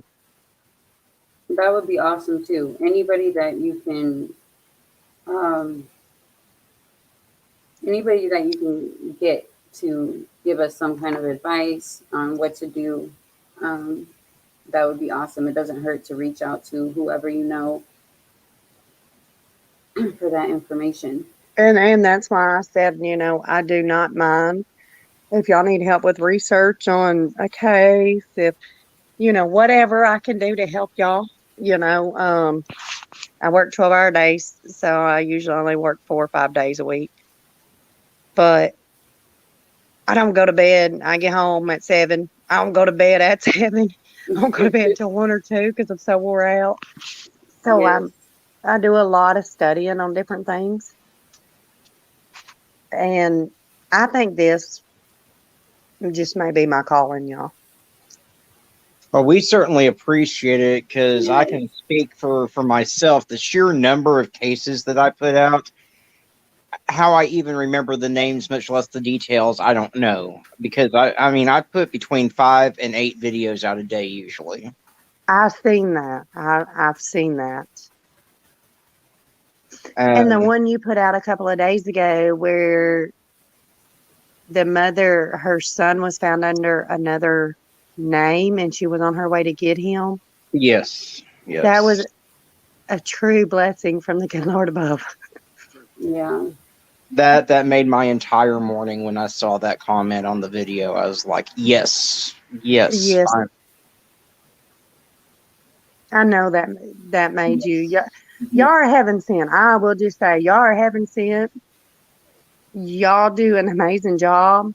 that would be awesome too. Anybody that you can, um, anybody that you can get to give us some kind of advice on what to do, um, that would be awesome. It doesn't hurt to reach out to whoever you know for that information. And that's why I said, I do not mind if y'all need help with research on a case, if whatever I can do to help y'all. I work 12-hour days, so I usually only work 4 or 5 days a week. But I don't go to bed. I get home at 7. I don't go to bed at 7. I don't go to bed until 1 or 2 because I'm so wore out. So Yes, I do a lot of studying on different things. And I think this just may be my calling, y'all. Well, we certainly appreciate it because I yes, can speak for myself. The sheer number of cases that I put out, how I even remember the names, much less the details, I don't know. Because I mean, I put between 5 and 8 videos out a day usually. I've seen that. I've seen that. And the Um, one you put out a couple of days ago where the mother, her son was found under another name and she was on her way to get him. yes, That yes. was a true blessing from the good Lord above. yeah. That made my entire morning when I saw that comment on the video. I was like, yes, yes. Yes, I know that made you. Y'all are heaven sent. I will just say, y'all are heaven sent. Y'all do an amazing job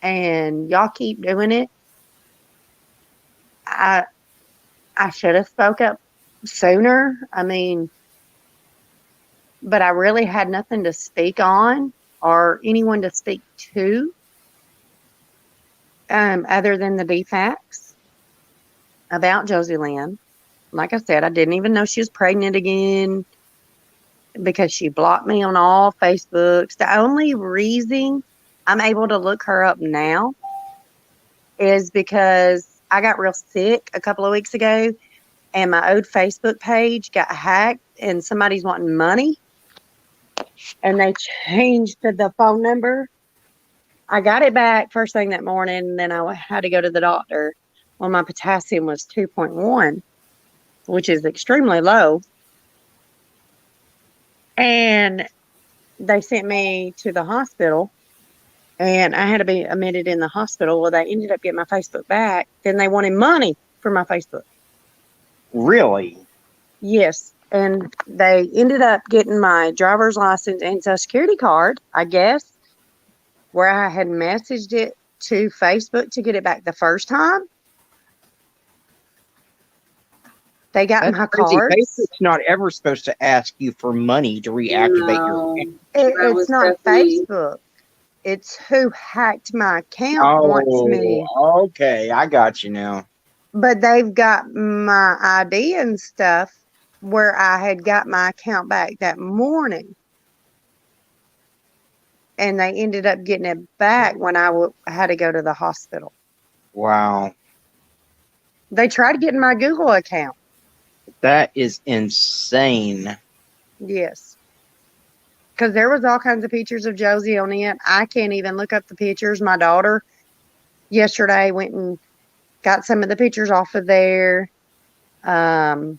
and y'all keep doing it. I I should have spoke up sooner. I mean, but I really had nothing to speak on or anyone to speak to, other than the Dfcs about Josie Lynn. Like I said, I didn't even know she was pregnant again because she blocked me on all Facebooks. The only reason I'm able to look her up now is because I got real sick a couple of weeks ago and my old Facebook page got hacked and somebody's wanting money and they changed the phone number. I got it back first thing that morning, and then I had to go to the doctor. Well, my potassium was 2.1, which is extremely low. And they sent me to the hospital, and I had to be admitted in the hospital. Well, they ended up getting my Facebook back. Then they wanted money for my Facebook. Really? Yes. And they ended up getting my driver's license and social security card, I guess, where I had messaged it to Facebook to get it back the first time. They got That's my crazy. cards. Facebook's not ever supposed to ask you for money to reactivate your No, account. that It's was not definitely Facebook. It's who hacked my account wants Oh, me. okay. I got you now. But they've got my ID and stuff where I had got my account back that morning. And they ended up getting it back when I had to go to the hospital. Wow. They tried getting my Google account. That is insane. Yes. because there was all kinds of pictures of Josie on it. I can't even look up the pictures. My daughter yesterday went and got some of the pictures off of there, um,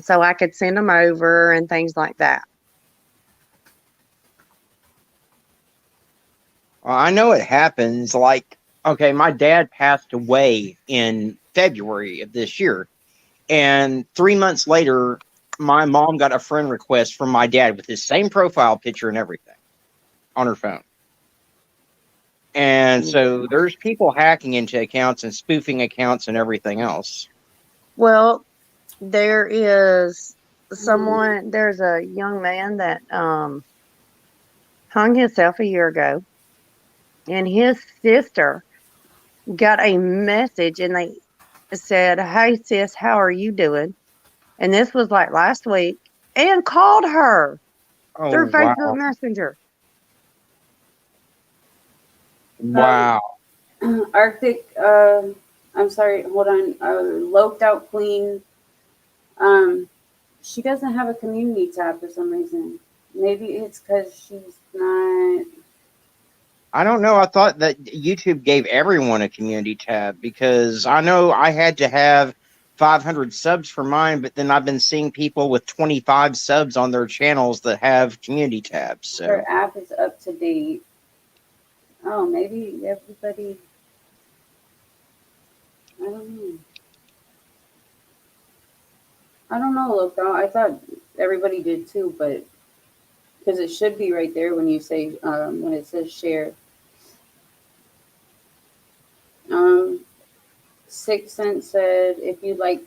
so I could send them over and things like that. Well, I know it happens. Like, okay, my dad passed away in February of this year. And 3 months later, my mom got a friend request from my dad with his same profile picture and everything on her phone. And so there's people hacking into accounts and spoofing accounts and everything else. Well, there is someone, there's a young man that hung himself a year ago, and his sister got a message and they said, "Hey, sis, how are you doing?" And this was like last week, and called her Oh, through wow. Facebook Messenger. Wow. Arctic, I'm sorry, hold on. Loped Out Queen. She doesn't have a community tab for some reason. Maybe it's because she's not. I don't know. I thought that YouTube gave everyone a community tab because I know I had to have 500 subs for mine, but then I've been seeing people with 25 subs on their channels that have community tabs. So Her app is up to date. Oh, maybe everybody. I don't know. I don't know, Loped Out. I thought everybody did too, but because it should be right there when you say when it says share. Um, Six Cent said, if you'd like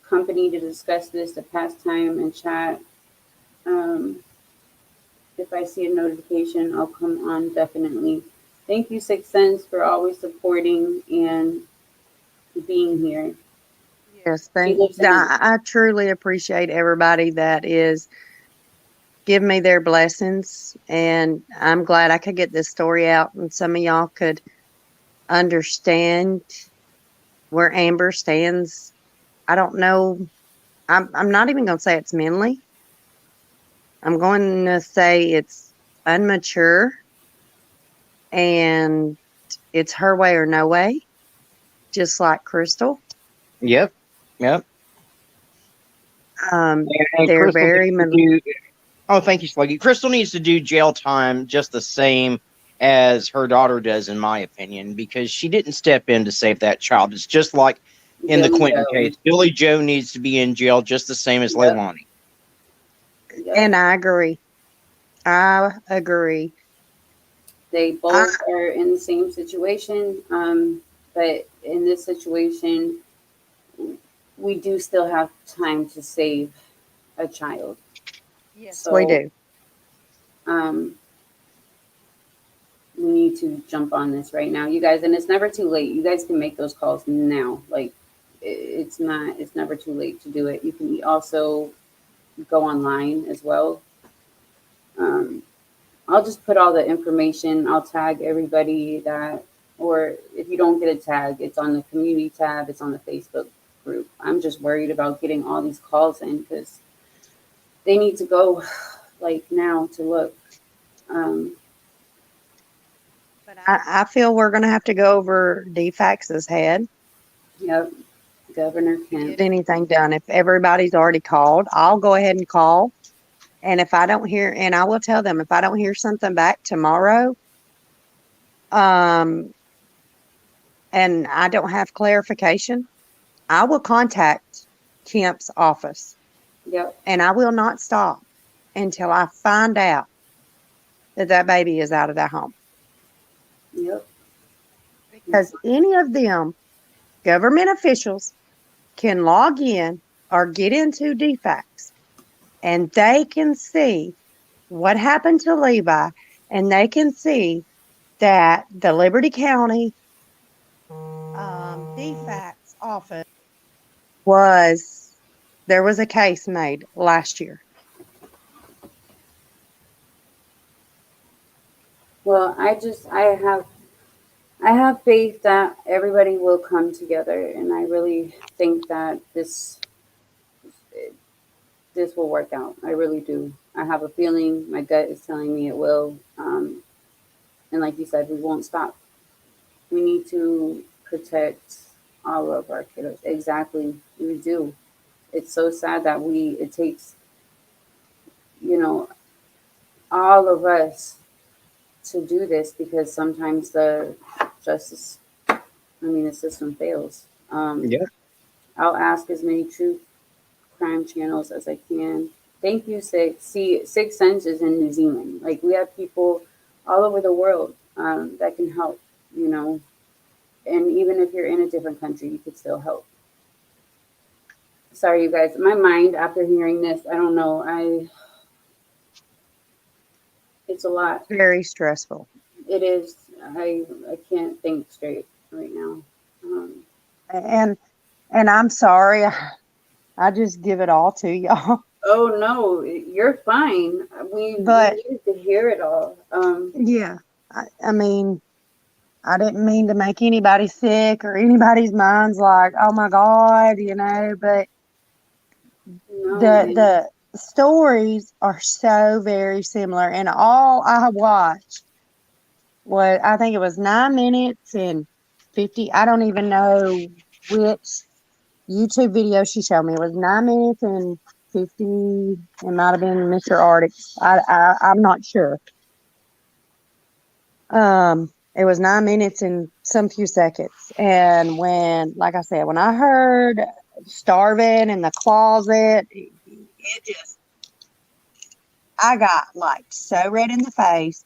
company to discuss this, to pass time and chat. Um, if I see a notification, I'll come on definitely. Thank you, Six Cents, for always supporting and being here. Yes, She lives in I truly appreciate everybody that is give me their blessings, and I'm glad I could get this story out and some of y'all could understand where Amber stands. I don't know. I'm not even going to say it's mentally. I'm going to say it's unmature and it's her way or no way, just like Crystal. yep, yep. And They're Crystal very, needs to do. Oh, thank you, Sluggy. Crystal needs to do jail time just the same as her daughter does, in my opinion, because she didn't step in to save that child. It's just like in the Billy Quentin Joe. case. Billy Joe needs to be in jail just the same as Yep. Leilani. Yep. and I agree. I agree. They I, both are in the same situation, but in this situation, we do still have time to save a child. yes, we So do. um, we need to jump on this right now, you guys. And it's never too late. You guys can make those calls now. Like it's not. It's never too late to do it. You can also go online as well. Um, I'll just put all the information. I'll tag everybody that, or if you don't get a tag, it's on the community tab. It's on the Facebook group. I'm just worried about getting all these calls in because they need to go like now to look. Um, But I feel we're going to have to go over Dfax's head yep, Governor to Kemp. get anything done. If everybody's already called, I'll go ahead and call. And if I don't hear, and I will tell them if I don't hear something back tomorrow, um, and I don't have clarification, I will contact Kemp's office Yep, and I will not stop until I find out that that baby is out of that home. yep. Because any of them government officials can log in or get into DFAX and they can see what happened to Levi and they can see that the Liberty County DFAX office was, there was a case made last year. Well, I have faith that everybody will come together, and I really think that this this will work out. I really do. I have a feeling. My gut is telling me it will. And like you said, we won't stop. We need to protect all of our kiddos. Exactly, we do. It's so sad that it takes, you know, all of us to do this because sometimes the justice, the system fails. Yeah. I'll ask as many true crime channels as I can. Thank you, Six. See, Six Sense is in New Zealand. Like, we have people all over the world that can help, you know. And even if you're in a different country, you could still help. Sorry, you guys. My mind after hearing this, I don't know. It's a lot. Very stressful. It is. I can't think straight right now. Um, And I'm sorry. I just give it all to y'all. oh no, you're fine. We But needed to hear it all. yeah, I mean, I didn't mean to make anybody sick or anybody's minds like, oh my God, but No, and the stories are so very similar. And all I watched was, I think it was 9 minutes and 50. I don't even know which YouTube video she showed me. It was 9 minutes and 50. It might have been Mr. Arctic. I'm not sure. It was 9 minutes and some few seconds. And when, like I said, when I heard starving in the closet, it just, I got like so red in the face.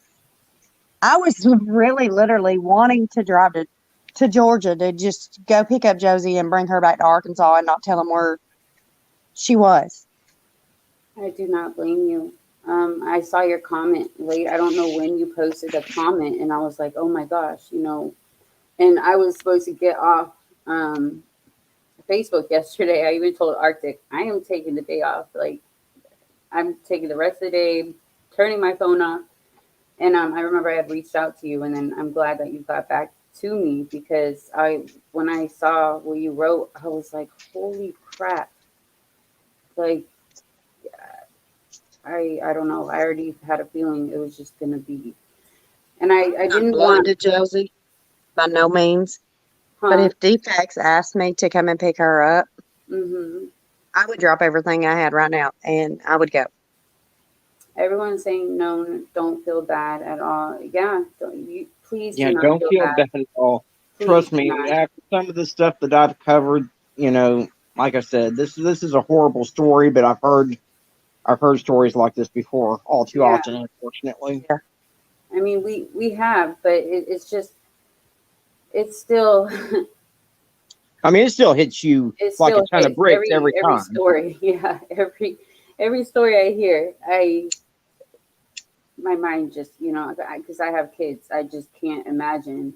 I was really literally wanting to drive to Georgia to just go pick up Josie and bring her back to Arkansas and not tell them where she was. I do not blame you. I saw your comment late. I don't know when you posted the comment, and I was like, oh my gosh, you know. And I was supposed to get off Facebook yesterday. I even told Arctic, I am taking the day off. Like, I'm taking the rest of the day, turning my phone off. And I remember I had reached out to you, and then I'm glad that you got back to me because when I saw what you wrote, I was like, holy crap! Like, I don't know. I already had a feeling it was just gonna be, and I Not didn't want, blinded, Josie, by no means. But huh? if Dfcs asked me to come and pick her up, Mm-hmm. I would drop everything I had right now and I would go. Everyone's saying no, don't feel bad at all. Yeah, you please do Yeah, not don't feel feel bad. bad at all. Please Trust do me, not. after some of the stuff that I've covered, like I said, this is a horrible story, but I've heard stories like this before, all too Yeah, often, unfortunately. Yeah. I mean we have, but it's just it's still I mean, it still hits you it like a still ton of hits bricks every every time. story. Yeah, every story I hear, my mind just because I have kids, I just can't imagine.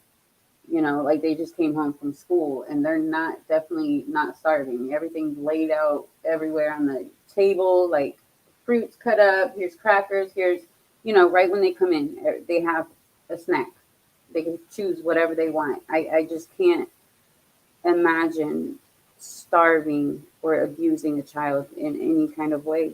Like they just came home from school and they're not definitely not starving. Everything's laid out everywhere on the table, like fruits cut up. Here's crackers. Here's right when they come in, they have a snack. They can choose whatever they want. I just can't imagine starving or abusing a child in any kind of way.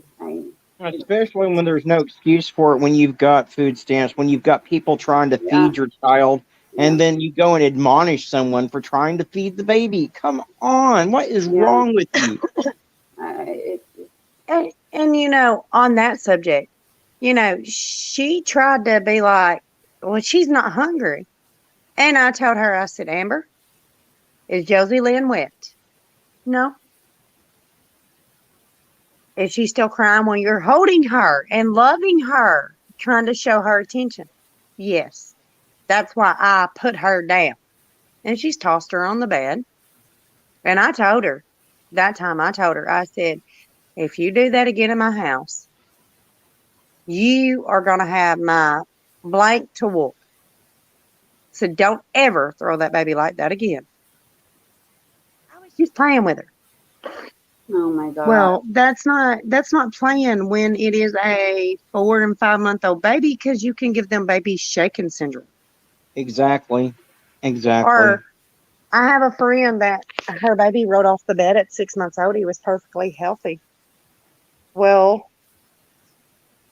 Especially when there's no excuse for it, when you've got food stamps, when you've got people trying to Yeah, feed your child, yeah, and then you go and admonish someone for trying to feed the baby. Come on, what is yeah. wrong with you? And on that subject, she tried to be like, well, she's not hungry. And I told her, I said, Amber, is Josie Lynn wet? No. Is she still crying when you're holding her and loving her, trying to show her attention? Yes. That's why I put her down. And she's tossed her on the bed. And I told her, that time I told her, I said, if you do that again in my house, you are going to have my blank to wolf. So don't ever throw that baby like that again. I was just playing with her. Oh my God. Well, that's not playing when it is a 4 and 5 month old baby because you can give them baby shaken syndrome. Exactly. Exactly. Or I have a friend that her baby rolled off the bed at 6 months old. He was perfectly healthy. Well,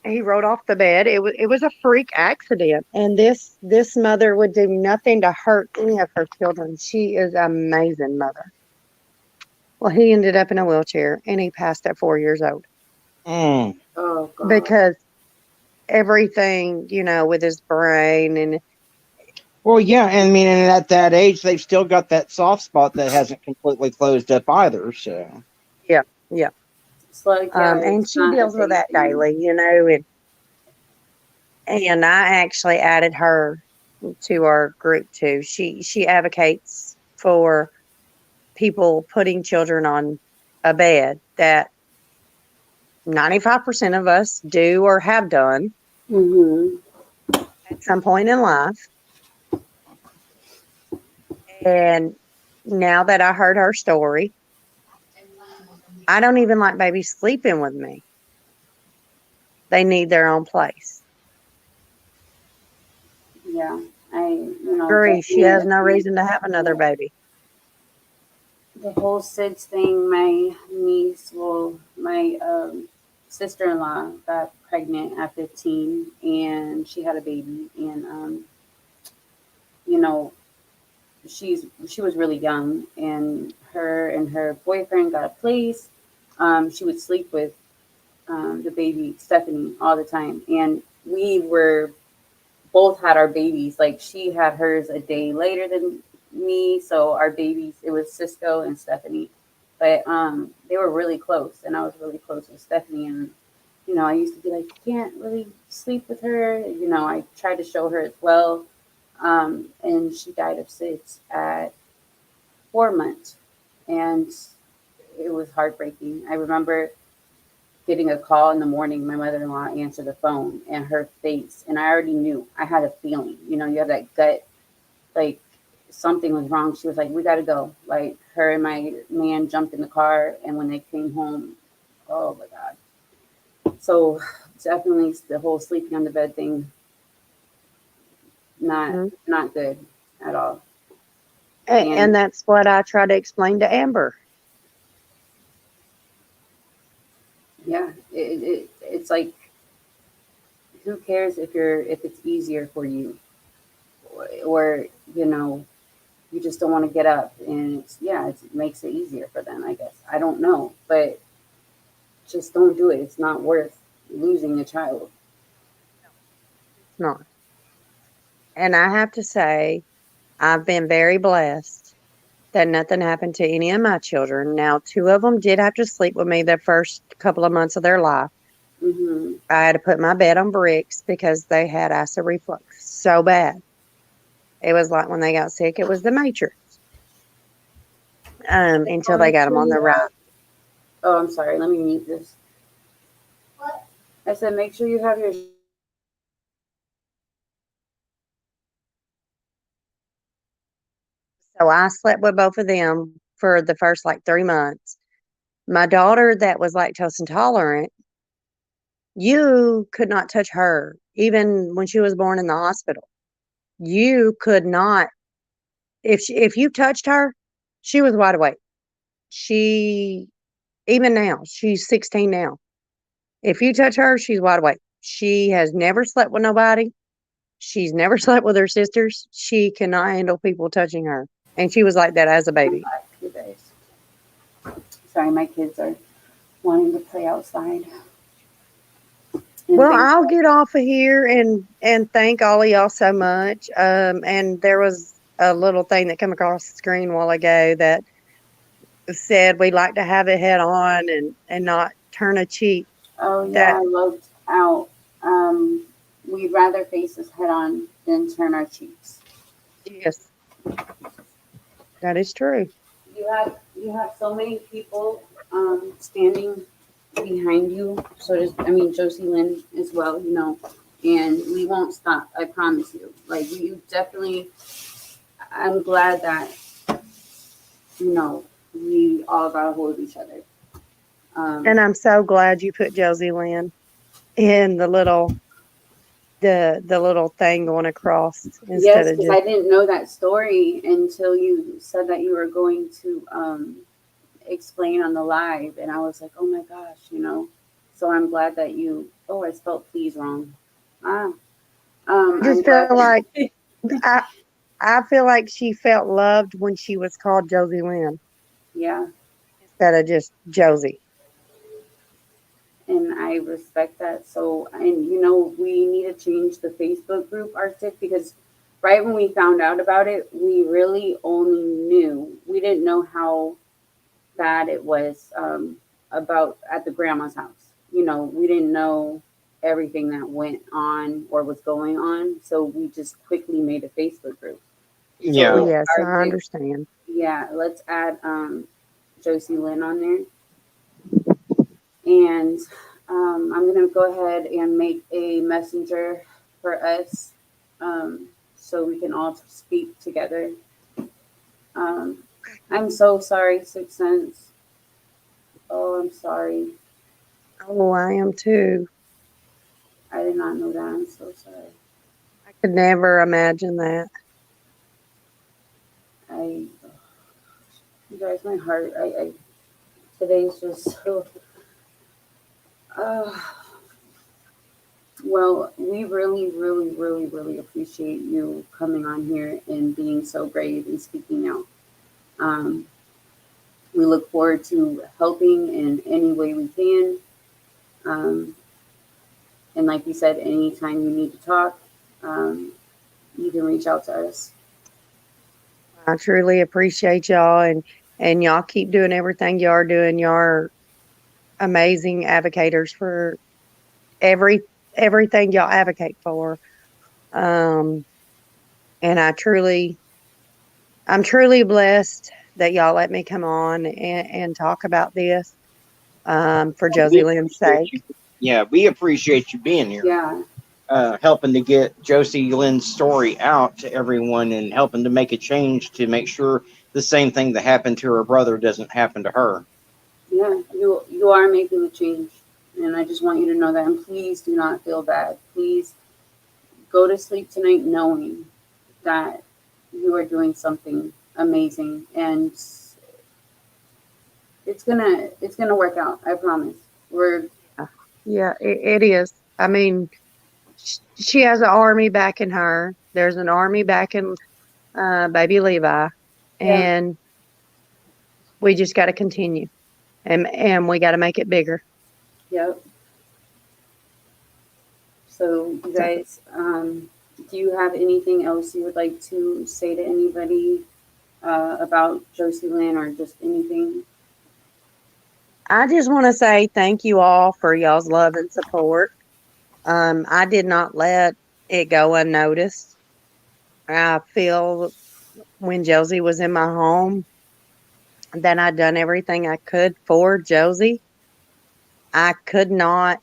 he rolled off the bed. It was a freak accident, and this mother would do nothing to hurt any of her children. She is an amazing mother. Well, he ended up in a wheelchair, and he passed at 4 years old Mm. Oh God. because everything, with his brain and Well, yeah, and I mean, and at that age, they've still got that soft spot that hasn't completely closed up either. So, yeah, yeah. It's like, yeah, And it's she not a deals with big that thing. daily, and I actually added her to our group too. She advocates for people putting children on a bed that 95% of us do or have done Mm-hmm. at some point in life. And now that I heard her story, I don't even like babies sleeping with me. They need their own place. Yeah. Agree. She Definitely has no agree. reason to have another Yeah. baby. The whole SIDS thing, my niece, my sister-in-law got pregnant at 15 and she had a baby. And, you know, she was really young and her boyfriend got a place. She would sleep with the baby, Stephanie, all the time. And we were both had our babies. Like she had hers a day later than me, so our babies it was Cisco and Stephanie. But they were really close, and I was really close with Stephanie. And I used to be like, you can't really sleep with her. I tried to show her as well. And she died of SIDS at 4 months, and it was heartbreaking. I remember getting a call in the morning. My mother-in-law answered the phone, and her face, and I already knew. I had a feeling. You have that gut, like something was wrong. She was like, "We got to go." Like her and my man jumped in the car, and when they came home, oh my god. So definitely the whole sleeping on the bed thing, not Mhm. not good at all. And And that's what I try to explain to Amber. yeah, it's like, who cares if it's easier for you, or you just don't want to get up, and it makes it easier for them, I guess. I don't know, but just don't do it. It's not worth losing a child. It's not. And I have to say, I've been very blessed that nothing happened to any of my children. Now, two of them did have to sleep with me the first couple of months of their life. Hmm. I had to put my bed on bricks because they had acid reflux so bad. It was like when they got sick, it was the Matrix. Oh, Until they make got them sure on you the right. have. Oh, I'm sorry. Let me mute this. I said, make sure you have your. So I slept with both of them for the first like 3 months. My daughter, that was lactose intolerant, you could not touch her, even when she was born in the hospital. You could not. If you touched her, she was wide awake. She Even now, she's 16 now. If you touch her, she's wide awake. She has never slept with nobody. She's never slept with her sisters. She cannot handle people touching her. And she was like that as a baby. You guys. Sorry, my kids are wanting to play outside. And Well, thank I'll get off of here and thank all of y'all so much. And there was a little thing that came across the screen a while ago that said we like to have it head on and not turn a cheek. Oh yeah, That I looked out. Um, we'd rather face us head on than turn our cheeks. Yes, that is true. You have so many people standing behind you. So does Josie Lynn as well. And we won't stop. I promise you. Like you definitely. I'm glad that we all got a hold of each other. And Um, I'm so glad you put Josie Lynn in the little thing going across instead yes, of because I just didn't know that story until you said that you were going to explain on the live, and I was like, oh my gosh. So I'm glad that you. Oh, I spelled please wrong. Ah, I I'm just glad feel like that. I I feel like she felt loved when she was called Josie Lynn Yeah, instead of just Josie. and I respect that. So, and you know, we need to change the Facebook group Arctic because right when we found out about it, we really only knew. We didn't know how bad it was about at the grandma's house. You know, we didn't know everything that went on or was going on, so we just quickly made a Facebook group. Well, Yeah. So yes, I Arctic, understand. yeah, let's add Josie Lynn on there, and I'm gonna go ahead and make a messenger for us, so we can all speak together. Um, I'm so sorry, Six Sense. Oh, I'm sorry. Oh, I am too. I did not know that. I'm so sorry. I could never imagine that. I, you guys, my heart. Today's just so. Uh, well, we really, really, really, really appreciate you coming on here and being so brave and speaking out. Um, we look forward to helping in any way we can. Um, and like you said, anytime you need to talk, um, you can reach out to us. I truly appreciate y'all and y'all keep doing everything y'all are doing. Y'all are amazing advocates for every everything y'all advocate for. Um, and I'm truly blessed that y'all let me come on and talk about this for We Josie Lynn's appreciate sake. you. Yeah, we appreciate you being here, Yeah, helping to get Josie Lynn's story out to everyone and helping to make a change to make sure the same thing that happened to her brother doesn't happen to her. yeah, you are making a change, and I just want you to know that. And please do not feel bad. Please go to sleep tonight knowing that you are doing something amazing, and it's gonna work out. I promise. We're Yeah, it is. I mean, she has an army backing her. There's an army backing baby Levi, yeah, and we just got to continue, and we got to make it bigger. yep. So you So guys, do you have anything else you would like to say to anybody about Josie Lynn or just anything? I just want to say thank you all for y'all's love and support. I did not let it go unnoticed. I feel when Josie was in my home that I'd done everything I could for Josie. I could not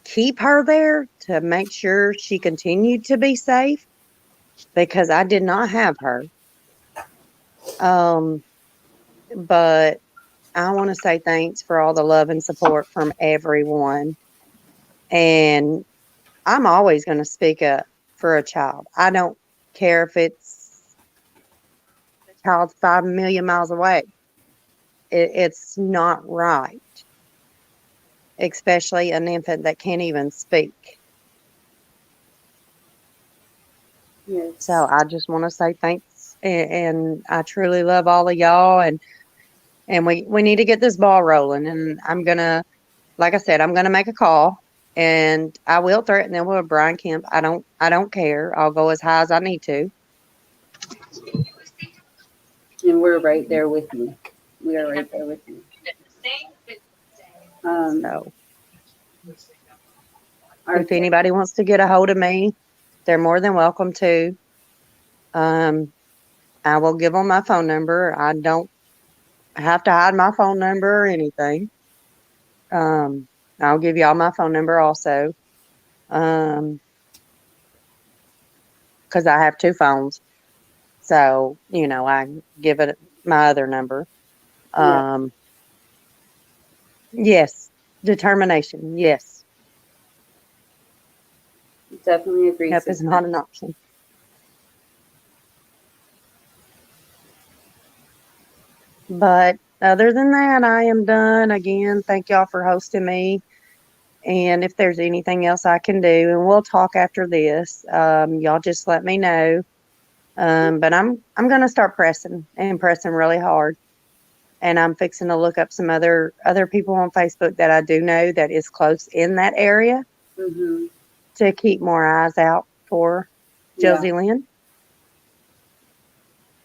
keep her there to make sure she continued to be safe because I did not have her. Um, but I want to say thanks for all the love and support from everyone. And I'm always going to speak up for a child. I don't care if it's the child's 5 million miles away. It's not right, especially an infant that can't even speak. So Yes, I just want to say thanks, and I truly love all of y'all, and we need to get this ball rolling. And I'm gonna, like I said, I'm gonna make a call, and I will threaten them with Brian Kemp. I don't care. I'll go as high as I need to. and we're right there with you. We are right there with you. Um, So if Arctic. anybody wants to get a hold of me, they're more than welcome to. Um, I will give them my phone number. I don't have to hide my phone number or anything. Um, I'll give y'all my phone number also. Um, because I have two phones. So, I give it my other number. Yeah, Um, yes, determination. Yes, definitely agree, help is Six not Sense. an option. But other than that, I am done. Again, thank y'all for hosting me. And if there's anything else I can do, and we'll talk after this, y'all just let me know. But I'm gonna start pressing really hard. And I'm fixing to look up some other people on Facebook that I do know that is close in that area Mm-hmm. to keep more eyes out for Yeah. Josie Lynn.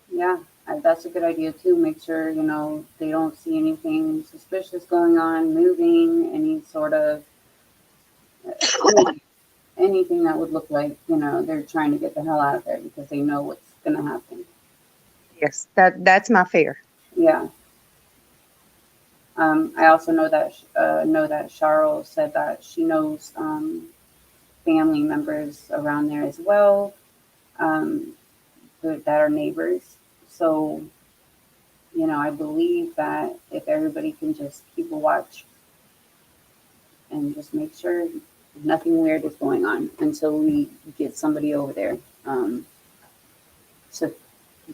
Yeah. That's a good idea too. Make sure, they don't see anything suspicious going on, moving, any sort of anything that would look like, they're trying to get the hell out of there because they know what's going to happen. Yes, that's my fear. Yeah. I also know that Cheryl said that she knows family members around there as well, um, that are neighbors. So, I believe that if everybody can just keep a watch and just make sure nothing weird is going on until we get somebody over there, to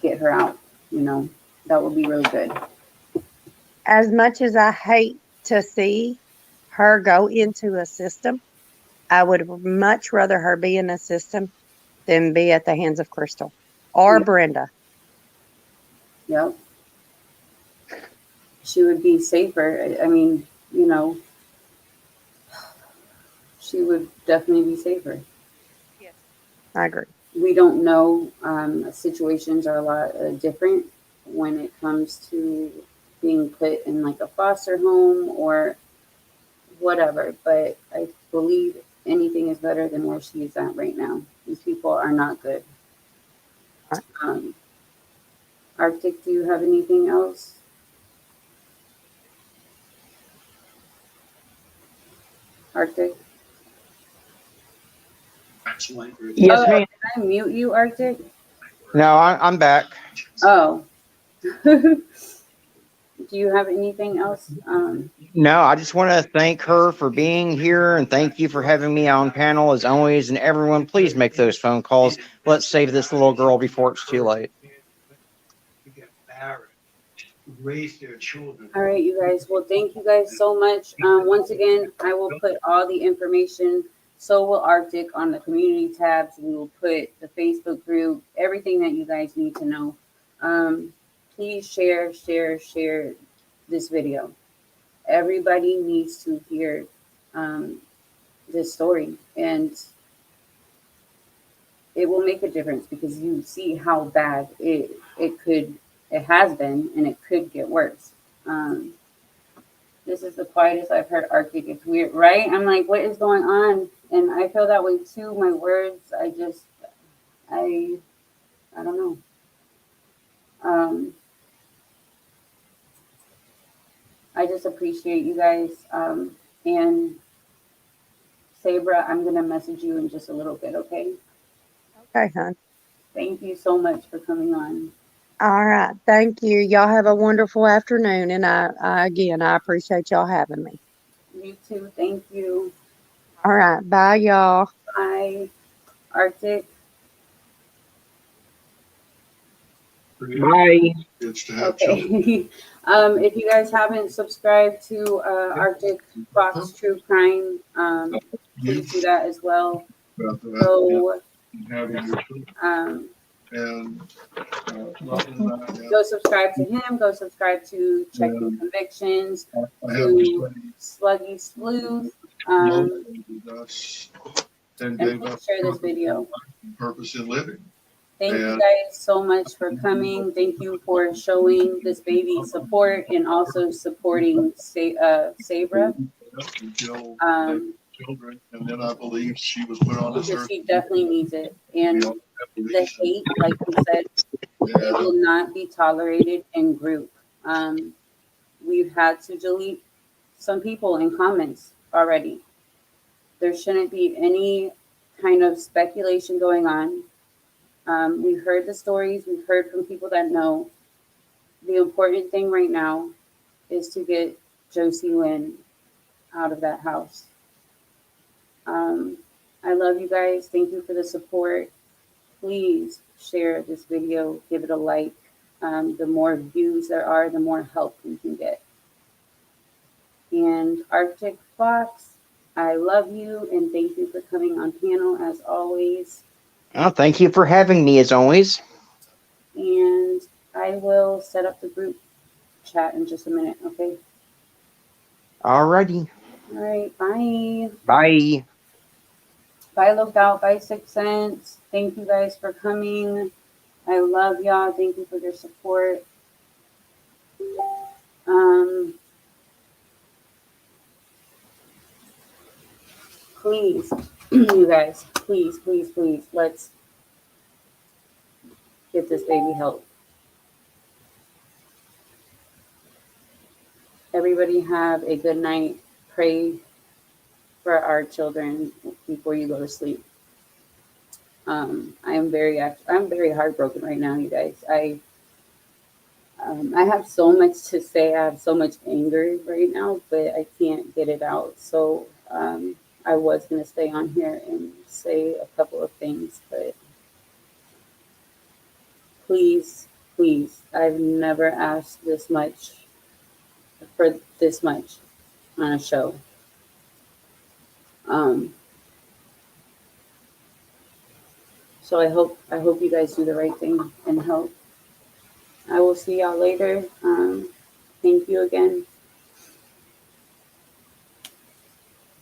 get her out, that would be really good. As much as I hate to see her go into a system, I would much rather her be in a system than be at the hands of Crystal or Yeah. Brenda. Yep. She would be safer. I mean, she would definitely be safer. Yes, I agree. We don't know. Situations are a lot different when it comes to being put in like a foster home or whatever. But I believe anything is better than where she is at right now. These people are not good. Right. Arctic, do you have anything else? Arctic? Yes, Oh, ma'am. did I mute you, Arctic? No, I'm back. Oh. Do you have anything else? No, I just want to thank her for being here and thank you for having me on panel as always. And everyone, please make those phone calls. Let's save this little girl before it's too late. All right, you guys. Well, thank you guys so much. Once again, I will put all the information. So will Arctic on the community tabs. We will put the Facebook group, everything that you guys need to know. Please share this video. Everybody needs to hear um, this story, and it will make a difference because you see how bad it has been, and it could get worse. Um, this is the quietest I've heard Arctic. It's weird, right? I'm like, what is going on? And I feel that way too. My words, I, I don't know. I just appreciate you guys. And Sabra, I'm gonna message you in just a little bit, okay? Okay, hon. Thank you so much for coming on. All right. Thank you. Y'all have a wonderful afternoon. And I appreciate y'all having me. You too. Thank you. All right. Bye, y'all. Bye, Arctic. Bye. Okay. If you guys haven't subscribed to Arctic Fox True Crime, please do that as well. Go, um, go subscribe to him. Go subscribe to Checking Convictions, to Sluggy Sleuth, and please share this video. Thank you guys so much for coming. Thank you for showing this baby support and also supporting Sabra. And then I believe she was put on because she definitely needs it. And the hate, like we said, it will not be tolerated in group. We've had to delete some people in comments already. There shouldn't be any kind of speculation going on. We've heard the stories, we've heard from people that know. The important thing right now is to get Josie Lynn out of that house. I love you guys. Thank you for the support. Please share this video, give it a like. The more views there are, the more help we can get. And Arctic Fox, I love you and thank you for coming on panel as always. Oh, thank you for having me as always. And I will set up the group chat in just a minute, okay? Alrighty. All right, bye. Bye. Bye, Lookout. Bye, 6 Cents. Thank you guys for coming. I love y'all. Thank you for your support. Please, you guys, please, please, please, let's get this baby help. Everybody have a good night. Pray for our children before you go to sleep. I'm very heartbroken right now, you guys. I have so much to say. I have so much anger right now, but I can't get it out. So I was gonna stay on here and say a couple of things, but please, please, I've never asked this much for this much on a show. So I hope you guys do the right thing and help. I will see y'all later. Thank you again.